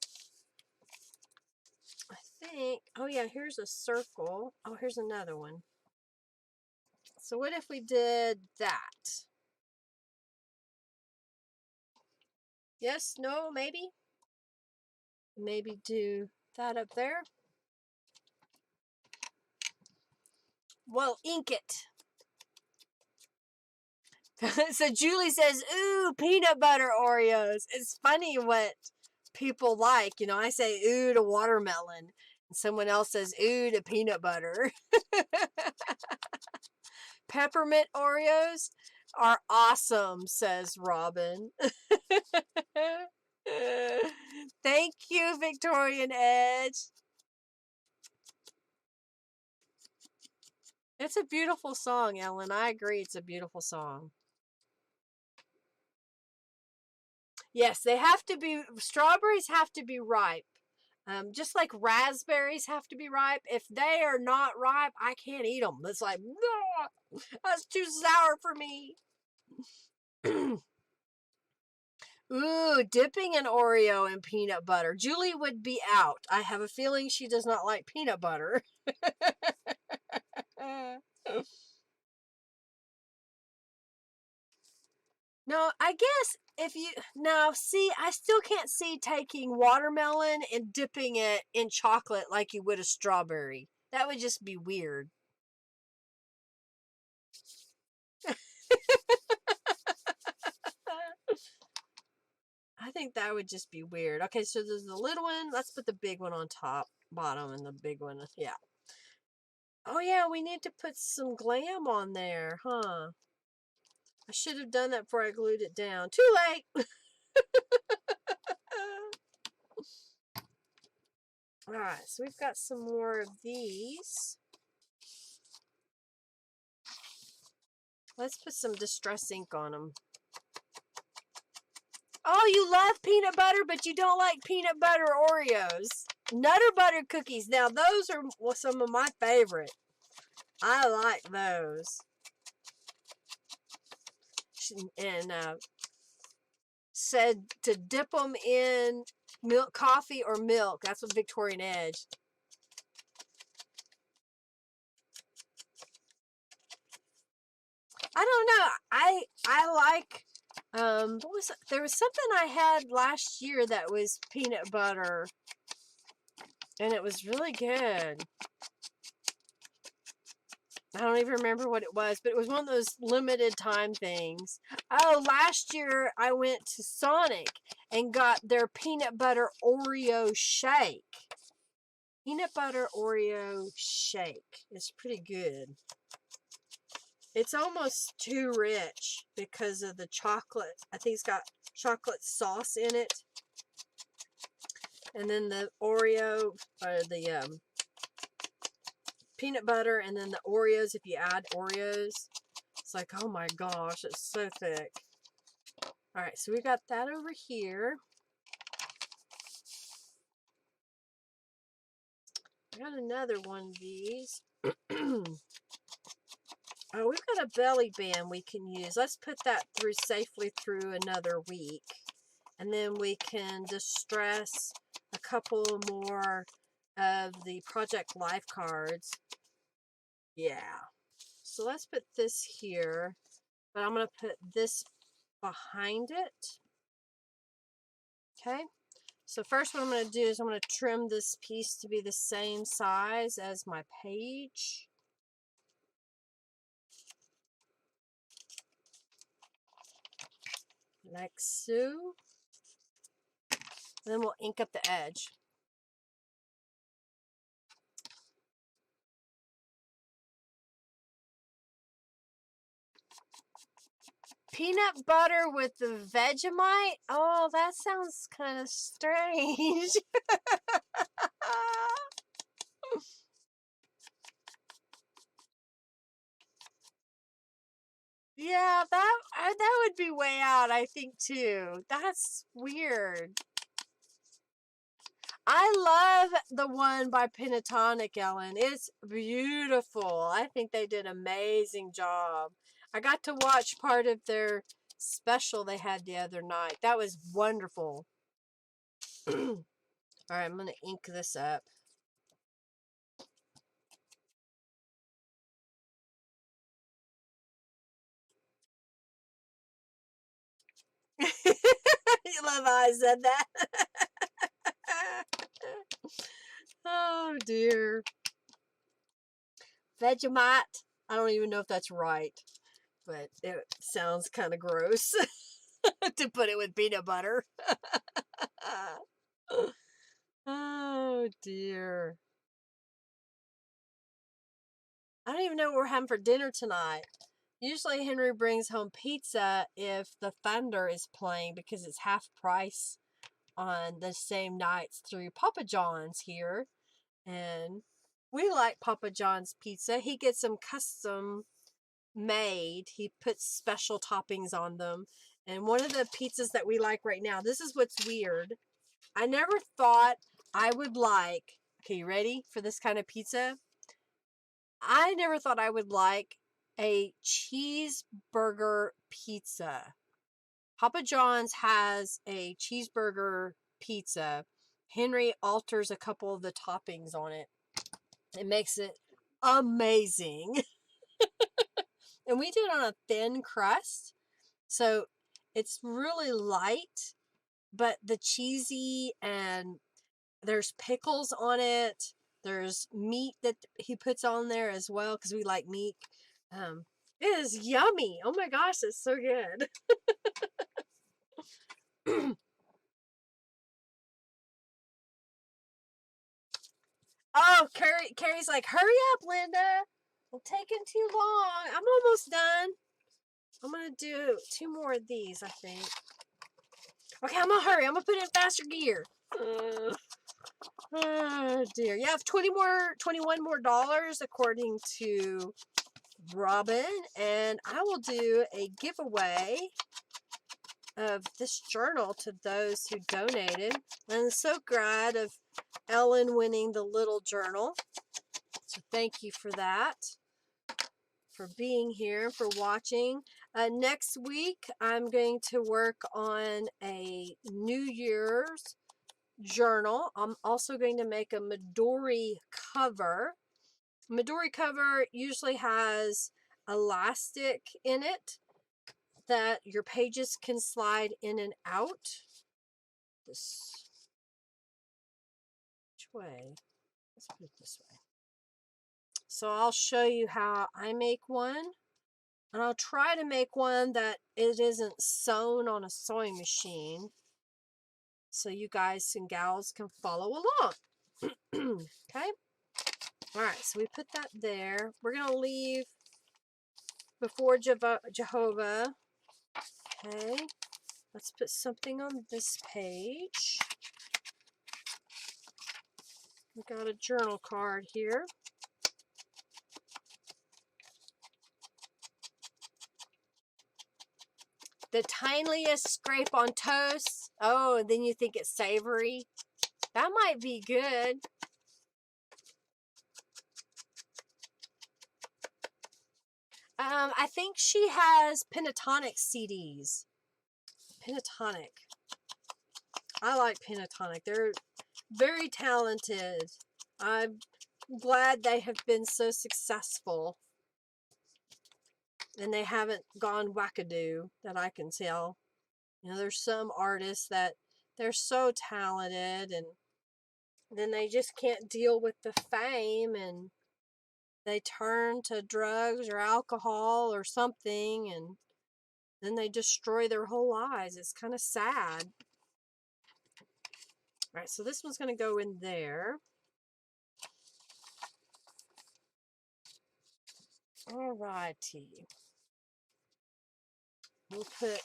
I think, oh yeah, here's a circle. Oh, here's another one. So what if we did that? Yes, no, maybe? Maybe do that up there. Well, ink it. So Julie says, ooh, peanut butter Oreos. It's funny what people like. I say, ooh, to watermelon. And someone else says, ooh, to peanut butter. Peppermint Oreos are awesome, says Robin. Thank you, Victorian Edge. It's a beautiful song, Ellen. I agree. It's a beautiful song. Yes, they have to be, strawberries have to be ripe. Just like raspberries have to be ripe. If they are not ripe, I can't eat them. It's like, no, that's too sour for me. Ooh, dipping an Oreo in peanut butter. Julie would be out. I have a feeling she does not like peanut butter. No, I guess if you... Now, see, I still can't see taking watermelon and dipping it in chocolate like you would a strawberry. That would just be weird. I think that would just be weird. Okay, so there's the little one. Let's put the big one on top, bottom, and the big one. Yeah. Oh, yeah, we need to put some glam on there, huh? I should have done that before I glued it down. Too late! Alright, so we've got some more of these. Let's put some Distress ink on them. Oh, you love peanut butter, but you don't like peanut butter Oreos. Nutter butter cookies. Now, those are some of my favorite. I like those. And said to dip them in milk, coffee, or milk. That's what Victorian Edge. I don't know. I like... what was it? There was something I had last year that was peanut butter, and it was really good. I don't even remember what it was, but it was one of those limited time things. Oh, last year I went to Sonic and got their peanut butter Oreo shake. Peanut butter Oreo shake. It's pretty good. It's almost too rich because of the chocolate. I think it's got chocolate sauce in it. And then the Oreo, or the peanut butter and then the Oreos. If you add Oreos, it's like, oh my gosh, it's so thick. All right, so we got that over here. I got another one of these. Oh, we've got a belly band we can use. Let's put that through safely through another week. And then we can distress a couple more of the Project Life cards. Yeah. So let's put this here. But I'm going to put this behind it. Okay. So first what I'm going to do is I'm going to trim this piece to be the same size as my page. Like so. And then we'll ink up the edge. Peanut butter with the Vegemite? Oh, that sounds kind of strange. Yeah, that would be way out, I think, too. That's weird. I love the one by Pentatonic, Ellen. It's beautiful. I think they did an amazing job. I got to watch part of their special they had the other night. That was wonderful. All right, I'm going to ink this up. You love how I said that? Oh, dear. Vegemite. I don't even know if that's right, but it sounds kind of gross to put it with peanut butter. Oh, dear. I don't even know what we're having for dinner tonight. Usually Henry brings home pizza if the Thunder is playing because it's half price on the same nights through Papa John's here. And we like Papa John's pizza. He gets them custom made. He puts special toppings on them. And one of the pizzas that we like right now, this is what's weird. I never thought I would like, okay, you ready for this kind of pizza? I never thought I would like a cheeseburger pizza. Papa John's has a cheeseburger pizza. Henry alters a couple of the toppings on it. It makes it amazing. And we do it on a thin crust. So it's really light, but the cheesy, and there's pickles on it. There's meat that he puts on there as well because we like meat. It is yummy. Oh my gosh, it's so good. Oh, Carrie's like, hurry up, Linda. I'm taking too long. I'm almost done. I'm going to do 2 more of these, I think. Okay, I'm going to hurry. I'm going to put it in faster gear. Oh, dear. You have 21 more dollars according to Robin. And I will do a giveaway of this journal to those who donated. I'm so glad of Ellen winning the little journal. So thank you for that, for being here, for watching. Next week, I'm going to work on a New Year's journal. I'm also going to make a Midori cover. Midori cover usually has elastic in it that your pages can slide in and out. Which way? Let's put it this way. So I'll show you how I make one. And I'll try to make one that it isn't sewn on a sewing machine, so you guys and gals can follow along. Okay? Alright, so we put that there. We're going to leave before Jehovah. Okay. Let's put something on this page. We got a journal card here. The tiniest scrape on toast. Oh, and then you think it's savory. That might be good. I think she has Pentatonic CDs. Pentatonic. I like Pentatonic. They're very talented. I'm glad they have been so successful. And they haven't gone wackadoo that I can tell. You know, there's some artists that they're so talented and then they just can't deal with the fame and they turn to drugs or alcohol or something and then they destroy their whole lives. It's kind of sad. All right, so this one's going to go in there. All righty. We'll put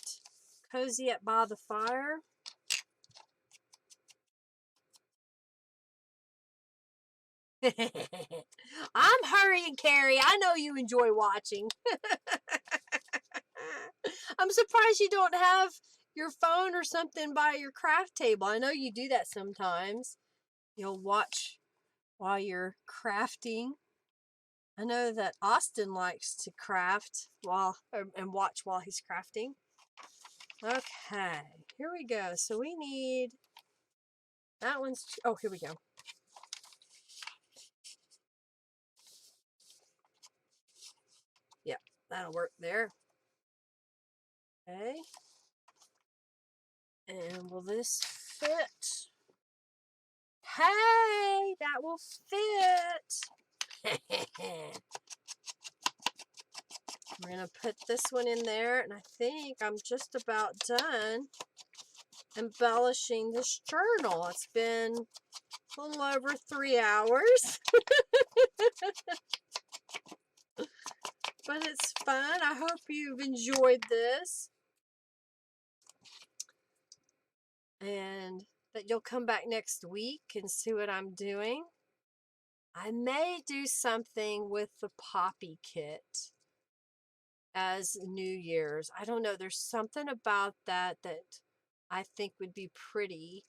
Cozy up by the fire. I'm hurrying, Carrie. I know you enjoy watching. I'm surprised you don't have your phone or something by your craft table. I know you do that sometimes. You'll watch while you're crafting. I know that Austin likes to craft and watch while he's crafting. Okay, here we go. So we need that one's. Oh, here we go. Yep, that'll work there. Okay. And will this fit? Hey, that will fit. We're going to put this one in there, and I think I'm just about done embellishing this journal. It's been a little over 3 hours. But it's fun. I hope you've enjoyed this. And that you'll come back next week and see what I'm doing. I may do something with the poppy kit as New Year's. I don't know. There's something about that I think would be pretty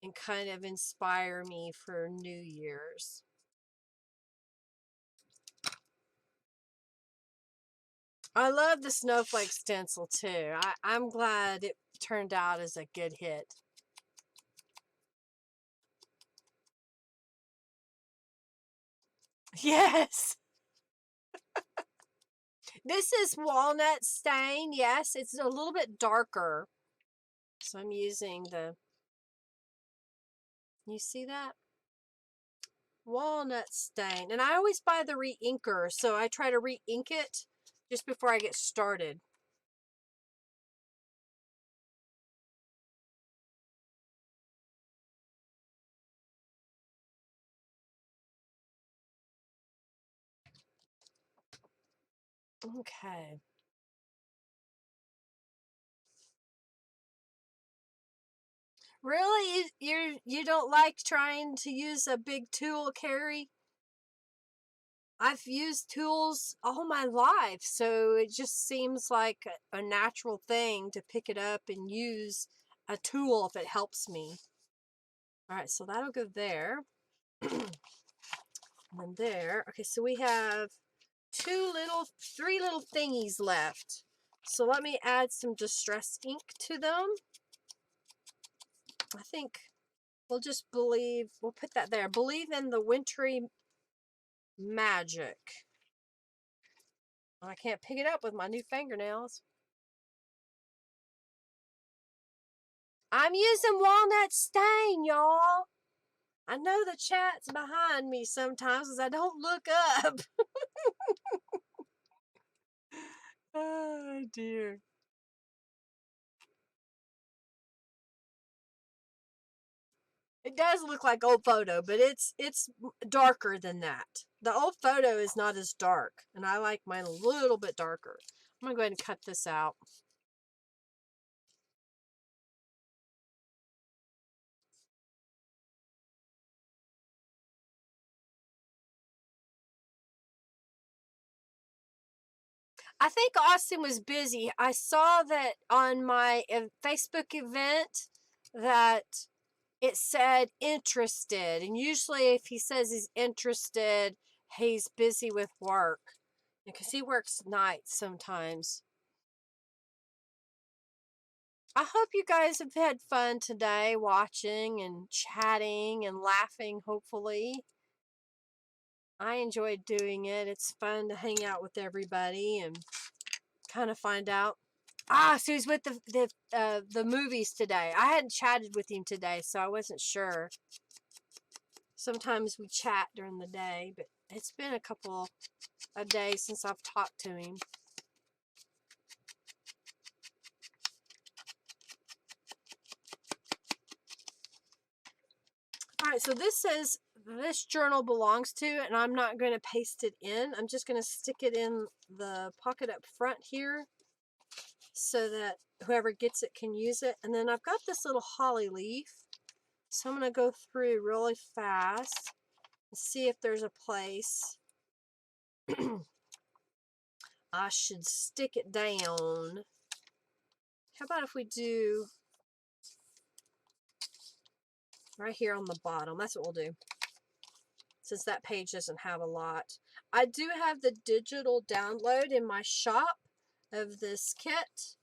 and kind of inspire me for New Year's. I love the snowflake stencil too. I'm glad it turned out as a good hit. Yes. This is walnut stain. Yes, it's a little bit darker. So I'm using you see that? Walnut stain. And I always buy the re-inker, so I try to re-ink it just before I get started. Okay. Really? You don't like trying to use a big tool, Carrie? I've used tools all my life, so it just seems like a natural thing to pick it up and use a tool if it helps me. All right, so that'll go there. And then there. Okay, so we have three little thingies left. So let me add some distress ink to them. I think we'll put that there. Believe in the wintry magic. I can't pick it up with my new fingernails. I'm using walnut stain, y'all. I know the chat's behind me sometimes because I don't look up. Oh, dear. It does look like old photo, but it's darker than that. The old photo is not as dark, and I like mine a little bit darker. I'm going to go ahead and cut this out. I think Austin was busy. I saw that on my Facebook event that it said interested. And usually if he says he's interested, he's busy with work. Because he works nights sometimes. I hope you guys have had fun today watching and chatting and laughing, hopefully. I enjoyed doing it. It's fun to hang out with everybody and kind of find out. So he's with the movies today. I hadn't chatted with him today, so I wasn't sure. Sometimes we chat during the day, but it's been a couple of days since I've talked to him. Alright, so this says this journal belongs to, and I'm not going to paste it in. I'm just going to stick it in the pocket up front here so that whoever gets it can use it. And then I've got this little holly leaf, so I'm going to go through really fast and see if there's a place I should stick it down. How about if we do right here on the bottom? That's what we'll do, since that page doesn't have a lot. I do have the digital download in my shop of this kit.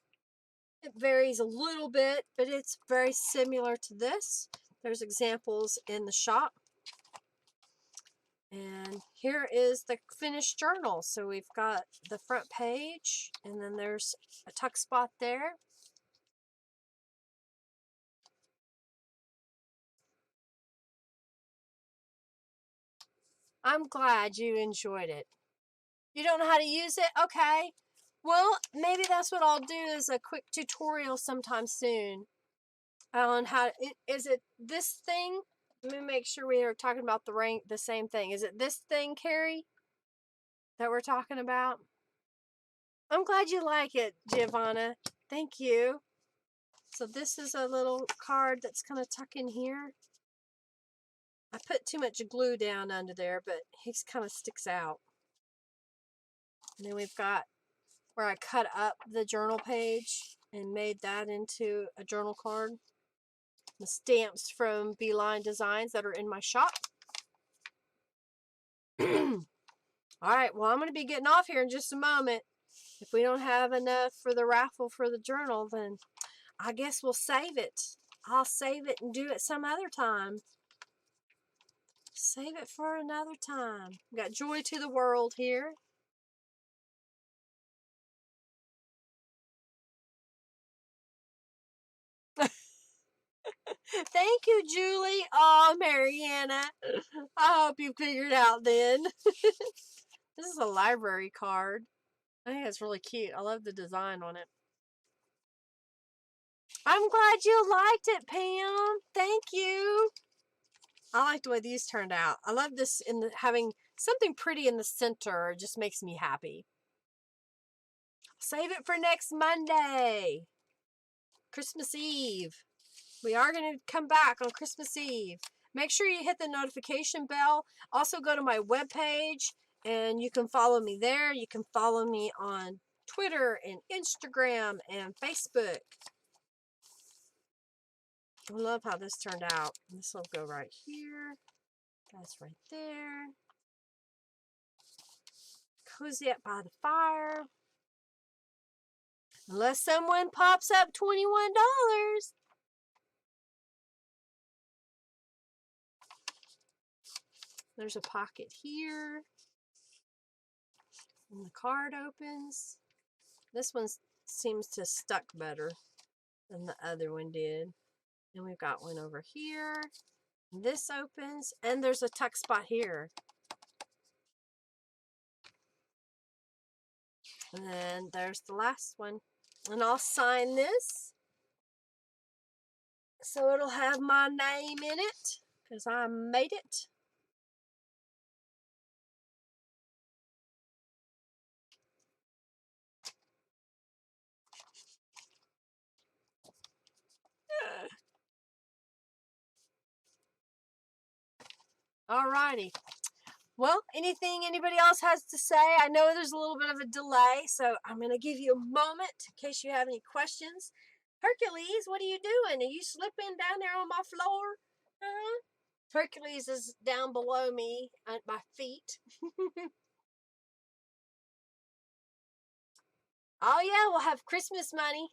It varies a little bit, but it's very similar to this. There's examples in the shop. And here is the finished journal. So we've got the front page, and then there's a tuck spot there. I'm glad you enjoyed it. You don't know how to use it? Okay. Well, maybe that's what I'll do, is a quick tutorial sometime soon on how is it this thing? Let me make sure we are talking about the same thing. Is it this thing, Carrie, that we're talking about? I'm glad you like it, Giovanna. Thank you. So this is a little card that's kind of tucked in here. I put too much glue down under there, but he kind of sticks out. And then we've got where I cut up the journal page and made that into a journal card. The stamps from Beeline Designs that are in my shop. Alright, well, I'm going to be getting off here in just a moment. If we don't have enough for the raffle for the journal, then I guess we'll save it. I'll save it and do it some other time. Save it for another time. We got Joy to the World here. Thank you, Julie. Oh, Mariana. I hope you figured out then. This is a library card. I think that's really cute. I love the design on it. I'm glad you liked it, Pam. Thank you. I like the way these turned out. I love this having something pretty in the center. It just makes me happy. Save it for next Monday. Christmas Eve. We are going to come back on Christmas Eve. Make sure you hit the notification bell. Also go to my webpage and you can follow me there. You can follow me on Twitter and Instagram and Facebook. I love how this turned out. This will go right here. That's right there. Cozy up by the fire. Unless someone pops up $21. There's a pocket here. And the card opens. This one seems to stuck better than the other one did. And we've got one over here. This opens. And there's a tuck spot here. And then there's the last one. And I'll sign this, so it'll have my name in it, because I made it. Alrighty. Well, anything anybody else has to say? I know there's a little bit of a delay, so I'm going to give you a moment in case you have any questions. Hercules, what are you doing? Are you slipping down there on my floor? Huh? Hercules is down below me at my feet. Oh, yeah, we'll have Christmas money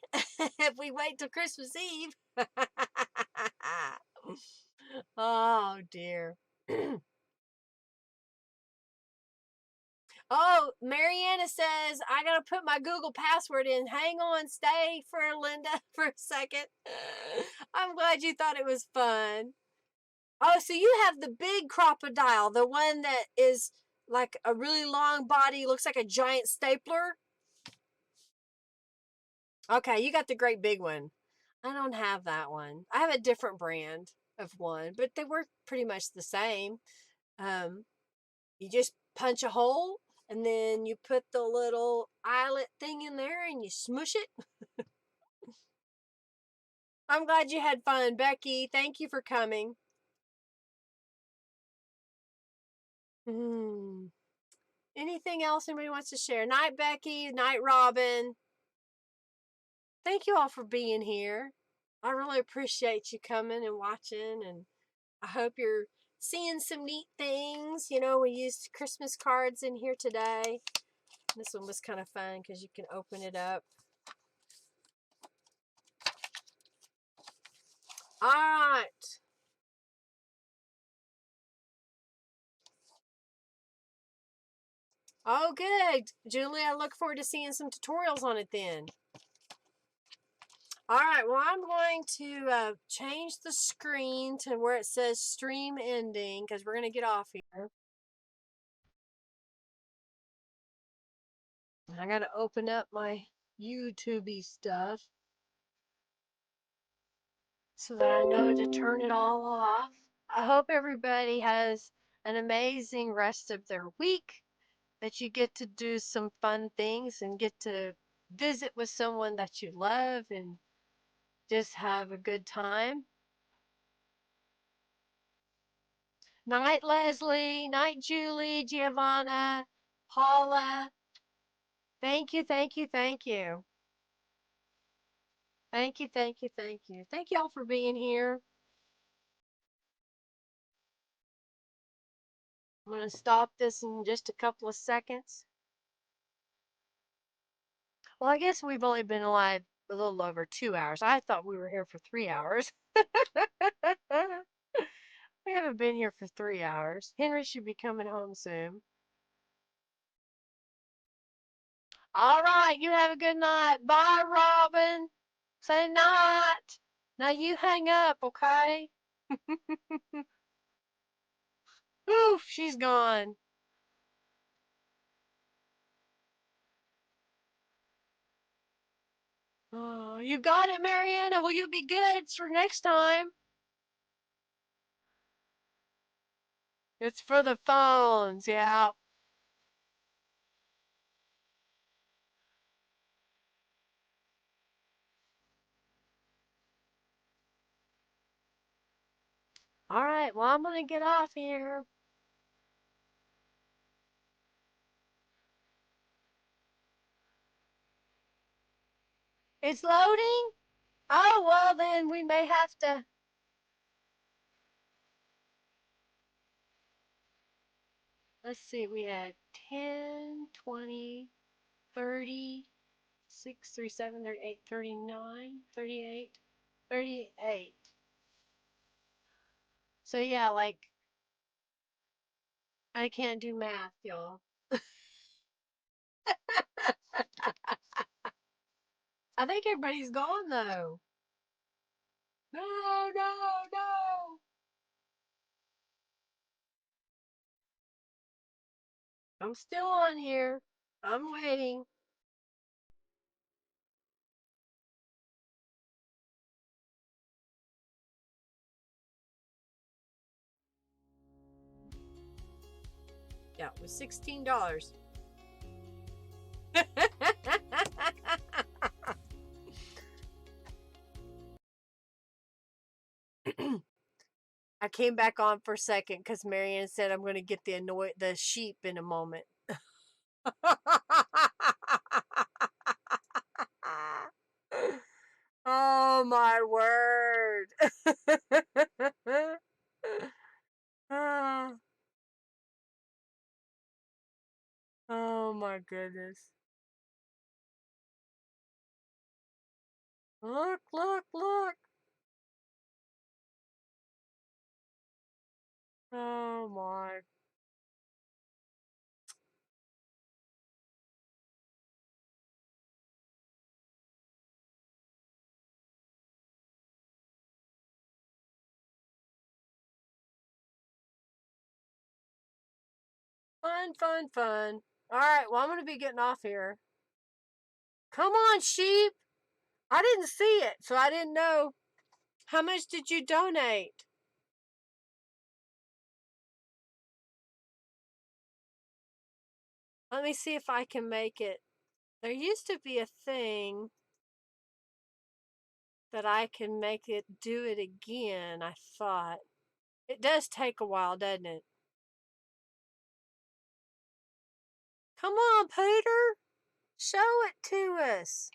if we wait till Christmas Eve. Oh, dear. Oh, Mariana says, I got to put my Google password in. Hang on, stay for Linda for a second. I'm glad you thought it was fun. Oh, so you have the big crocodile, the one that is like a really long body, looks like a giant stapler. Okay, you got the great big one. I don't have that one. I have a different brand of one, but they work pretty much the same. Um, you just punch a hole and then you put the little eyelet thing in there and you smush it. I'm glad you had fun, Becky. Thank you for coming. Anything else anybody wants to share? Night, Becky. Night, Robin. Thank you all for being here. I really appreciate you coming and watching, and I hope you're seeing some neat things. You know, we used Christmas cards in here today. This one was kind of fun because you can open it up. All right. Oh, good. Julie, I look forward to seeing some tutorials on it then. All right, well, I'm going to change the screen to where it says stream ending because we're going to get off here. I got to open up my YouTube stuff so that I know to turn it all off. I hope everybody has an amazing rest of their week, that you get to do some fun things and get to visit with someone that you love and just have a good time. Night, Leslie. Night, Julie, Giovanna, Paula. Thank you, thank you, thank you. Thank you, thank you, thank you. Thank you all for being here. I'm going to stop this in just a couple of seconds. Well, I guess we've only been alive a little over 2 hours. I thought we were here for 3 hours. We haven't been here for 3 hours. Henry should be coming home soon. All right, you have a good night. Bye, Robin. Say night. Now you hang up, okay? Oof, she's gone. Oh, you got it, Mariana. Well, you'll be good for next time. It's for the phones, yeah. All right, well, I'm gonna get off here. It's loading? Oh, well, then we may have to. Let's see, we had 10, 20, 30, 6, 37, 38, 39, 38, 38. So, yeah, like, I can't do math, y'all. I think everybody's gone, though. No, no, no. I'm still on here. I'm waiting. Yeah, it was $16. I came back on for a second because Marianne said I'm going to get the sheep in a moment. Oh my word. Oh my goodness. Look, look, look. Oh my. Fun, fun, fun. All right, well, I'm going to be getting off here. Come on, sheep. I didn't see it, so I didn't know. How much did you donate? Let me see if I can make it. There used to be a thing that I can make it do it again, I thought. It does take a while, doesn't it? Come on, Pooter. Show it to us.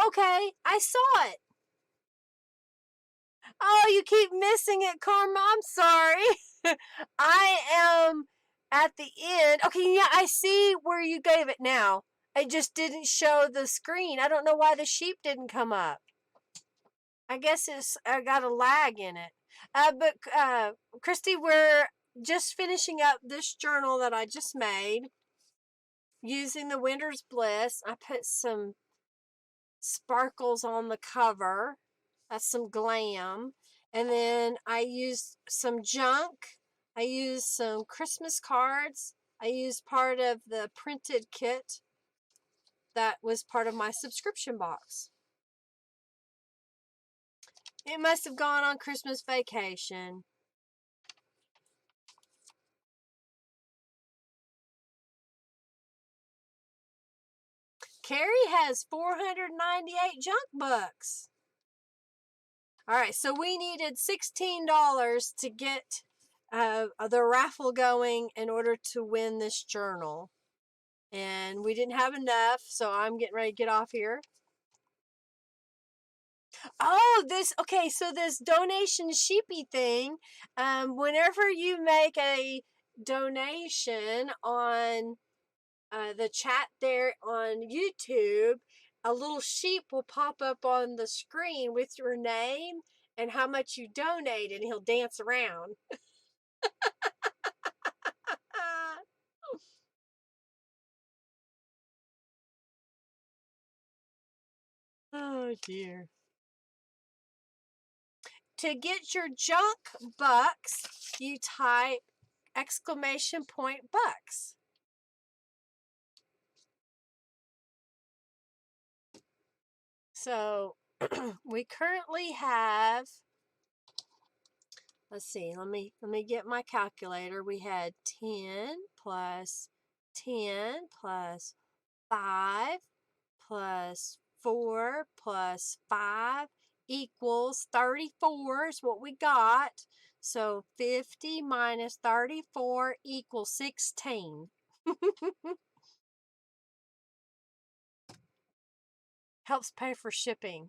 Okay, I saw it. Oh, you keep missing it, Karma. I'm sorry. I am at the end. Okay, yeah, I see where you gave it now. It just didn't show the screen. I don't know why the sheep didn't come up. I guess I got a lag in it. But Christy, we're just finishing up this journal that I just made using the Winter's Bliss. I put some sparkles on the cover. That's some glam. And then I used some junk. I used some Christmas cards. I used part of the printed kit that was part of my subscription box. It must have gone on Christmas vacation. Carrie has 498 junk bucks. All right, so we needed $16 to get the raffle going in order to win this journal. And we didn't have enough, so I'm getting ready to get off here. Oh, okay, so this donation sheepy thing, whenever you make a donation on the chat there on YouTube, a little sheep will pop up on the screen with your name and how much you donated, and he'll dance around. Oh dear. To get your junk bucks, you type !bucks. So we currently have, let's see, let me get my calculator. We had 10 plus 10 plus 5 plus 4 plus 5 equals 34 is what we got. So 50 minus 34 equals 16. Helps pay for shipping.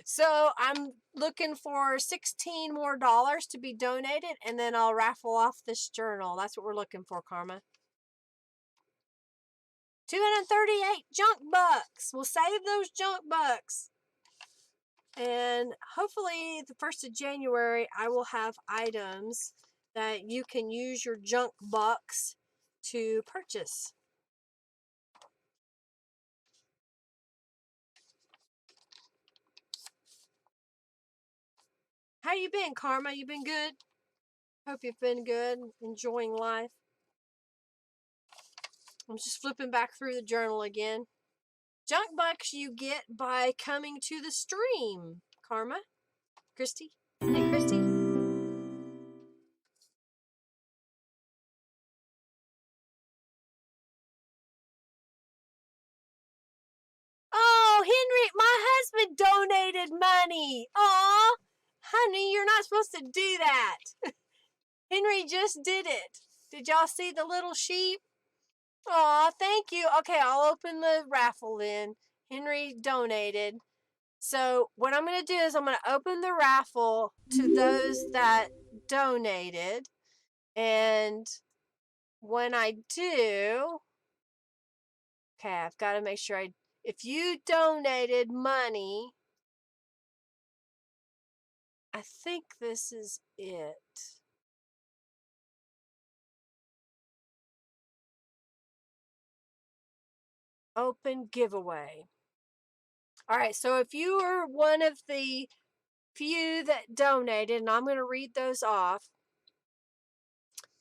So I'm looking for $16 more to be donated, and then I'll raffle off this journal. That's what we're looking for, Karma. 238 junk bucks. We'll save those junk bucks. And hopefully the 1st of January, I will have items that you can use your junk bucks to purchase. How you been, Karma? You been good? Hope you've been good, enjoying life. I'm just flipping back through the journal again. Junk bucks you get by coming to the stream, Karma. Christy? Hey, Christy. donated money. Aw, honey, you're not supposed to do that. Henry just did it. Did y'all see the little sheep? Aw, thank you. Okay, I'll open the raffle then. Henry donated. So what I'm going to do is I'm going to open the raffle to those that donated. And when I do, okay, I've got to make sure if you donated money, I think this is it. Open giveaway. All right, so if you are one of the few that donated, and I'm going to read those off.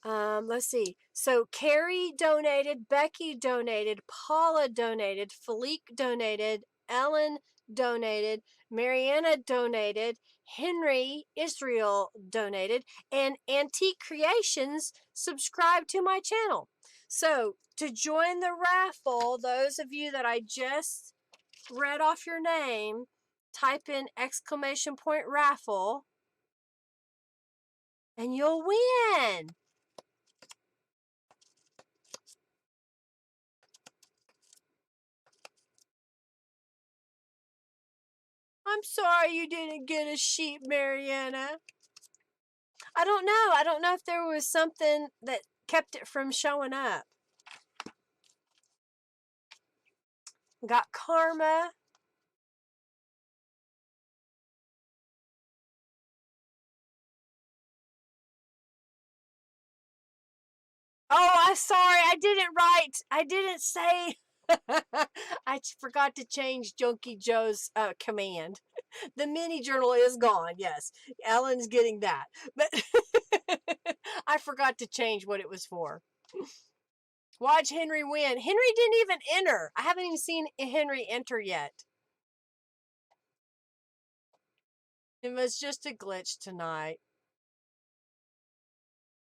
Let's see. So Carrie donated, Becky donated, Paula donated, Felique donated, Ellen donated, Mariana donated, Henry Israel donated, and Antique Creations subscribed to my channel. So to join the raffle, those of you that I just read off your name, type in !raffle and you'll win. I'm sorry you didn't get a sheep, Mariana. I don't know. I don't know if there was something that kept it from showing up. We got Karma. Oh, I'm sorry. I didn't write. I didn't say. I forgot to change Junkie Joe's command. The mini journal is gone. Yes, Ellen's getting that. But I forgot to change what it was for. Watch Henry win. Henry didn't even enter. I haven't even seen Henry enter yet. It was just a glitch tonight.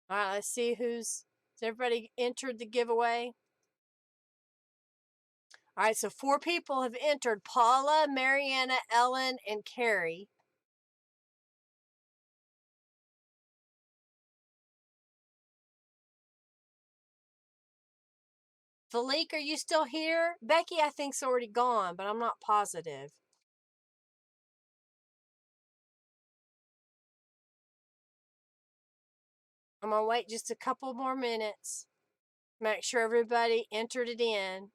All right, let's see has everybody entered the giveaway? All right, so 4 people have entered. Paula, Mariana, Ellen, and Carrie. Felique, are you still here? Becky, I think's already gone, but I'm not positive. I'm going to wait just a couple more minutes. Make sure everybody entered it in.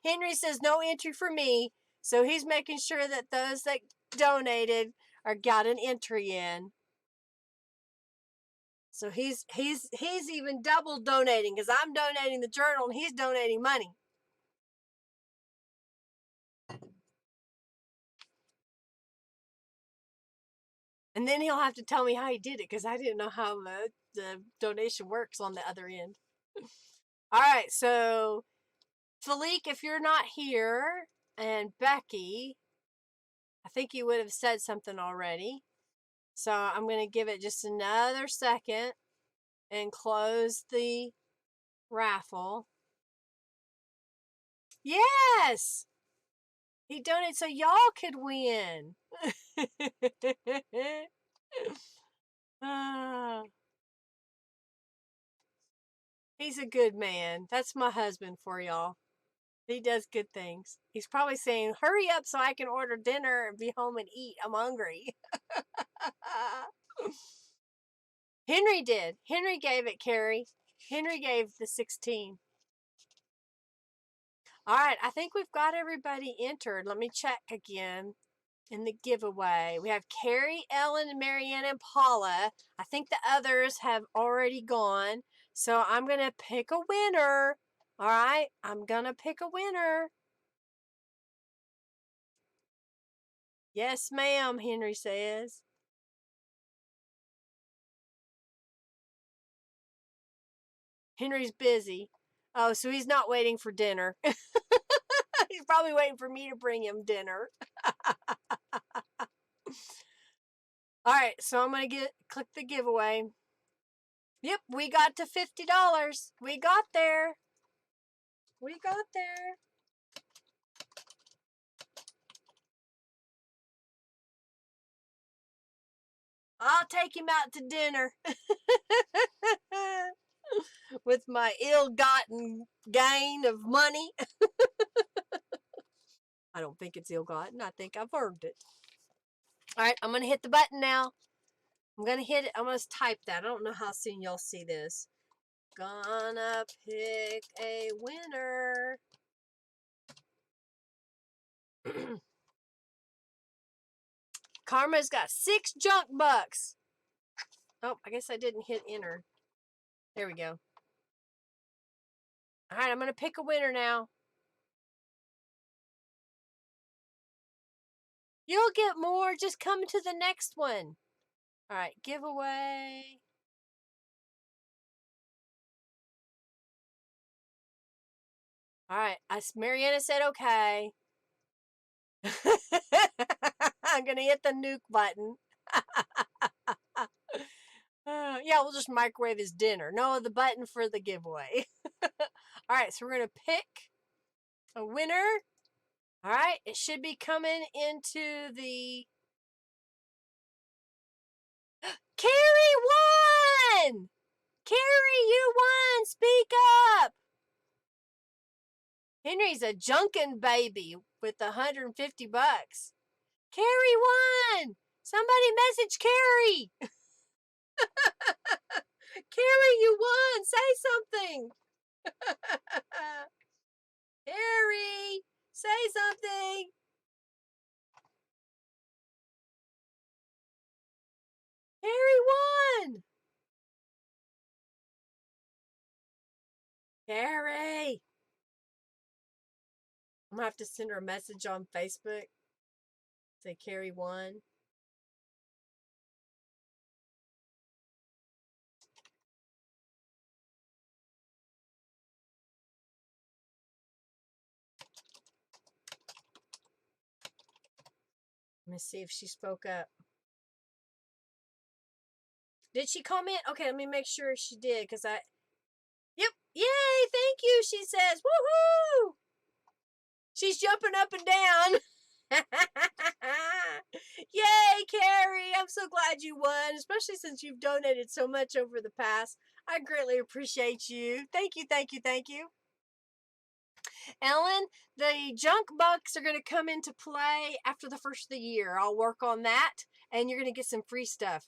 Henry says no entry for me, so he's making sure that those that donated are got an entry in. So he's even double donating because I'm donating the journal and he's donating money. And then he'll have to tell me how he did it because I didn't know how the donation works on the other end. All right, so Felique, if you're not here, and Becky, I think you would have said something already. So I'm going to give it just another second and close the raffle. Yes! He donated so y'all could win. He's a good man. That's my husband for y'all. He does good things. He's probably saying, hurry up so I can order dinner and be home and eat. I'm hungry. Henry did. Henry gave it, Carrie. Henry gave the 16. All right, I think we've got everybody entered. Let me check again in the giveaway. We have Carrie, Ellen, and Marianne, and Paula. I think the others have already gone. So I'm going to pick a winner. All right, I'm going to pick a winner. Yes, ma'am, Henry says. Henry's busy. Oh, so he's not waiting for dinner. He's probably waiting for me to bring him dinner. All right, so I'm going to click the giveaway. Yep, we got to $50. We got there. What do you got there? I'll take him out to dinner. With my ill-gotten gain of money. I don't think it's ill-gotten. I think I've earned it. Alright, I'm going to hit the button now. I'm going to hit it. I'm going to type that. I don't know how soon y'all see this. Gonna pick a winner. Karma's got 6 junk bucks. Oh, I guess I didn't hit enter. There we go. Alright, I'm going to pick a winner now. You'll get more. Just come to the next one. Alright, giveaway. Alright, Mariana said okay. I'm going to hit the nuke button. Yeah, we'll just microwave his dinner. No, the button for the giveaway. Alright, so we're going to pick a winner. Alright, it should be coming into the... Carrie won! Carrie, you won! Speak up! Henry's a junkin' baby with 150 bucks. Carrie won! Somebody message Carrie! Carrie, you won! Say something! Carrie! Say something! Carrie won! Carrie! I'm gonna have to send her a message on Facebook. Say Carrie won. Let me see if she spoke up. Did she comment? Okay, let me make sure she did, because I... Yep. Yay, thank you, she says. Woohoo! She's jumping up and down. Yay, Carrie! I'm so glad you won, especially since you've donated so much over the past. I greatly appreciate you. Thank you, thank you, thank you. Ellen, the junk bucks are going to come into play after the first of the year. I'll work on that, and you're going to get some free stuff.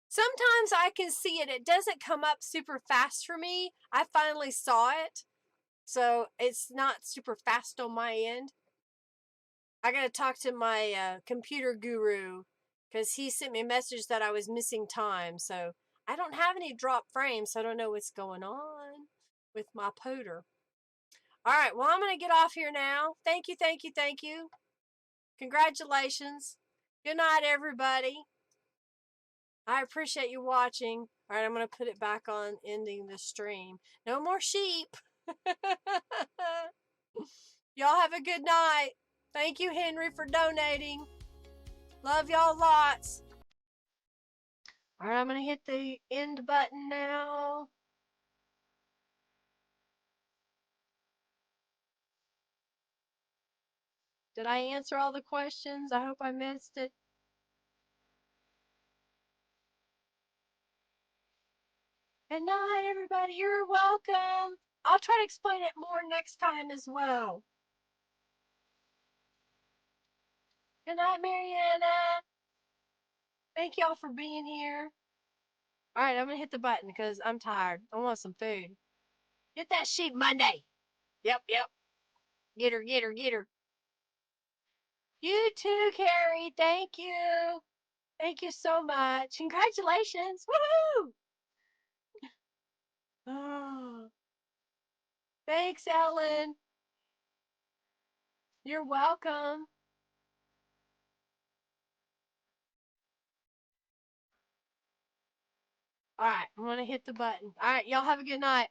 Sometimes I can see it. It doesn't come up super fast for me. I finally saw it, so it's not super fast on my end. I got to talk to my computer guru because he sent me a message that I was missing time. So I don't have any drop frames, so I don't know what's going on with my poder. All right, well, I'm going to get off here now. Thank you, thank you, thank you. Congratulations. Good night, everybody. I appreciate you watching. All right, I'm going to put it back on ending the stream. No more sheep. Y'all have a good night. Thank you, Henry, for donating. Love y'all lots. All right, I'm going to hit the end button now. Did I answer all the questions? I hope I missed it. Good night, everybody. You're welcome. I'll try to explain it more next time as well. Good night, Mariana. Thank y'all for being here. All right, I'm going to hit the button because I'm tired. I want some food. Get that sheep Monday. Yep, yep. Get her, get her, get her. You too, Carrie. Thank you. Thank you so much. Congratulations. Woohoo! Oh, thanks, Ellen. You're welcome. All right, I'm going to hit the button. All right, y'all have a good night.